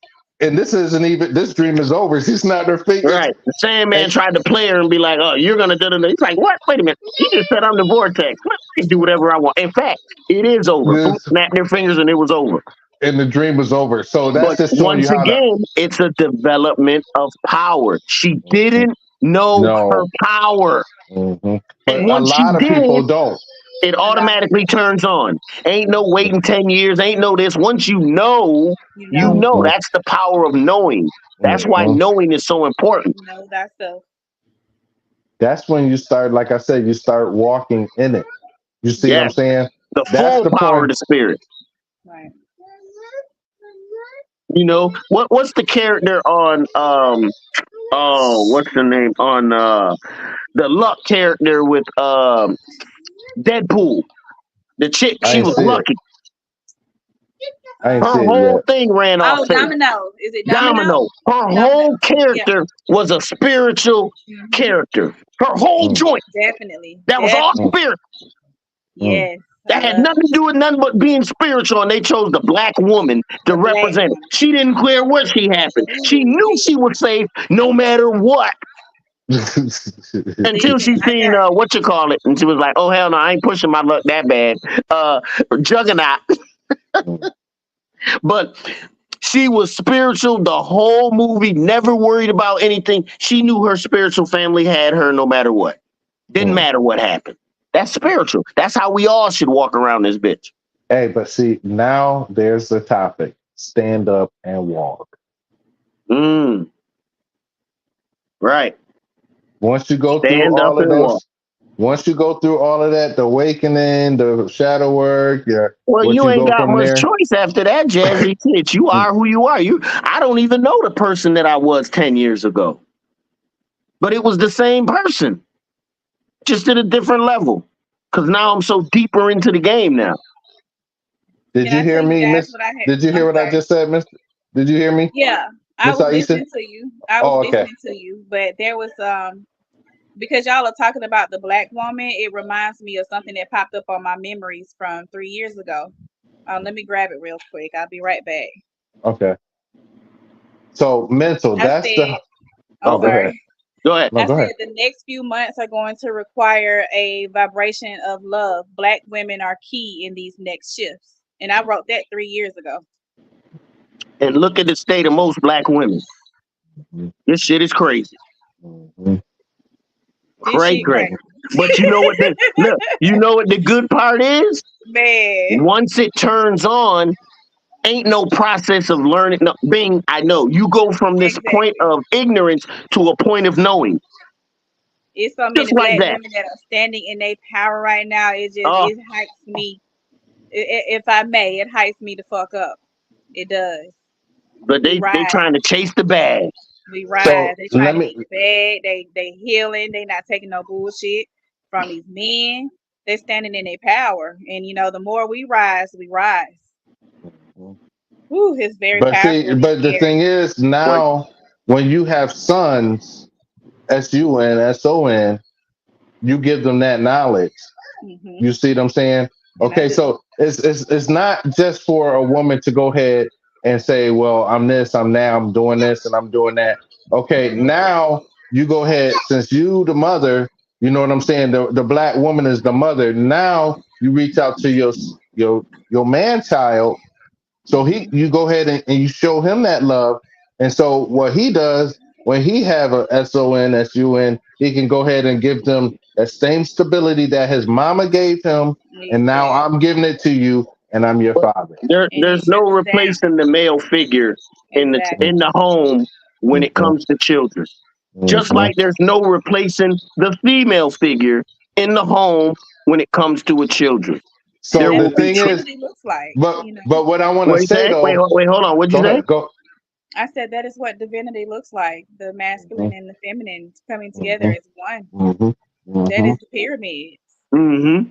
[SPEAKER 5] and this isn't even this dream is over. She snapped her fingers,
[SPEAKER 1] right. The Sandman
[SPEAKER 5] and
[SPEAKER 1] tried to play her and be like, "Oh, you're gonna do it." He's like, "What? Wait a minute. You just said I'm the vortex. I can do whatever I want." In fact, it is over. Boom,
[SPEAKER 5] this
[SPEAKER 1] snapped their fingers and it was over.
[SPEAKER 5] and the dream was over. So that's
[SPEAKER 1] But
[SPEAKER 5] just showing you
[SPEAKER 1] once
[SPEAKER 5] how to
[SPEAKER 1] again, it's a development of power. She didn't know her
[SPEAKER 5] know.
[SPEAKER 1] power, and
[SPEAKER 5] But a
[SPEAKER 1] once she
[SPEAKER 5] lot of
[SPEAKER 1] did,
[SPEAKER 5] people don't.
[SPEAKER 1] it
[SPEAKER 6] A lot of
[SPEAKER 1] automatically
[SPEAKER 6] people don't.
[SPEAKER 1] turns on. Ain't no waiting 10 years, ain't no this. Once
[SPEAKER 6] You
[SPEAKER 1] you
[SPEAKER 6] know.
[SPEAKER 1] know that's the power of knowing. That's why
[SPEAKER 5] Mhm.
[SPEAKER 1] knowing is so important.
[SPEAKER 6] Know thyself.
[SPEAKER 5] That's when you start, like I said, you start walking in it. You see what I'm
[SPEAKER 1] Yes,
[SPEAKER 5] saying?
[SPEAKER 1] the
[SPEAKER 5] That's
[SPEAKER 1] full
[SPEAKER 5] the
[SPEAKER 1] power of
[SPEAKER 5] point.
[SPEAKER 1] the spirit.
[SPEAKER 6] Right.
[SPEAKER 1] You know, what's the character on oh, what's the name on the luck character with Deadpool? The chick,
[SPEAKER 5] I
[SPEAKER 1] she
[SPEAKER 5] ain't
[SPEAKER 1] was
[SPEAKER 5] see it.
[SPEAKER 1] lucky.
[SPEAKER 5] I ain't
[SPEAKER 1] Her
[SPEAKER 5] see
[SPEAKER 6] Um.
[SPEAKER 5] it
[SPEAKER 1] whole
[SPEAKER 5] yet.
[SPEAKER 1] thing ran off
[SPEAKER 6] Oh,
[SPEAKER 1] faith.
[SPEAKER 6] Domino. Is it Domino?
[SPEAKER 1] Domino. Her
[SPEAKER 6] Domino.
[SPEAKER 1] whole
[SPEAKER 6] Yeah.
[SPEAKER 1] character was a spiritual
[SPEAKER 6] Hmm.
[SPEAKER 1] character. Her whole
[SPEAKER 5] Mm,
[SPEAKER 1] joint.
[SPEAKER 6] Definitely.
[SPEAKER 1] That was all
[SPEAKER 5] mm,
[SPEAKER 6] Definitely.
[SPEAKER 1] spirit.
[SPEAKER 5] mm.
[SPEAKER 6] Yes. I
[SPEAKER 1] That had
[SPEAKER 6] love
[SPEAKER 1] nothing to do with nothing but being spiritual. And they chose the black woman to
[SPEAKER 6] the black
[SPEAKER 1] represent it.
[SPEAKER 6] woman.
[SPEAKER 1] She didn't care what she happened. She
[SPEAKER 6] Ooh,
[SPEAKER 1] knew she was safe no matter what. Until
[SPEAKER 6] listen,
[SPEAKER 1] she
[SPEAKER 6] I
[SPEAKER 1] seen
[SPEAKER 6] got
[SPEAKER 1] what you call it, and she was like, "Oh hell no, I ain't pushing my luck that bad." Juggernaut, but she was spiritual the whole movie. Never worried about anything. She knew her spiritual family had her no matter what. Didn't
[SPEAKER 5] Mm.
[SPEAKER 1] matter what happened. That's spiritual. That's how we all should walk around this bitch.
[SPEAKER 5] Hey, but see, now there's the topic: stand up and walk.
[SPEAKER 1] Mm, right.
[SPEAKER 5] Once you go through
[SPEAKER 1] Stand up
[SPEAKER 5] all of
[SPEAKER 1] and walk.
[SPEAKER 5] those, Once you go through all of that, the awakening, the shadow work, yeah,
[SPEAKER 1] Well,
[SPEAKER 5] once
[SPEAKER 1] you
[SPEAKER 5] you
[SPEAKER 1] ain't
[SPEAKER 5] go
[SPEAKER 1] got
[SPEAKER 5] from
[SPEAKER 1] much
[SPEAKER 5] there,
[SPEAKER 1] choice after that, Jazzy. Shit, you are who you are. I don't even know the person that I was 10 years ago, but it was the same person, just at a different level. Because now I'm so deeper into the game now.
[SPEAKER 5] did
[SPEAKER 6] Can
[SPEAKER 5] you
[SPEAKER 6] I tell
[SPEAKER 5] hear
[SPEAKER 6] you
[SPEAKER 5] me,
[SPEAKER 6] guys
[SPEAKER 5] Miss?
[SPEAKER 6] what I had?
[SPEAKER 5] Did you hear
[SPEAKER 6] I'm
[SPEAKER 5] what I
[SPEAKER 6] sorry.
[SPEAKER 5] just said, Miss? Did you hear me,
[SPEAKER 6] Yeah, I
[SPEAKER 5] Miss
[SPEAKER 6] was
[SPEAKER 5] Aisha?
[SPEAKER 6] listening to you. I was
[SPEAKER 5] Oh, okay,
[SPEAKER 6] listening to you, but there was because y'all are talking about the black woman, it reminds me of something that popped up on my memories from 3 years ago. Let me grab it real quick. I'll be right back.
[SPEAKER 5] okay. So mental,
[SPEAKER 6] I
[SPEAKER 5] that's
[SPEAKER 6] said,
[SPEAKER 5] the.
[SPEAKER 6] I'm
[SPEAKER 5] Oh, go ahead.
[SPEAKER 6] sorry.
[SPEAKER 1] Go ahead.
[SPEAKER 5] No,
[SPEAKER 6] I
[SPEAKER 5] go ahead.
[SPEAKER 6] said the next few months are going to require a vibration of love. Black women are key in these next shifts. And I wrote that 3 years ago.
[SPEAKER 1] And look at the state of most black women. This shit is crazy.
[SPEAKER 5] Mhm.
[SPEAKER 6] This
[SPEAKER 1] Cray
[SPEAKER 6] shit
[SPEAKER 1] cray.
[SPEAKER 6] crazy.
[SPEAKER 1] But you know what the look, you know what the good part is?
[SPEAKER 6] Man,
[SPEAKER 1] Once it turns on, ain't no process of learning. No, Bing, I know. You go from this point
[SPEAKER 6] exactly.
[SPEAKER 1] of ignorance to a point of knowing.
[SPEAKER 6] It's so
[SPEAKER 1] Just
[SPEAKER 6] many
[SPEAKER 1] like
[SPEAKER 6] black
[SPEAKER 1] that.
[SPEAKER 6] women that are standing in their power right now.
[SPEAKER 1] Uh,
[SPEAKER 6] It hypes me. If I may, it hypes me to fuck up. It does.
[SPEAKER 1] but
[SPEAKER 6] We
[SPEAKER 1] they
[SPEAKER 6] ride.
[SPEAKER 1] trying to chase the bag.
[SPEAKER 6] We
[SPEAKER 5] So
[SPEAKER 6] rise. They trying
[SPEAKER 5] let
[SPEAKER 6] to
[SPEAKER 5] me.
[SPEAKER 6] get the bag. They healing. They not taking no bullshit from these men. They're standing in their power. And the more we rise, we rise. Ooh, it's very
[SPEAKER 5] But
[SPEAKER 6] powerful
[SPEAKER 5] see,
[SPEAKER 6] and it's
[SPEAKER 5] but the
[SPEAKER 6] scary.
[SPEAKER 5] thing is,
[SPEAKER 1] What
[SPEAKER 5] now when you have sons, SUN, you give them that knowledge.
[SPEAKER 6] Hmm.
[SPEAKER 5] You see what I'm saying?
[SPEAKER 6] And I
[SPEAKER 5] Okay,
[SPEAKER 6] do.
[SPEAKER 5] so it's not just for a woman to go ahead and say, "Well, I'm this, I'm now, I'm doing this, and I'm doing that." Okay, now you go ahead, since you the mother, you know what I'm saying. The black woman is the mother. Now you reach out to your man child, so
[SPEAKER 6] Hmm.
[SPEAKER 5] you go ahead and you show him that love. And so what he does when he have a SON, he can go ahead and give them that same stability that his mama gave him. And now I'm
[SPEAKER 6] Exactly.
[SPEAKER 5] giving it to you, and I'm your father.
[SPEAKER 6] And
[SPEAKER 1] there's
[SPEAKER 6] it
[SPEAKER 1] no
[SPEAKER 6] trickles down.
[SPEAKER 1] replacing the male figure in
[SPEAKER 6] Exactly.
[SPEAKER 1] the home when it
[SPEAKER 5] Mhm,
[SPEAKER 1] comes to children. Just
[SPEAKER 5] mhm.
[SPEAKER 1] like there's no replacing the female figure in the home when it comes to a children.
[SPEAKER 6] And
[SPEAKER 5] So
[SPEAKER 1] There
[SPEAKER 6] that's
[SPEAKER 5] the
[SPEAKER 1] will
[SPEAKER 6] what
[SPEAKER 1] be
[SPEAKER 5] thing is,
[SPEAKER 6] divinity looks like.
[SPEAKER 5] but what I want to
[SPEAKER 1] What you
[SPEAKER 5] say
[SPEAKER 1] say?
[SPEAKER 5] though,
[SPEAKER 1] Wait, hold on. What'd you
[SPEAKER 5] go
[SPEAKER 1] say?
[SPEAKER 5] ahead, go.
[SPEAKER 6] I said that is what divinity looks like. The masculine
[SPEAKER 5] Mhm,
[SPEAKER 6] and the feminine coming together
[SPEAKER 5] mhm,
[SPEAKER 6] as one.
[SPEAKER 5] mhm,
[SPEAKER 6] That is
[SPEAKER 5] mhm.
[SPEAKER 6] the pyramids.
[SPEAKER 1] Mm-hmm.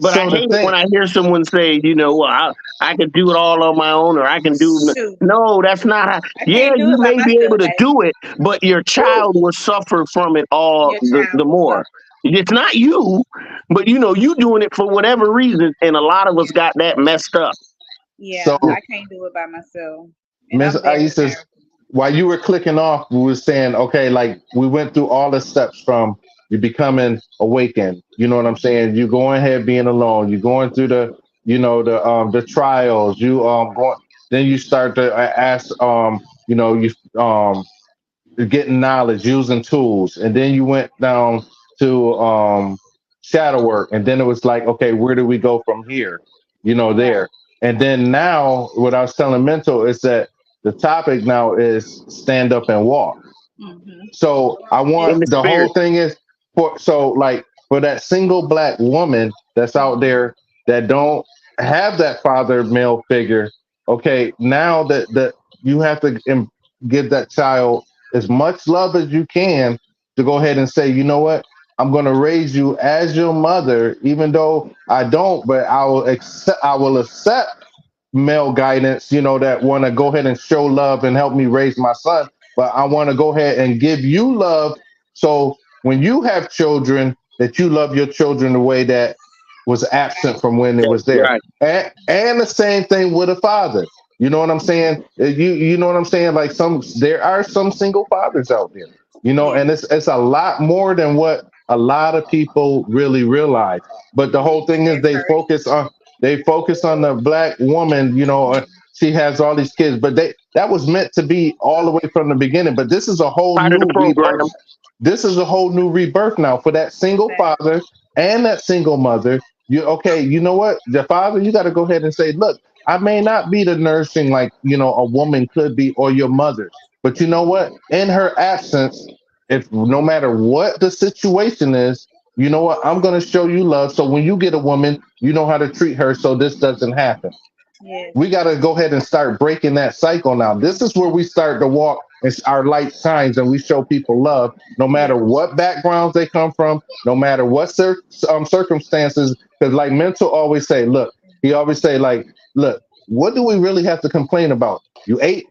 [SPEAKER 1] But I
[SPEAKER 5] So the
[SPEAKER 1] hate it
[SPEAKER 5] thing,
[SPEAKER 1] when I hear someone say, well, I can do it all on my own, or I can do.
[SPEAKER 6] Shoot.
[SPEAKER 1] No, that's not how.
[SPEAKER 6] I
[SPEAKER 1] Yeah,
[SPEAKER 6] can't do
[SPEAKER 1] you
[SPEAKER 6] it by
[SPEAKER 1] may be able
[SPEAKER 6] myself,
[SPEAKER 1] to
[SPEAKER 6] baby.
[SPEAKER 1] do it, but your
[SPEAKER 6] Woo.
[SPEAKER 1] child will suffer from it all
[SPEAKER 6] Your
[SPEAKER 1] the
[SPEAKER 6] child will
[SPEAKER 1] more.
[SPEAKER 6] suffer.
[SPEAKER 1] It's not you, but you doing it for whatever reason, and a lot of us got that messed up.
[SPEAKER 6] Yeah,
[SPEAKER 5] so
[SPEAKER 6] I can't do it by myself. And
[SPEAKER 5] Miss
[SPEAKER 6] I'm very
[SPEAKER 5] Aisha,
[SPEAKER 6] powerful.
[SPEAKER 5] while you were clicking off, we were saying, okay, like we went through all the steps from you becoming awakened. You know what I'm
[SPEAKER 6] Hmm.
[SPEAKER 5] saying? You going ahead being alone. You going through the trials. You going. Then you start to ask you getting knowledge, using tools, and then you went down to shadow work, and then it was like, okay, where do we go from here?
[SPEAKER 6] Right.
[SPEAKER 5] There, and then now, what I was telling Mental is that the topic now is stand up and walk.
[SPEAKER 6] Hmm.
[SPEAKER 5] So I
[SPEAKER 1] In
[SPEAKER 5] want
[SPEAKER 1] the
[SPEAKER 5] the whole
[SPEAKER 1] spirit.
[SPEAKER 5] thing is for that single black woman that's out
[SPEAKER 6] Hmm.
[SPEAKER 5] there that don't have that father male figure. Okay, now that you have to give that child as much love as you can to go ahead and say, you know what, I'm going to raise you as your mother, even though I don't, but I will accept male guidance, that want to go ahead and show love and help me raise my son. But I want to go ahead and give you love. So when you have children, that you love your children the way that was absent from when it was there.
[SPEAKER 1] Right.
[SPEAKER 5] And the same thing with a father. You know what I'm saying? You know what I'm saying? Like there are some single fathers out there,
[SPEAKER 6] Yeah.
[SPEAKER 5] and it's a lot more than what a lot of people really realize. But the whole thing is
[SPEAKER 6] At first.
[SPEAKER 5] they focus on the black woman, she has all these kids, but that was meant to be all the way from the beginning. But this is a whole
[SPEAKER 1] Part of the
[SPEAKER 5] new rebirth.
[SPEAKER 1] program.
[SPEAKER 5] This is a whole new rebirth now for that single
[SPEAKER 6] Exactly.
[SPEAKER 5] father and that single mother. You know what? The father, you got to go ahead and say, look, I may not be the nursing like, a woman could be or your mother, but you know what? In her absence, if no matter what the situation is, you know what? I'm going to show you love. So when you get a woman, you know how to treat her so this doesn't happen.
[SPEAKER 6] Yes.
[SPEAKER 5] We got to go ahead and start breaking that cycle now. This is where we start to walk and our light shines and we show people love no matter
[SPEAKER 6] Yes.
[SPEAKER 5] what backgrounds they come from, no matter what circumstances. Because like Mental always say, look, he always say like, look, what do we really have to complain about? You ate,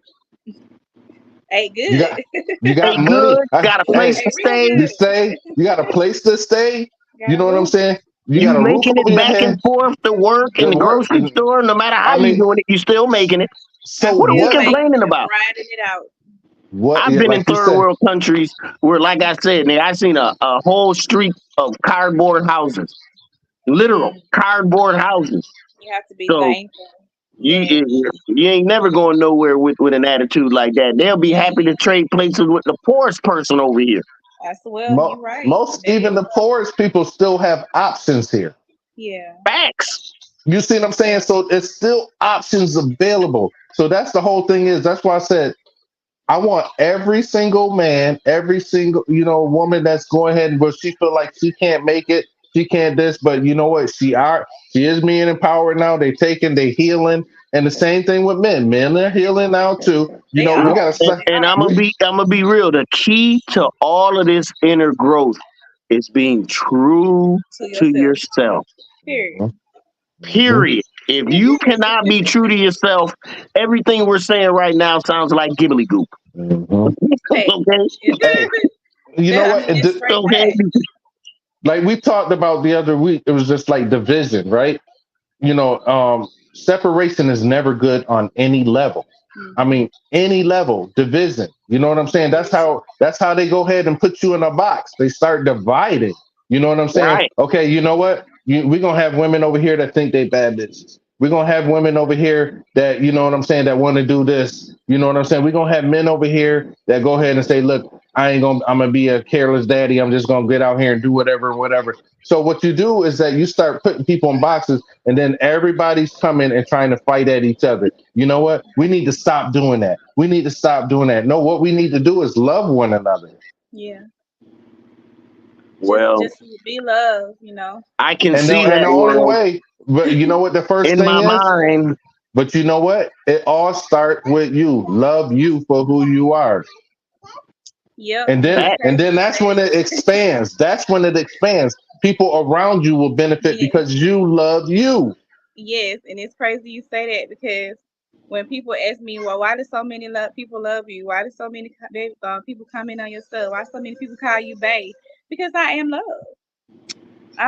[SPEAKER 6] Ate
[SPEAKER 5] you
[SPEAKER 6] good.
[SPEAKER 5] got, you got
[SPEAKER 1] Ate
[SPEAKER 5] money.
[SPEAKER 1] good, got a place
[SPEAKER 5] Hey,
[SPEAKER 1] to
[SPEAKER 6] Ate real
[SPEAKER 1] stay.
[SPEAKER 5] you
[SPEAKER 6] good.
[SPEAKER 5] stay, you got a place to stay. You
[SPEAKER 6] Got a
[SPEAKER 5] know what I'm
[SPEAKER 6] roof.
[SPEAKER 5] saying? You got
[SPEAKER 1] You
[SPEAKER 5] a roof
[SPEAKER 1] making
[SPEAKER 5] over
[SPEAKER 1] it
[SPEAKER 5] your
[SPEAKER 1] back and
[SPEAKER 5] head.
[SPEAKER 1] forth to work in
[SPEAKER 5] The
[SPEAKER 1] the
[SPEAKER 5] work.
[SPEAKER 1] grocery store. No matter how
[SPEAKER 5] I
[SPEAKER 1] you
[SPEAKER 5] mean,
[SPEAKER 1] doing it, you still making it.
[SPEAKER 6] I'm
[SPEAKER 5] so
[SPEAKER 1] What are we
[SPEAKER 6] still
[SPEAKER 5] what?
[SPEAKER 6] making
[SPEAKER 1] complaining
[SPEAKER 6] it,
[SPEAKER 1] about?
[SPEAKER 6] grinding it out.
[SPEAKER 5] What?
[SPEAKER 1] I've
[SPEAKER 5] Yeah,
[SPEAKER 1] been in
[SPEAKER 5] like you
[SPEAKER 1] third
[SPEAKER 5] said.
[SPEAKER 1] world countries where, like I said, man, I seen a whole street of cardboard houses, literal
[SPEAKER 6] Mm.
[SPEAKER 1] cardboard houses.
[SPEAKER 6] You have to be
[SPEAKER 1] So
[SPEAKER 6] thankful.
[SPEAKER 1] you
[SPEAKER 6] Yes.
[SPEAKER 1] you ain't never going nowhere with an attitude like that. They'll be happy to trade places with the poorest person over here.
[SPEAKER 6] That's well, you're right.
[SPEAKER 5] Most
[SPEAKER 6] That
[SPEAKER 5] even
[SPEAKER 6] is
[SPEAKER 5] the poorest people still have options here.
[SPEAKER 6] yeah.
[SPEAKER 1] Facts.
[SPEAKER 5] You see what I'm saying? So it's still options available. So that's the whole thing is that's why I said I want every single man, every single, woman that's going ahead and but she feel like she can't make it, she can't this, but you know what? She is being empowered now. They healing. And the same thing with men. Men are healing now too.
[SPEAKER 6] They
[SPEAKER 5] We
[SPEAKER 6] are.
[SPEAKER 5] gotta start
[SPEAKER 6] They
[SPEAKER 1] And
[SPEAKER 6] are.
[SPEAKER 1] I'm gonna be real. The key to all of this inner growth is being true
[SPEAKER 6] To
[SPEAKER 1] to
[SPEAKER 6] yourself.
[SPEAKER 1] yourself.
[SPEAKER 6] Period.
[SPEAKER 1] Period. If you cannot be true to yourself, everything we're saying right now sounds like gibbly goop.
[SPEAKER 5] Mhm.
[SPEAKER 6] Hey.
[SPEAKER 1] Okay.
[SPEAKER 5] Hey, you know
[SPEAKER 6] I
[SPEAKER 5] what?
[SPEAKER 6] mean, it's straight
[SPEAKER 1] Okay.
[SPEAKER 6] back.
[SPEAKER 5] Like we talked about the other week, it was just like division, right? Separation is never good on any level. I
[SPEAKER 6] Mm-hmm.
[SPEAKER 5] mean, any level, division. You know what I'm saying? That's how they go ahead and put you in a box. They start dividing. You know what I'm saying?
[SPEAKER 1] Right.
[SPEAKER 5] Okay, you know what? We're gonna have women over here that think they bad bitches. We're gonna have women over here that, you know what I'm saying, that want to do this. You know what I'm saying? We're gonna have men over here that go ahead and say, look, I'm gonna be a careless daddy. I'm just gonna get out here and do whatever, whatever. So what you do is that you start putting people in boxes and then everybody's coming and trying to fight at each other. You know what? We need to stop doing that. We need to stop doing that. No, what we need to do is love one another.
[SPEAKER 6] Yeah.
[SPEAKER 1] Well,
[SPEAKER 6] Just be love, you know.
[SPEAKER 1] I can
[SPEAKER 5] And
[SPEAKER 1] see
[SPEAKER 5] the
[SPEAKER 1] that
[SPEAKER 5] only
[SPEAKER 1] world
[SPEAKER 5] way, but you know what the first
[SPEAKER 1] in
[SPEAKER 5] thing
[SPEAKER 1] my
[SPEAKER 5] is?
[SPEAKER 1] mind.
[SPEAKER 5] But you know what? It all starts with you. Love you for who you are.
[SPEAKER 6] Yep.
[SPEAKER 5] And
[SPEAKER 6] And
[SPEAKER 5] then
[SPEAKER 6] it's
[SPEAKER 1] Fact.
[SPEAKER 5] and
[SPEAKER 6] crazy
[SPEAKER 5] then
[SPEAKER 6] you
[SPEAKER 5] that's
[SPEAKER 6] say
[SPEAKER 5] when it expands. That's when it expands. People around you will benefit
[SPEAKER 6] yes.
[SPEAKER 5] because you love you.
[SPEAKER 6] Yes. And it's crazy you say that because when people ask me, well, why do so many people love you? Why do so many people comment on your stuff? Why so many people call you babe? Because I am love.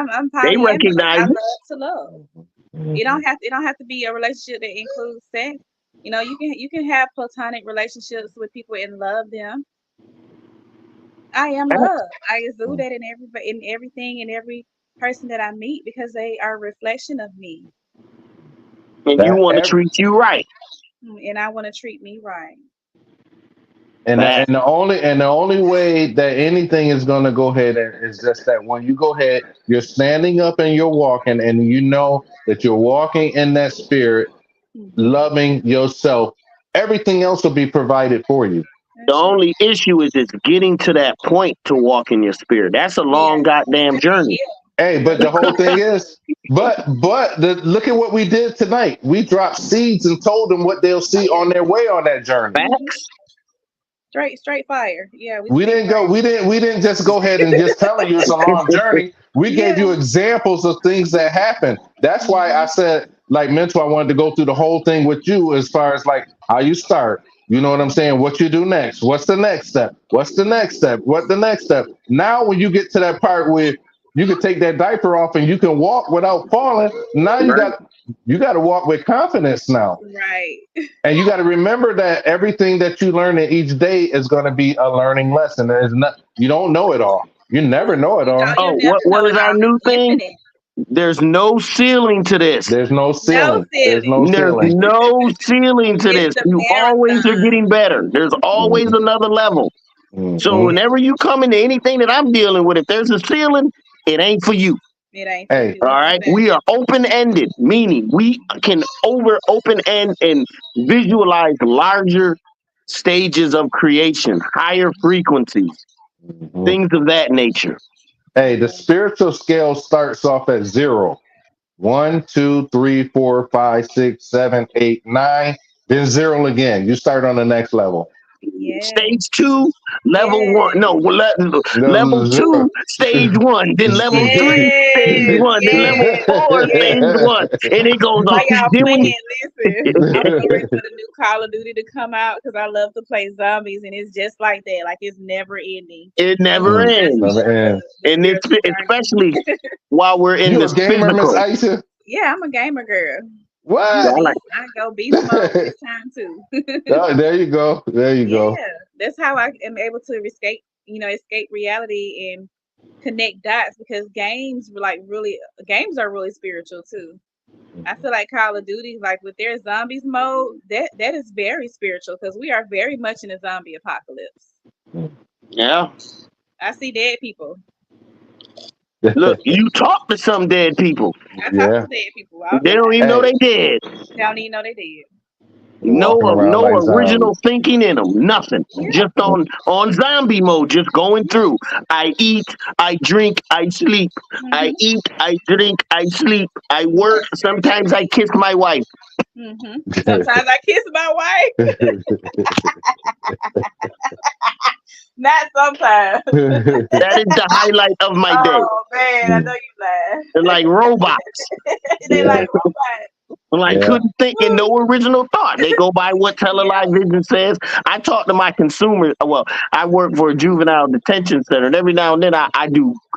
[SPEAKER 6] I'm
[SPEAKER 1] They
[SPEAKER 6] polyamorous. I
[SPEAKER 1] recognize it.
[SPEAKER 6] love to love. It don't have to be a relationship that includes sex. You can have platonic relationships with people and love them. I am love. I exude that in everything and every person that I meet because they are a reflection of me.
[SPEAKER 1] And you
[SPEAKER 5] That
[SPEAKER 1] want to
[SPEAKER 5] ev-
[SPEAKER 1] treat you right.
[SPEAKER 6] And I want to treat me right.
[SPEAKER 5] and the,
[SPEAKER 1] Fact.
[SPEAKER 5] and the only way that anything is going to go ahead is just that when you go ahead, you're standing up and you're walking, and you know that you're walking in that spirit,
[SPEAKER 6] Hmm.
[SPEAKER 5] loving yourself. Everything else will be provided for you.
[SPEAKER 1] The
[SPEAKER 6] That's it.
[SPEAKER 1] only issue is it's getting to that point to walk in your spirit. That's a
[SPEAKER 6] Yeah.
[SPEAKER 1] long goddamn journey.
[SPEAKER 5] Hey, but the whole thing is, look at what we did tonight. We dropped seeds and told them what they'll see on their way on that journey.
[SPEAKER 6] Hmm.
[SPEAKER 1] Facts.
[SPEAKER 6] Straight fire. Yeah, we
[SPEAKER 5] We
[SPEAKER 6] speak
[SPEAKER 5] didn't go.
[SPEAKER 6] right.
[SPEAKER 5] We didn't just go ahead and just telling you it's a long journey. We gave
[SPEAKER 6] Yeah.
[SPEAKER 5] you examples of things that happen. That's why I
[SPEAKER 6] Hmm.
[SPEAKER 5] said, like mentor, I wanted to go through the whole thing with you as far as like how you start. You know what I'm saying? What you do next? What's the next step? What's the next step? What the next step? Now, when you get to that part where you can take that diaper off and you can walk without falling, now
[SPEAKER 1] Right.
[SPEAKER 5] you got to walk with confidence now.
[SPEAKER 6] Right.
[SPEAKER 5] And you got to remember that everything that you learn in each day is going to be a learning lesson. There's not, you don't know it all. You never know it all.
[SPEAKER 6] You'll
[SPEAKER 1] Oh,
[SPEAKER 6] never
[SPEAKER 1] what
[SPEAKER 6] know
[SPEAKER 1] is
[SPEAKER 6] it
[SPEAKER 1] our
[SPEAKER 6] all.
[SPEAKER 1] new
[SPEAKER 6] It's
[SPEAKER 1] thing?
[SPEAKER 6] infinite.
[SPEAKER 1] There's no ceiling to this.
[SPEAKER 5] There's no
[SPEAKER 6] No
[SPEAKER 5] ceiling. There's no
[SPEAKER 6] ceiling.
[SPEAKER 1] There's
[SPEAKER 5] ceiling.
[SPEAKER 1] no ceiling to
[SPEAKER 6] It's
[SPEAKER 1] this.
[SPEAKER 6] the
[SPEAKER 1] You always are
[SPEAKER 6] marathon.
[SPEAKER 1] getting better. There's always
[SPEAKER 5] Mhm,
[SPEAKER 1] another level. So
[SPEAKER 5] mhm.
[SPEAKER 6] Yes,
[SPEAKER 1] whenever you come into anything that I'm dealing with, if there's a ceiling, it ain't for you.
[SPEAKER 6] it ain't for
[SPEAKER 5] Hey,
[SPEAKER 6] you.
[SPEAKER 1] All right. We
[SPEAKER 6] Exactly.
[SPEAKER 1] are open ended, meaning we can open end and visualize larger stages of creation, higher frequencies,
[SPEAKER 5] mhm.
[SPEAKER 1] things of that nature.
[SPEAKER 5] Hey, the spiritual scale starts off at 0. 1, 2, 3, 4, 5, 6, 7, 8, 9. Then 0 again. You start on the next level.
[SPEAKER 6] Yes.
[SPEAKER 1] Stage 2, level 1. No,
[SPEAKER 6] Yes.
[SPEAKER 1] level
[SPEAKER 5] Level 0.
[SPEAKER 1] 2, stage 1. Then level 3, stage
[SPEAKER 6] Yes.
[SPEAKER 1] 1. Then level
[SPEAKER 6] Yes.
[SPEAKER 1] 4, stage
[SPEAKER 6] Yes.
[SPEAKER 1] 1. And it goes
[SPEAKER 6] While
[SPEAKER 1] on.
[SPEAKER 6] y'all
[SPEAKER 1] Then
[SPEAKER 6] playing,
[SPEAKER 1] we,
[SPEAKER 6] listen, I'm so ready for the new Call of Duty to come out because I love to play zombies and it's just like that. Like it's never ending.
[SPEAKER 1] it never
[SPEAKER 5] Mm,
[SPEAKER 6] That's
[SPEAKER 1] ends.
[SPEAKER 5] never
[SPEAKER 6] more of
[SPEAKER 5] ends.
[SPEAKER 6] the
[SPEAKER 1] And it's
[SPEAKER 6] spiritual journey.
[SPEAKER 1] especially while we're in
[SPEAKER 5] You a
[SPEAKER 1] this
[SPEAKER 5] gamer, Miss
[SPEAKER 1] physical.
[SPEAKER 5] Aisha?
[SPEAKER 6] Yeah, I'm a gamer girl.
[SPEAKER 1] Yeah,
[SPEAKER 5] What?
[SPEAKER 1] I like
[SPEAKER 6] I go beast mode this time too.
[SPEAKER 5] Oh, there you go. There you go.
[SPEAKER 6] Yeah, that's how I am able to escape reality and connect dots because games are really spiritual too. I feel like Call of Duty, like with their zombies mode, that is very spiritual because we are very much in a zombie apocalypse.
[SPEAKER 1] yeah.
[SPEAKER 6] I see dead people.
[SPEAKER 1] Look, you talk to some dead people.
[SPEAKER 6] I talk
[SPEAKER 5] Yeah.
[SPEAKER 6] to dead people all the
[SPEAKER 1] They don't
[SPEAKER 6] time.
[SPEAKER 1] even know
[SPEAKER 5] Hey,
[SPEAKER 1] they dead.
[SPEAKER 6] They don't even know they did.
[SPEAKER 5] walking around
[SPEAKER 1] No
[SPEAKER 5] like
[SPEAKER 1] original
[SPEAKER 5] zombies.
[SPEAKER 1] thinking in them. Nothing.
[SPEAKER 6] Yeah.
[SPEAKER 1] Just on zombie mode. Just going through. I eat. I drink. I sleep. I
[SPEAKER 6] Mhm.
[SPEAKER 1] eat. I drink. I sleep. I work.
[SPEAKER 6] That's very
[SPEAKER 1] Sometimes
[SPEAKER 6] true.
[SPEAKER 1] I kiss my wife.
[SPEAKER 6] Mhm. Sometimes I kiss my wife. Not sometimes.
[SPEAKER 1] That is the highlight of my day.
[SPEAKER 6] Oh man, I know you lying.
[SPEAKER 1] They're like robots.
[SPEAKER 6] They
[SPEAKER 5] Yeah.
[SPEAKER 6] like robots.
[SPEAKER 1] Like
[SPEAKER 5] Yeah.
[SPEAKER 1] couldn't think and no original thought. They go by what
[SPEAKER 6] Yeah.
[SPEAKER 1] television says. I talk to my consumers. Well, I work for a juvenile detention center, and every now and then I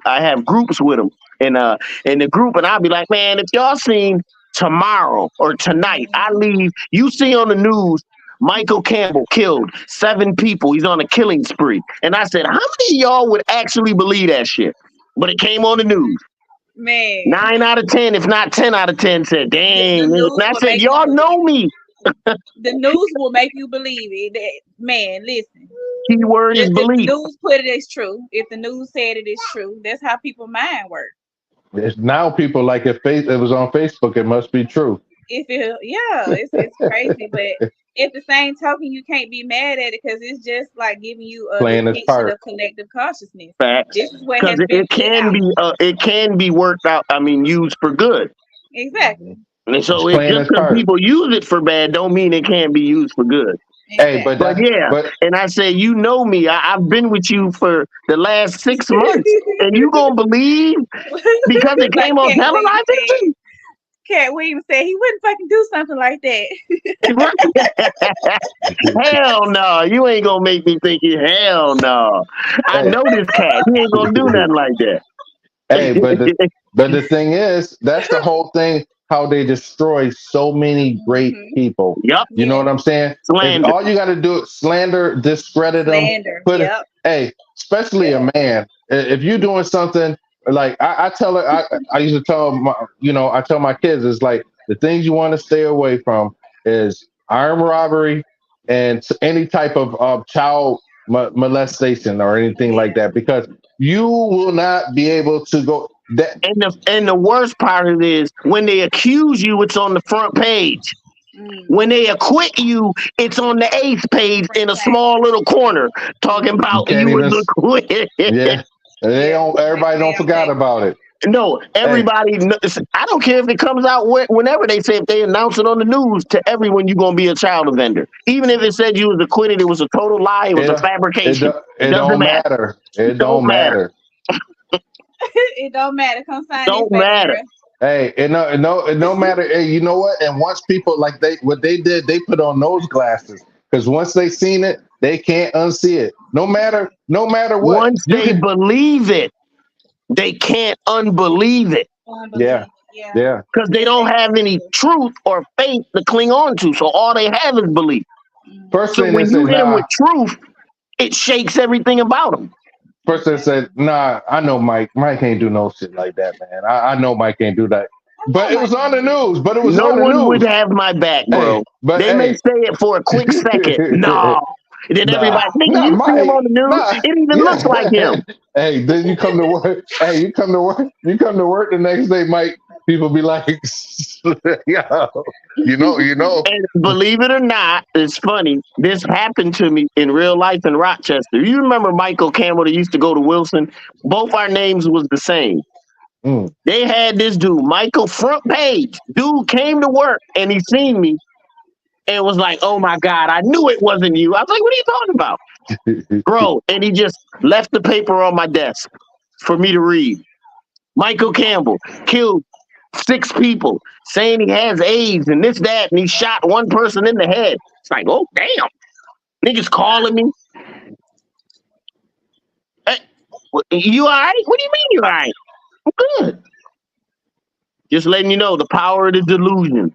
[SPEAKER 1] have groups with them in the group, and I'll be like, man, if y'all seen tomorrow or tonight, I
[SPEAKER 6] Mhm.
[SPEAKER 1] leave. You see on the news. Michael Campbell killed 7 people. He's on a killing spree. And I said, how many of y'all would actually believe that shit? But it came on the news.
[SPEAKER 6] Man,
[SPEAKER 1] 9 out of 10, if not 10 out of 10, said,
[SPEAKER 6] the
[SPEAKER 1] dang. And
[SPEAKER 6] news
[SPEAKER 1] I
[SPEAKER 6] will
[SPEAKER 1] said,
[SPEAKER 6] make you
[SPEAKER 1] y'all
[SPEAKER 6] believe
[SPEAKER 1] know
[SPEAKER 6] it.
[SPEAKER 1] me.
[SPEAKER 6] The news will make you believe it. Man, listen.
[SPEAKER 1] Key word is
[SPEAKER 6] If the
[SPEAKER 1] belief.
[SPEAKER 6] news put it as true, if the news said it is true, that's how people mind work.
[SPEAKER 5] It's now people like if it was on Facebook, it must be true.
[SPEAKER 6] It's crazy, but at the same token, you can't be mad at it because it's just like giving you a
[SPEAKER 5] Playing its
[SPEAKER 6] depiction
[SPEAKER 5] part.
[SPEAKER 6] of collective consciousness.
[SPEAKER 1] Facts.
[SPEAKER 6] This is what
[SPEAKER 1] Because
[SPEAKER 6] has been put out.
[SPEAKER 1] it can be worked out, I mean, used for good.
[SPEAKER 6] Exactly.
[SPEAKER 1] And
[SPEAKER 5] It's
[SPEAKER 1] so it
[SPEAKER 5] playing
[SPEAKER 1] just
[SPEAKER 5] its
[SPEAKER 1] because
[SPEAKER 5] part.
[SPEAKER 1] people use it for bad don't mean it can't be used for good.
[SPEAKER 5] Hey,
[SPEAKER 6] Exactly.
[SPEAKER 5] but
[SPEAKER 1] And I say, you know me. I've been with you for the last 6 months. And you gonna believe because it
[SPEAKER 6] Like
[SPEAKER 1] came on
[SPEAKER 6] Cat Williams said.
[SPEAKER 1] television?
[SPEAKER 6] Cat Williams said he wouldn't fucking do something like that.
[SPEAKER 1] Hell no. You ain't gonna make me think you. Hell no. I
[SPEAKER 5] hey,
[SPEAKER 1] know this cat. He ain't gonna do nothing like that.
[SPEAKER 5] hey, but the thing is, that's the whole thing. How they destroy so many great
[SPEAKER 6] Hmm.
[SPEAKER 5] people.
[SPEAKER 1] Yup.
[SPEAKER 5] You know
[SPEAKER 6] Yeah.
[SPEAKER 5] what I'm saying? If
[SPEAKER 1] Slander.
[SPEAKER 5] all you got to do is slander, discredit them,
[SPEAKER 6] Slander.
[SPEAKER 5] put it.
[SPEAKER 6] Yep.
[SPEAKER 5] Hey, especially a
[SPEAKER 6] Yep.
[SPEAKER 5] man. If you're doing something like I tell her, I used to tell my, I tell my kids, it's like the things you want to stay away from is armed robbery and any type of child molestation or anything like
[SPEAKER 6] Yeah.
[SPEAKER 5] that, because you will not be able to go that.
[SPEAKER 1] And the worst part of it is when they accuse you, it's on the front page. When
[SPEAKER 6] Mm-hmm.
[SPEAKER 1] they acquit you, it's on the 8th page in
[SPEAKER 6] Front
[SPEAKER 1] a
[SPEAKER 6] page.
[SPEAKER 1] small little corner talking
[SPEAKER 6] Mm-hmm.
[SPEAKER 5] You
[SPEAKER 1] about
[SPEAKER 5] can't
[SPEAKER 1] you
[SPEAKER 5] even.
[SPEAKER 1] was acquitted.
[SPEAKER 5] Yeah, they
[SPEAKER 6] Yeah.
[SPEAKER 5] don't.
[SPEAKER 6] Like
[SPEAKER 5] Everybody don't
[SPEAKER 6] ma'am
[SPEAKER 5] forgot
[SPEAKER 6] paper.
[SPEAKER 5] about it.
[SPEAKER 1] No,
[SPEAKER 5] Hey,
[SPEAKER 1] everybody. I don't care if it comes out whenever they say if they announce it on the news to everyone you're gonna be a child offender. Even if it said you was acquitted, it was a total lie. It was
[SPEAKER 5] it
[SPEAKER 1] a fabrication. It
[SPEAKER 5] it
[SPEAKER 1] doesn't
[SPEAKER 5] don't
[SPEAKER 1] matter.
[SPEAKER 5] matter.
[SPEAKER 1] It
[SPEAKER 5] It
[SPEAKER 1] don't
[SPEAKER 5] don't
[SPEAKER 1] matter.
[SPEAKER 5] matter.
[SPEAKER 6] It don't matter. Come sign this,
[SPEAKER 1] Don't
[SPEAKER 6] baby
[SPEAKER 1] matter.
[SPEAKER 6] girl.
[SPEAKER 5] Hey, it no matter. Hey, you know what? And once people like what they did, they put on nose glasses because once they seen it, they can't unsee it. No matter what,
[SPEAKER 1] Once
[SPEAKER 5] you
[SPEAKER 1] they
[SPEAKER 5] can.
[SPEAKER 1] believe it, they can't unbelieve it
[SPEAKER 5] Yeah,
[SPEAKER 6] Unbelievable. Yeah.
[SPEAKER 5] yeah.
[SPEAKER 1] because they
[SPEAKER 6] Yes,
[SPEAKER 1] don't
[SPEAKER 6] they
[SPEAKER 1] have
[SPEAKER 6] really
[SPEAKER 1] any
[SPEAKER 6] do.
[SPEAKER 1] truth or faith to cling on to. So all they have is belief.
[SPEAKER 5] First
[SPEAKER 1] So
[SPEAKER 5] thing they
[SPEAKER 1] when you
[SPEAKER 5] said,
[SPEAKER 1] hit them with
[SPEAKER 5] nah.
[SPEAKER 1] truth, it shakes everything about them.
[SPEAKER 5] First they said,
[SPEAKER 6] Exactly.
[SPEAKER 5] nah. I know Mike. Mike ain't do no shit like that, man. I know Mike ain't do that.
[SPEAKER 6] I
[SPEAKER 5] But
[SPEAKER 6] know
[SPEAKER 5] it
[SPEAKER 6] my
[SPEAKER 5] was on
[SPEAKER 6] can't
[SPEAKER 5] the
[SPEAKER 6] do
[SPEAKER 5] news. But it was
[SPEAKER 1] No
[SPEAKER 5] on the
[SPEAKER 1] one would
[SPEAKER 5] news.
[SPEAKER 1] have my back,
[SPEAKER 5] Hey,
[SPEAKER 1] bro.
[SPEAKER 5] but
[SPEAKER 1] They may
[SPEAKER 5] hey.
[SPEAKER 1] say it for a quick second. No. Then
[SPEAKER 5] Nah,
[SPEAKER 1] everybody, nigga,
[SPEAKER 5] not
[SPEAKER 1] you see him
[SPEAKER 5] Mike.
[SPEAKER 1] on the news.
[SPEAKER 5] Nah,
[SPEAKER 1] It even looks like
[SPEAKER 5] yeah.
[SPEAKER 1] him.
[SPEAKER 5] Hey, then you come to work. Hey, you come to work. You come to work the next day, Mike. People be like, Yeah. You know.
[SPEAKER 1] And believe it or not, it's funny. This happened to me in real life in Rochester. You remember Michael Campbell that used to go to Wilson? Both our names was the same.
[SPEAKER 5] Mm.
[SPEAKER 1] They had this dude, Michael, front page. Dude came to work and he seen me and was like, "Oh my God, I knew it wasn't you." I was like, "What are you talking about, bro?" And he just left the paper on my desk for me to read. Michael Campbell killed 6 people, saying he has AIDS and this, that, and he shot one person in the head. It's like, oh damn, niggas calling me. Hey, you all right? What do you mean you all right? I'm good. Just letting you know the power of the delusion.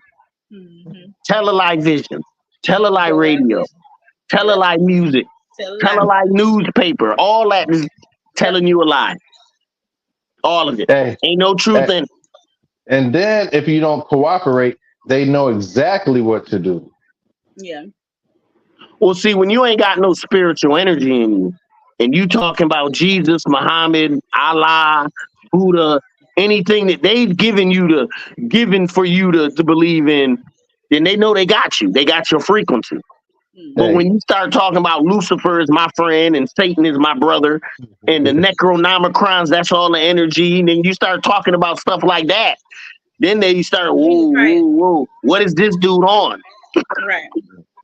[SPEAKER 6] Mm-hmm.
[SPEAKER 1] Telelight vision, telelight radio, telelight music, telelight newspaper. All that is telling you a lie. All of it.
[SPEAKER 5] Hey,
[SPEAKER 1] Ain't no truth in it.
[SPEAKER 5] and then if you don't cooperate, they know exactly what to do.
[SPEAKER 6] Yeah.
[SPEAKER 1] Well, see, when you ain't got no spiritual energy in you, and you talking about Jesus, Muhammad, Allah, Buddha, anything that they've given for you to believe in, then they know they got you. They got your frequency. But
[SPEAKER 5] Hey.
[SPEAKER 1] when you start talking about Lucifer is my friend and Satan is my brother and the Necronomicrons, that's all the energy, and then you start talking about stuff like that, then they start, whoa, what is this dude on?
[SPEAKER 6] Right.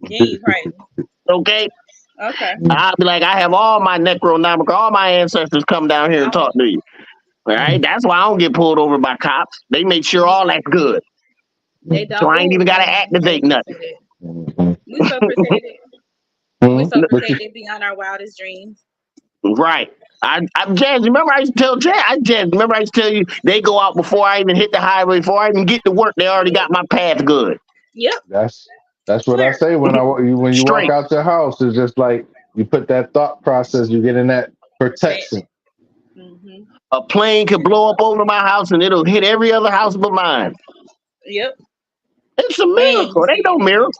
[SPEAKER 6] Yeah, you right.
[SPEAKER 1] Okay?
[SPEAKER 6] Okay.
[SPEAKER 1] I'll be like, I have all my Necronomicron, all my ancestors come down here and talk to you. All right? That's why I don't get pulled over by cops. They make sure all that's good.
[SPEAKER 6] They don't.
[SPEAKER 1] So I ain't even got to activate nothing.
[SPEAKER 6] We so protected. We so protected beyond our wildest dreams.
[SPEAKER 1] Right. Jazz, remember I used to tell remember I used to tell you they go out before I even hit the highway, before I even get to work, they already got my path good.
[SPEAKER 6] Yep.
[SPEAKER 5] That's what I say when you walk out your house. It's just like you put that thought process, you get in that protection.
[SPEAKER 6] Mm-hmm.
[SPEAKER 1] A plane could blow up over my house and it'll hit every other house but mine.
[SPEAKER 6] Yep.
[SPEAKER 1] It's a miracle. It ain't no miracle.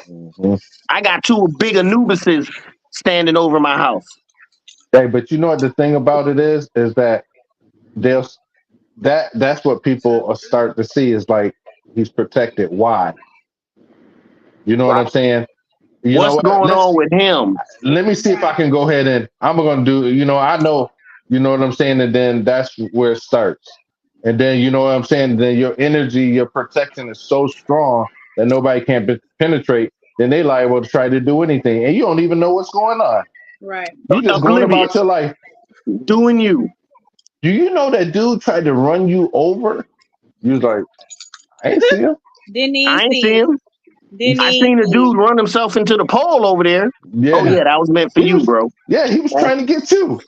[SPEAKER 5] Mm-hmm.
[SPEAKER 1] I got 2 big Anubises standing over my house.
[SPEAKER 5] Hey, but you know what the thing about it is that that's what people start to see is like he's protected. Why? You know what I'm saying?
[SPEAKER 1] What's going on with him?
[SPEAKER 5] Let me see if I can go ahead and I'm going to do, I know, you know what I'm saying? And then that's where it starts. And then, you know what I'm saying? Then your energy, your protection is so strong that nobody can penetrate. Then they liable to try to do anything. And you don't even know what's going on.
[SPEAKER 6] Right.
[SPEAKER 5] You just going about your life.
[SPEAKER 1] Doing you.
[SPEAKER 5] Do you know that dude tried to run you over? You was like, I ain't see him.
[SPEAKER 1] I ain't see him. I seen a dude run himself into the pole over there. Yeah. Oh yeah, that was meant for you, bro.
[SPEAKER 5] Yeah, he was trying to get you.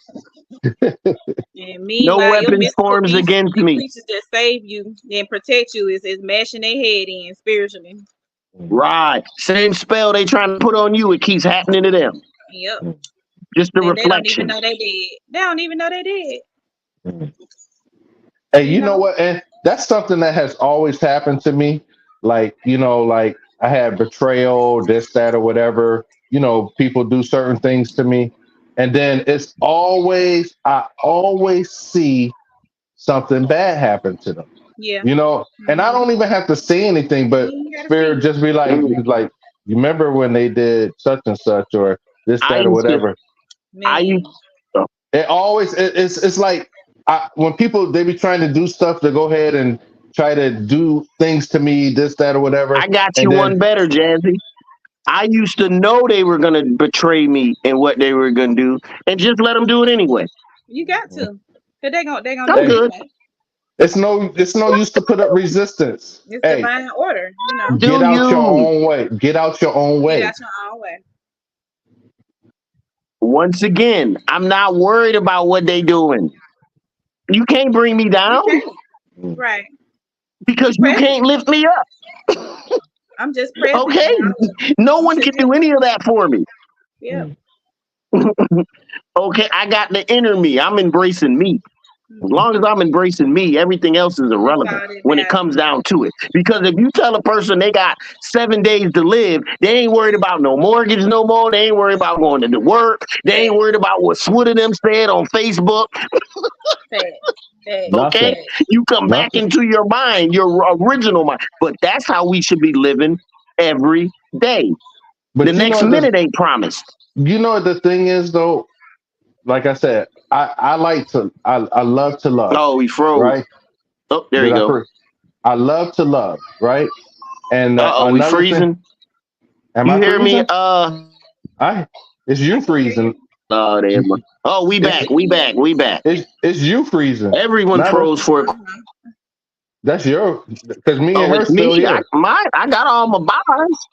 [SPEAKER 6] And
[SPEAKER 1] no weapons forms against me.
[SPEAKER 6] Creatures that save you and protect you is mashing their head in spiritually.
[SPEAKER 1] Right. Same spell they trying to put on you, it keeps happening to them.
[SPEAKER 6] Yep.
[SPEAKER 1] Just the reflection.
[SPEAKER 6] They don't even know they did. They don't even know they did.
[SPEAKER 5] Hey, you know what? And that's something that has always happened to me. Like, like I had betrayal, this, that, or whatever. People do certain things to me. And then I always see something bad happen to them.
[SPEAKER 6] Yeah.
[SPEAKER 5] And I don't even have to say anything, but Spirit just be like, you remember when they did such and such or this, that, or whatever. It always, it's like when people, they be trying to do stuff to go ahead and try to do things to me, this, that, or whatever.
[SPEAKER 1] I got you one better, Jazzy. I used to know they were going to betray me and what they were going to do and just let them do it anyway.
[SPEAKER 6] You got to. Because they're going to
[SPEAKER 1] do it anyway.
[SPEAKER 5] It's no use to put up resistance.
[SPEAKER 6] It's divine order.
[SPEAKER 5] Get out your own way. Get out your own way.
[SPEAKER 6] Get out your own way.
[SPEAKER 1] Once again, I'm not worried about what they doing. You can't bring me down.
[SPEAKER 6] Right.
[SPEAKER 1] Because you can't lift me up.
[SPEAKER 6] I'm just present.
[SPEAKER 1] Okay. No one can do any of that for me.
[SPEAKER 6] Yeah.
[SPEAKER 1] Okay, I got the inner me. I'm embracing me. As long as I'm embracing me, everything else is irrelevant when it comes down to it. Because if you tell a person they got 7 days to live, they ain't worried about no mortgage no more. They ain't worried about going to work. They ain't worried about what Swood of them said on Facebook. Okay,
[SPEAKER 5] Nothing.
[SPEAKER 1] you come back
[SPEAKER 5] Nothing.
[SPEAKER 1] into your mind, your original mind. But that's how we should be living every day. The
[SPEAKER 5] But you
[SPEAKER 1] next
[SPEAKER 5] know the
[SPEAKER 1] minute ain't promised.
[SPEAKER 5] you know what the thing is though. Like I said, I love to love,
[SPEAKER 1] Oh, he froze.
[SPEAKER 5] right?
[SPEAKER 1] Oh, there
[SPEAKER 5] Did
[SPEAKER 1] you
[SPEAKER 5] I
[SPEAKER 1] go.
[SPEAKER 5] first? I love to love, right? And
[SPEAKER 1] We
[SPEAKER 5] another thing,
[SPEAKER 1] freezing.
[SPEAKER 5] am
[SPEAKER 1] You
[SPEAKER 5] I
[SPEAKER 1] hear me?
[SPEAKER 5] freezing? I it's you freezing.
[SPEAKER 1] Oh, damn. Oh, we
[SPEAKER 5] It's
[SPEAKER 1] back. We back. We back.
[SPEAKER 5] it's you freezing.
[SPEAKER 1] Everyone
[SPEAKER 5] Not a,
[SPEAKER 1] froze for.
[SPEAKER 5] that's your because me and
[SPEAKER 1] Oh,
[SPEAKER 5] her
[SPEAKER 1] it's
[SPEAKER 5] still
[SPEAKER 1] me.
[SPEAKER 5] here.
[SPEAKER 1] I got all my bars.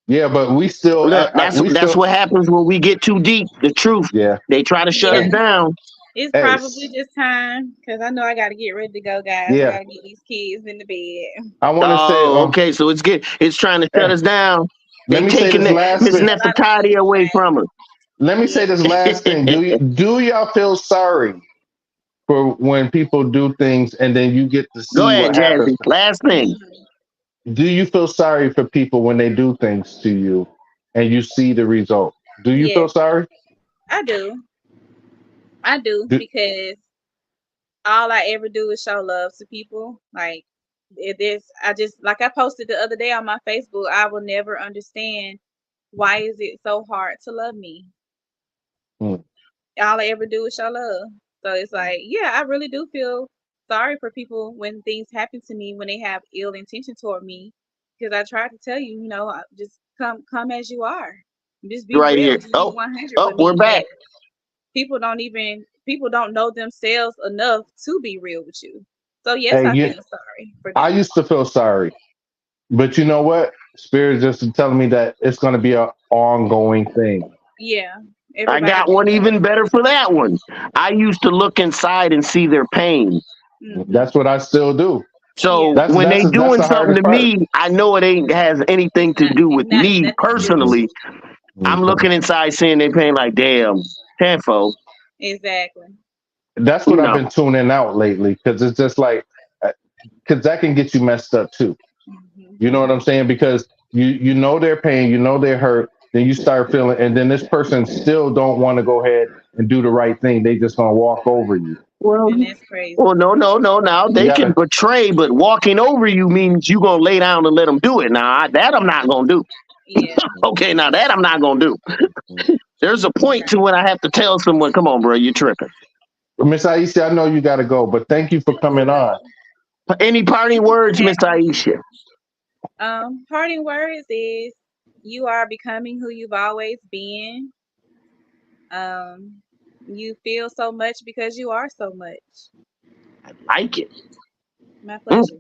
[SPEAKER 5] Yeah, but we still
[SPEAKER 1] Look, that's what happens when we get too deep. The truth.
[SPEAKER 5] yeah.
[SPEAKER 1] They try to shut us
[SPEAKER 6] Yeah.
[SPEAKER 1] down.
[SPEAKER 6] It's
[SPEAKER 5] Hey,
[SPEAKER 6] probably just time because I know I got to get ready to go, guys. I
[SPEAKER 5] yeah.
[SPEAKER 6] got to get these kids in the bed.
[SPEAKER 5] I want to say
[SPEAKER 1] Oh, okay. So it's trying to shut
[SPEAKER 5] hey,
[SPEAKER 1] us down. They
[SPEAKER 5] let me say
[SPEAKER 1] taking
[SPEAKER 5] this last
[SPEAKER 1] Miss
[SPEAKER 5] thing.
[SPEAKER 6] A lot of
[SPEAKER 1] Nefertiti
[SPEAKER 6] things
[SPEAKER 1] away
[SPEAKER 6] change.
[SPEAKER 1] from us.
[SPEAKER 5] Let me say
[SPEAKER 6] Yeah.
[SPEAKER 5] this last thing. Do y'all feel sorry for when people do things and then you get to
[SPEAKER 1] Go
[SPEAKER 5] see
[SPEAKER 1] ahead,
[SPEAKER 5] what happens?
[SPEAKER 1] Jazzy. Last thing.
[SPEAKER 5] Do you feel sorry for people when they do things to you and you see the result? Do you feel
[SPEAKER 6] Yes,
[SPEAKER 5] sorry?
[SPEAKER 6] I do. I do
[SPEAKER 5] Do,
[SPEAKER 6] because all I ever do is show love to people. Like I just like I posted the other day on my Facebook. I will never understand why is it so hard to love me.
[SPEAKER 5] mm,
[SPEAKER 6] All I ever do is show love. So it's like, yeah, I really do feel sorry for people when things happen to me when they have ill intention toward me. Because I tried to tell you, just come as you are. Just be
[SPEAKER 1] Right
[SPEAKER 6] real.
[SPEAKER 1] here.
[SPEAKER 6] Just be 100
[SPEAKER 1] Oh,
[SPEAKER 6] with
[SPEAKER 1] we're
[SPEAKER 6] me. But
[SPEAKER 1] back.
[SPEAKER 6] people don't know themselves enough to be real with you. So yes,
[SPEAKER 5] hey,
[SPEAKER 6] I
[SPEAKER 5] you,
[SPEAKER 6] feel sorry for
[SPEAKER 5] I
[SPEAKER 6] them.
[SPEAKER 5] used to feel sorry, but you know what? Spirit just telling me that it's going to be an ongoing thing.
[SPEAKER 6] Yeah,
[SPEAKER 1] I
[SPEAKER 6] everybody
[SPEAKER 1] got
[SPEAKER 6] gonna
[SPEAKER 1] one
[SPEAKER 6] go.
[SPEAKER 1] even better for that one. I used to look inside and see their pain.
[SPEAKER 6] Hmm.
[SPEAKER 5] That's what I still do.
[SPEAKER 6] Yeah,
[SPEAKER 1] So when they
[SPEAKER 5] That's
[SPEAKER 1] doing
[SPEAKER 5] the
[SPEAKER 1] something
[SPEAKER 5] hardest
[SPEAKER 1] to
[SPEAKER 5] part.
[SPEAKER 1] me, I know it ain't has anything to do with
[SPEAKER 6] not
[SPEAKER 1] me
[SPEAKER 6] nothing to do with
[SPEAKER 5] Mhm,
[SPEAKER 1] personally.
[SPEAKER 6] you.
[SPEAKER 1] I'm
[SPEAKER 5] mhm.
[SPEAKER 1] looking inside, seeing their pain, like damn, tenfold.
[SPEAKER 6] Exactly.
[SPEAKER 5] That's what
[SPEAKER 1] You
[SPEAKER 5] I've
[SPEAKER 1] know,
[SPEAKER 5] been tuning out lately because it's just like, because that can get you messed up too.
[SPEAKER 6] Hmm.
[SPEAKER 5] You know what I'm saying? Because you know their pain, you know they're hurt, then you start feeling, and then this person still don't want to go ahead and do the right thing. They just gonna walk over you.
[SPEAKER 1] well,
[SPEAKER 6] And that's crazy.
[SPEAKER 1] well, no. Now
[SPEAKER 5] You
[SPEAKER 1] they can
[SPEAKER 5] gotta,
[SPEAKER 1] betray, but walking over you means you gonna lay down and let them do it. Now that I'm not gonna do.
[SPEAKER 6] Yeah.
[SPEAKER 1] Okay, now that I'm not gonna do. There's a point to when I have to tell someone, "Come on, bro, you're tripping."
[SPEAKER 5] Miss Aisha, I know you gotta go, but thank you for coming on.
[SPEAKER 1] Any parting
[SPEAKER 6] Thank you for
[SPEAKER 1] words, Miss
[SPEAKER 6] having me.
[SPEAKER 1] Aisha?
[SPEAKER 6] Parting words is you are becoming who you've always been. Um, you feel so much because you are so much.
[SPEAKER 1] Like it.
[SPEAKER 6] My
[SPEAKER 1] Mm,
[SPEAKER 6] pleasure.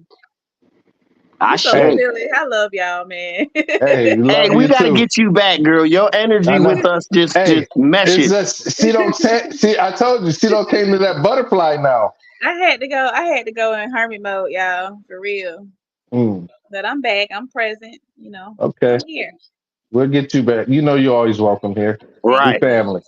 [SPEAKER 1] I
[SPEAKER 6] You so
[SPEAKER 1] say.
[SPEAKER 5] Hey,
[SPEAKER 6] silly. I love y'all, man.
[SPEAKER 5] hey,
[SPEAKER 1] Hey,
[SPEAKER 5] love
[SPEAKER 1] we
[SPEAKER 5] you
[SPEAKER 1] got to
[SPEAKER 5] too.
[SPEAKER 1] get you back, girl. Your
[SPEAKER 5] I
[SPEAKER 1] energy
[SPEAKER 5] know.
[SPEAKER 1] with us just
[SPEAKER 5] Hey,
[SPEAKER 1] mesh
[SPEAKER 5] it's
[SPEAKER 1] it.
[SPEAKER 5] just she don't see. I told you she don't came to that butterfly now.
[SPEAKER 6] I had to go. I had to go in hermit mode, y'all, for real.
[SPEAKER 5] Mm,
[SPEAKER 6] But I'm back. I'm present.
[SPEAKER 5] okay,
[SPEAKER 6] I'm here.
[SPEAKER 5] we'll get you back. You know you're always welcome here.
[SPEAKER 6] Thank
[SPEAKER 5] We
[SPEAKER 1] Right.
[SPEAKER 6] you.
[SPEAKER 5] family.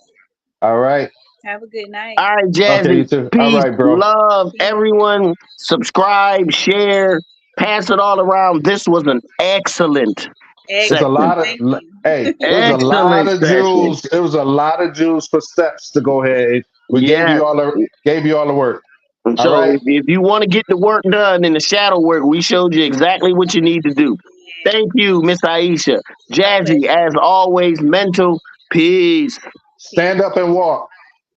[SPEAKER 5] All right.
[SPEAKER 6] Have a good night.
[SPEAKER 1] All right,
[SPEAKER 5] Okay,
[SPEAKER 1] Jazzy.
[SPEAKER 5] you too. All
[SPEAKER 1] Peace,
[SPEAKER 5] right, bro.
[SPEAKER 1] love,
[SPEAKER 6] Peace.
[SPEAKER 1] everyone. Subscribe, share, pass it all around. This was an excellent
[SPEAKER 5] It's a
[SPEAKER 1] session.
[SPEAKER 5] lot
[SPEAKER 6] Excellent.
[SPEAKER 5] of
[SPEAKER 6] Thank you.
[SPEAKER 5] hey, it was a lot
[SPEAKER 1] Excellent
[SPEAKER 5] of
[SPEAKER 1] session.
[SPEAKER 5] jewels. It was a lot of jewels for steps to go ahead. We
[SPEAKER 1] Yes.
[SPEAKER 5] gave you all the work. All
[SPEAKER 1] So
[SPEAKER 5] right.
[SPEAKER 1] if you want to get the work done in the shadow work, we showed you exactly what you need to do.
[SPEAKER 6] Yes.
[SPEAKER 1] Thank you, Miss Aisha.
[SPEAKER 6] My
[SPEAKER 1] Jazzy,
[SPEAKER 6] pleasure.
[SPEAKER 1] as always, mental. Peace.
[SPEAKER 5] Stand
[SPEAKER 6] Peace.
[SPEAKER 5] up and walk.